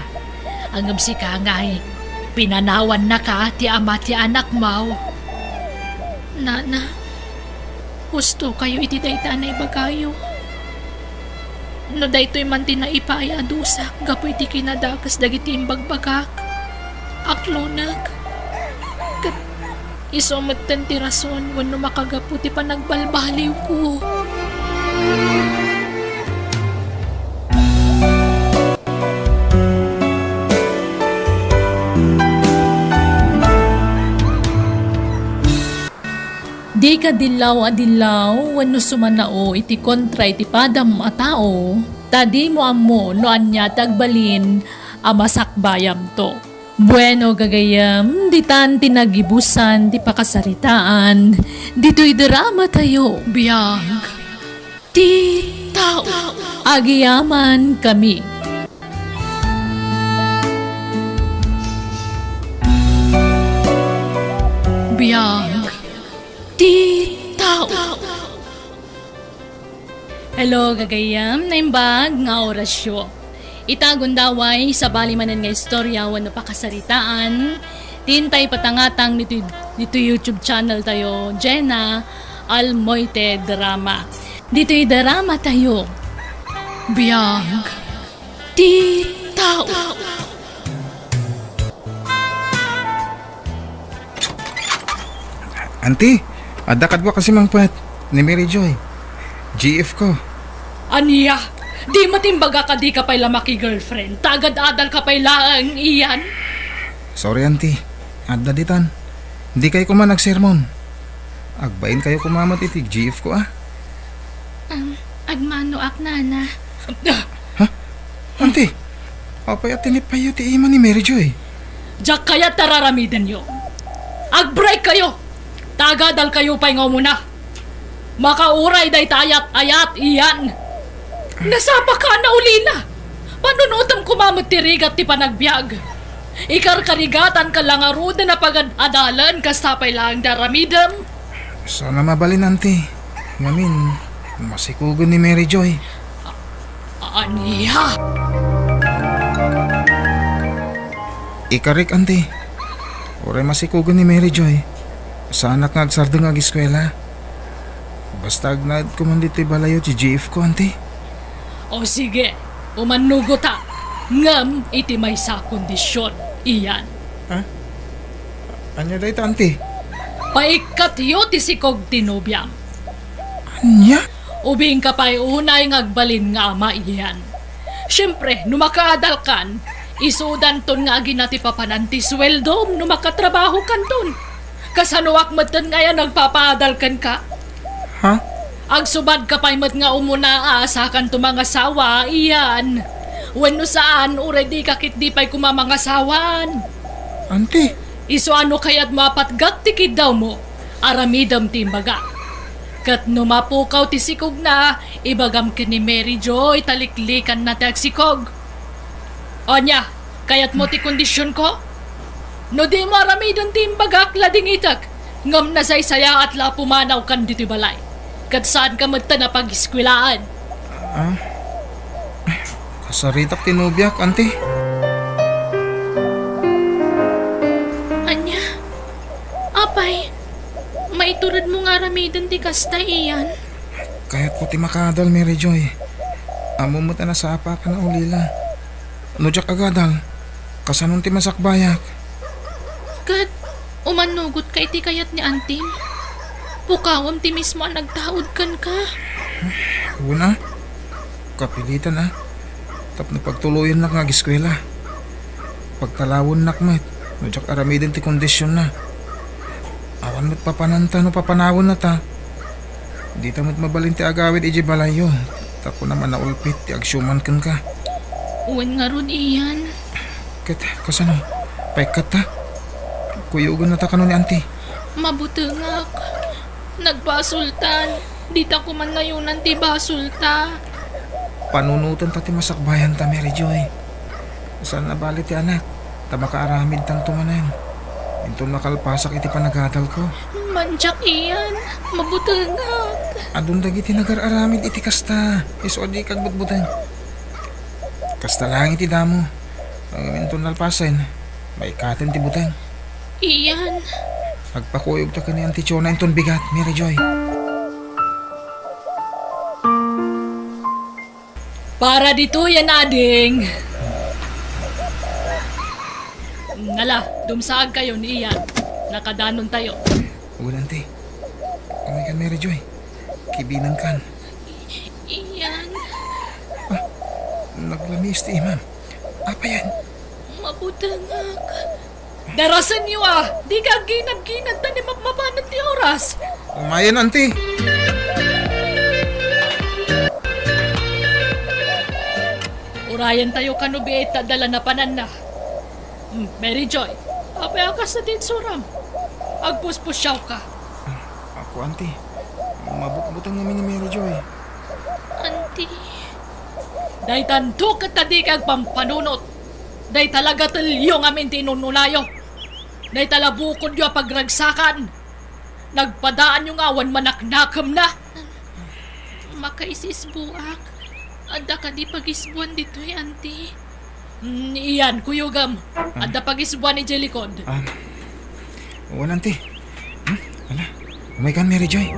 Ang si kangay, pinanawan na ka ti ama ti anak mo. Nana, gusto kayo iti dayta na ibagayo. No daytoy man tinaipa ay adusak, gapoy ti kinadakas dagiti imbagbagak. Aklonag. Kat isomatan ti rason wano makagapu ti panagbalbaliw ko. Di ka dilaw wano sumanao iti kontra iti padam a tao, tadi mo amo no anya tagbalin amasakbayam to. Bueno gagayam, ditan tinagibusan, di pakasaritaan, dito'y drama tayo, Biag. Ti tao, agiyaman kami. Biag. Tao. Hello, gagayam, naimbag nga orasyo. Itagon daway sa balimanan nga istorya wano pakasaritaan. Tintay patangatang dito YouTube channel tayo, Jenna Almoite Drama. Dito'y drama tayo. Biag. Tao. Auntie, adakad ba kasi mangpat ni Mary Joy? GF ko. Aniya, di matimbaga ka di ka pa'y lamaki girlfriend. Tagad-adal ka pa'y laang iyan. Sorry auntie, adda ditan. Hindi kayo kuman nagsermon. Agbain kayo kumamat itig GF ko Agmano ak nana. Ha? Auntie, apay at tinipayo ti ima ni Mary Joy. Diyak kaya tararamidan nyo. Ag-break kayo. Tagadal kayo pa'y nga muna. Makauray day tayat ayat iyan. Nasapa ka na ulina. Panunutam kumamot tirigat ti panagbiag. Ikarkarigatan ka lang aruda na pag-adalan kastapay lang daramidam. Sana mabalin auntie. Ngamin, masikugon ni Mary Joy. Aniya. Ikarik auntie. Oray masikugon ni Mary Joy. Sa anak nga agsardeng ag-eskwela. Basta agnad ko man dito balayo ti GF ko, auntie. O sige, umanugo ta. Ngam iti may sa kondisyon. Iyan. Ha? Anya dahi ta, auntie? Paikat yo ti sikog tinubyam. Anya? Ubing ka pa'y unay ngagbalin nga ama iyan. Siyempre, numakaadal kan, isudan ton nga ginati papananti sweldo numakatrabaho kan ton. Kasanuak matan nga yan nagpapaadal kan ka. Ha? Agsubad ka pa'y mat nga umuna asakan to mga sawa, iyan. Wano saan, already kakit di pa'y kumamangasawan. Auntie? Iso ano kaya't mapatgat tikid daw mo, aramidam timbaga. Kat numapukaw ti sikog na, ibagam ka ni Mary Joy, taliklikan na tagsikog. Onya, kaya't mo ti kondisyon ko? No di mo aramidam timbagak lading itak, ngam na saysaya at la pumanaw kan dito balay. Kat saan ka magta na pag-iskwilaan? Kasaritak tinubyak, auntie. Anya, apay, maiturad mo nga ramidan ti kasta iyan. Kaya't puti makadal, Mary Joy. Amo mo ta na sa apa ka na ulila. Ano jak agadal? Kasanon ti masakbayak. Kat, Umanugot ka iti kayat ni Antim. Pukawam ti mismo ang nagtaod kan ka. Una, kapilitan Tap na pagtuluyan nak nga giskwela. Pagtalawon nak met, medyak aramidin ti kondisyon na. Awan mo't papananta no papanawon na ta. Di ta mo't mabalin ti agawid iji balayo. Tapo naman naulpit ti agsyuman kan ka. Uwan nga ron iyan. Ket, kasano? Paikat ta? Kuyugan na ta kano ni auntie. Mabutungak. Nagbasultan. Di ta kumangayunan ti basulta. Panunutan ta ti masakbayan ta, Mary Joy. Saan nabali ti anak? Ta makaaramid tang tumanan. Intong nakalpasak iti panagadal ko. Manjak iyan. Mabutungak. Adun dagiti nagar-aramid iti kasta. Iso di kag butbutan. Kasta lang iti damo. Ang intong nalpasan. May katen ti butang. Iyan. Agpakuyog ta kani Auntie Chona intong bigat, Mary Joy. Para dito yan, ading. Ngala, dumsaag kayo ni Ian. Nakadanon tayo. Uwan, Auntie. Kamay kan, Mary Joy. Kibinan kan. Iyan. Naglamis ti imam. Apa yan? Mabutungak. Darasan niyo Di ka ginag-ginag ta ni magmapanan ti oras. Umayan, Auntie. Urayan tayo kanubi at dala na panan na. Mary Joy, apay akas na din suram. Agpuspusyaw ka. Ako, Auntie. Mabukbutang namin ni Mary Joy. Auntie. Day tanto ka tadi kag pampanunot. Day talaga talyo ngamin tinunulayo. Day talabukod yung pagragsakan. Nagpadaan yung awan manaknakam na. Makaisis buak. Ada ka di pagisbuan dito auntie. Iyan, kuyugam. Ada pagisbuan ni Jelikod. Uwan, Auntie. Wala. Umay kan, Mary Joy.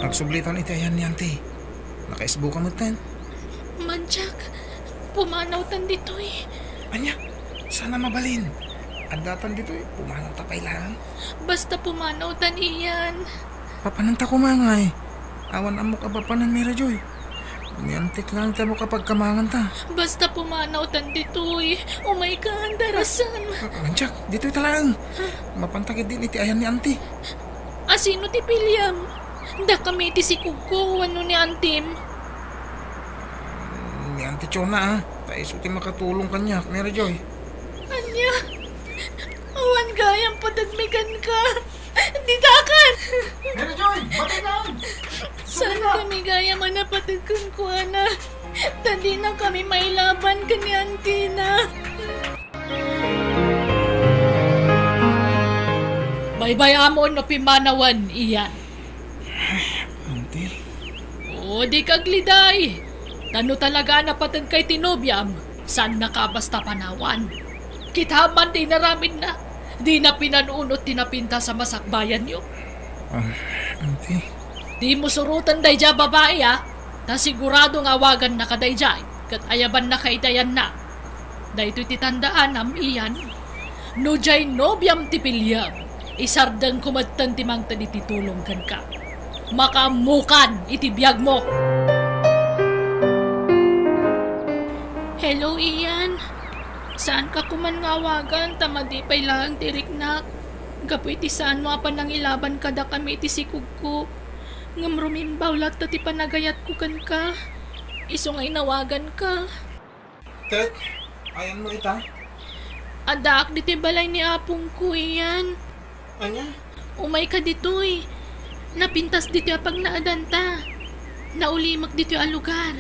Nagsublitan iti ayan ni Auntie. Nakaisbo ka mo tan. Manjak. Pumanaw tan dito Anya, sana mabalin. At datan dito pumanaw tapay lang. Basta pumanaw tan iyan. Papananta ko mangay. Awan amok abapanan, Mary Joy. Umiantik lang ta mo kapag kamangan ta. Basta pumanaw tan dito Oh my God, darasan. Manjak, dito'y talang. Mapantakid din iti ayan ni Auntie. Asino ti Pilyam? Da kami ti si Kuko, ano ni Antim? Ni Auntie Chona Taiso ti makatulong kanya, Mary Joy. Anya? Awan gayang padagmigan ka. Ditakan! Mary Joy, batay lang! Saan kami gaya manapatagkan ko, ana? Tadi na kami may laban ka ni Auntie na. Bye-bye amon no pimanawan, Iyan. Auntie? O di kagliday. Tano talaga na patag kay tinobyam. Saan nakabasta panawan? Kitaman di naramid na. Di na pinanunot tinapinta sa masakbayan nyo. Auntie? Di mo surutan day dya babae Ta siguradong awagan na kaday dya. Kat ayaban na kaidayan na. Dahito titandaan am iyan. No jay nobyam tipilyam. Isardang kumadtan timang titulong kan ka. Makamukan itibiyag mo. Hello, Ian. Saan ka kuman ngawagan? Tamadipay lang tiriknak. Gapoy ti saan mo apan nang ilaban kada kami ti sikugko. Ngamrumimbaw lat ti panagayat ko kan ka. Iso ngay nawagan ka. Ted, ayan mo ita? Adak di ti balay ni apong ko, Ian. Anya? Umay ka ditoy. Napintas dito pag naadanta. Naulimak dito ang lugar.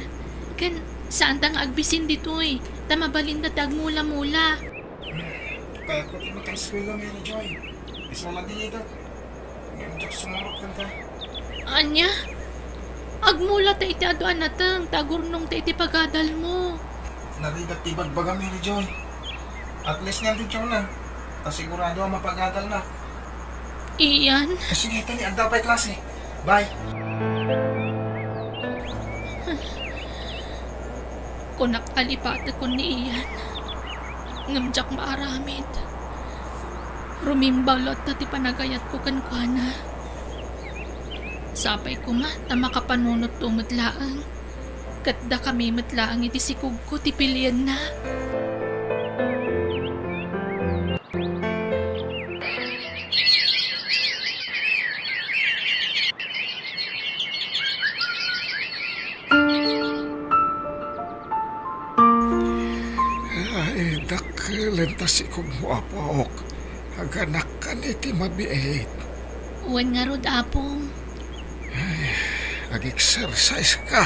Kan saan tang agbisin ditoy. Tamabalin na tagmula-mula. Kaya ko di makaiswela, Mary Joy. Isma man din ito. Ngayon dyak sumarot kan ka. Anya? Agmula ta iti aduan natang. Tagurnong ta iti pagadal mo. Narigat tibag baga, Mary Joy. At least nga din na. Kasigurado ang mapagadal na. Iyan? Sige, tani, ang dapay klase. Bye. Kung nakalipata ko ni Iyan. ngamjak maaramid. Rumimbalot na ti panagayat ko kankwana. Sapay ko nga na makapanunot tumatlaang. Katda kami matlaang iti sikog ko ti pilian na. Ay, dakelen ta si kong muapok. Haganak ka iti mabiit. Uwan nga rod, Apong. Ag-exercise ka.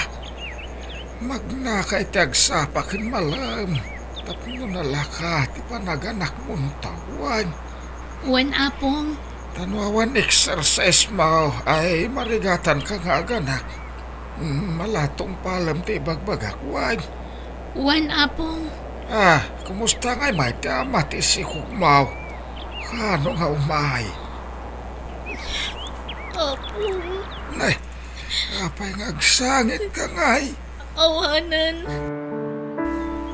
Magna ka iti agsapakin malam. Tapno nalaka ti panaganak mong tawan. Uwan, Apong. Tanwawan exercise mo ay marigatan ka nga aganak. Malatong palam ti bagbagakwan. Uwan, Apong. Kumusta ngay may ti ama ti sikog mo? Kano nga umay? Apong. Nay, apay nga agsangit ka ngay. Awanan.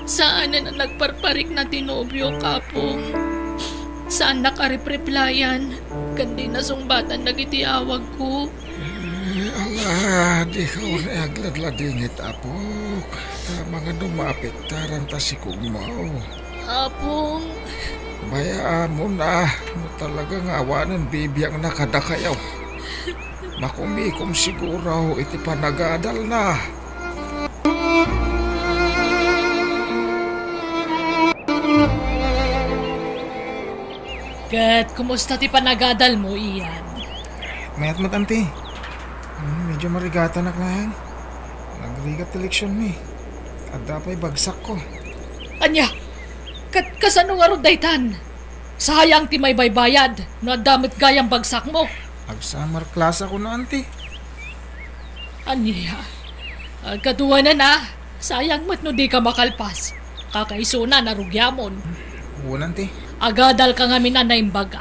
Saan na nagparparik na tinobyo, Kapong? Saan nakarepreplyan? Kandi na sungbatan nagiti awag ko. Ala, di ka na agladladingit, apok. Mga dumapit taran ta si kugmaw. Apong. Bayaan mo na. Mo talagang awanan bibiyang nakadakayaw. Makumikom siguro iti panagadal na. Kat, kumusta ti panagadal mo, Ian? Mayat mo, tanti. Medyo marigatan na yan. Nagrigat eleksyon mi. At dapay bagsak ko. Anya, kasano nga rod daytan? Sayang ti may baybayad, no damit gayang bagsak mo. Ag-summer class ako na, anti. Anya, katuwa na, sayang mat no di ka makalpas. Kakaisuna na rugyamon. Oo, anti. Agadal ka nga minanaimbag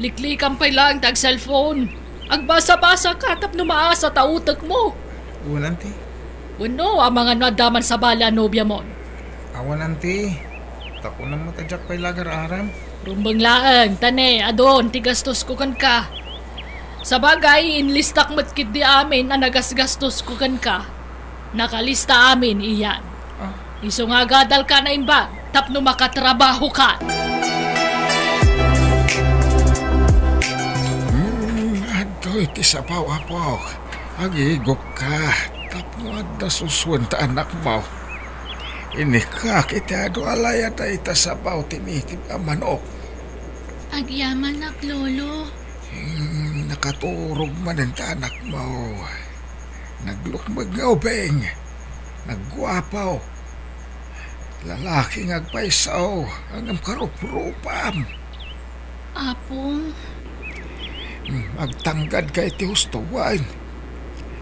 liklikan pa lang tag cellphone. Agbasa-basa ka tap numaasa ta utak mo. Oo, anti. Wano, ang mga nadaman sa bala nobya mo. Awan, anti. Tako nang matajak pa'y lagar aram. Rumbang laang, tane, adon, tigastos ko kan ka. Sa bagay, inlistak matkid di amin na nagasgastos ko kan ka. Nakalista amin, iyan. Iso nga gadal ka na imbag, tapno makatrabaho ka. Adoy, ti sabaw, apok. Agigop ka. Tapno adda suswan ta anak mo. Ini ka, kita ado alaya da ita sabaw tinitib amanok. Agyaman ak, Lolo. Nakaturog man ang anak mo. Naglukmag nga ubeng. Nagguapaw. Lalaki ngagpaisaw ang karup-rupam. Apong. Magtanggad kay ti hustuwan.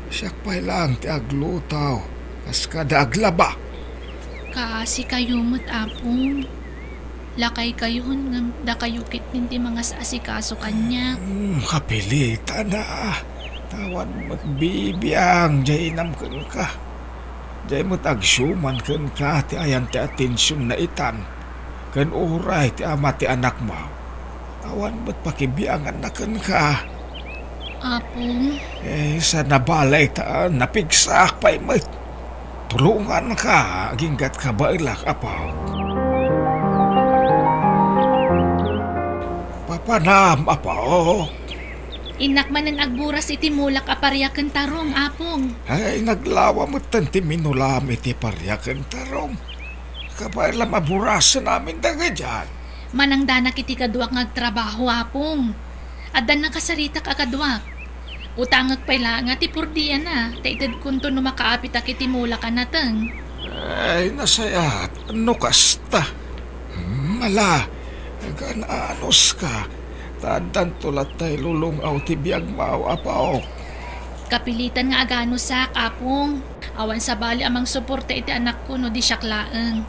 Siyak pa'y lang ti aglutaw. Kas kada aglaba. Kaasi kayo mo't, Apong. Lakay kayo nga da kayo kitin ti mga asikaso kanya. Kapilita na. Tawan mo't bibiyang. Jainam kun ka. Jay mo't agsyuman kun ka. Ti ayan ti atensyon na itan. Kun uray ti ama ti anak mo. Tawan mo't pakibiyangan na kun ka. Apong. Sa nabalay ta napigsak pa'y mo't. Tulungan ka. Aginggat ka ba ilak apaw. Papanam, apaw. Inak man ang agburas iti mulak aparyakan tarong, Apong. Ay, naglawa mo tanti minulam iti paryakan tarong. Kabay lang maburasan namin daga dyan. Manang danak iti kadwak ngagtrabaho, Apong. Adan na kasarita kakadwak. Utangag pa'y lang ati purdiya na. Taitid kunto no makaapit ak iti mulak anateng. Ay, nasayat. Ano kasta? Mala. Gananos ka. Tadan tulat tayo lulungaw ti biyag maaw apaw. Kapilitan nga agano sak, Apong. Awan sa bali amang suporta iti anak ko no di syaklaeng.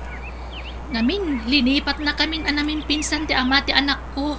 Ngamin, linipat na kaming anamin pinsan ti ama ti anak ko.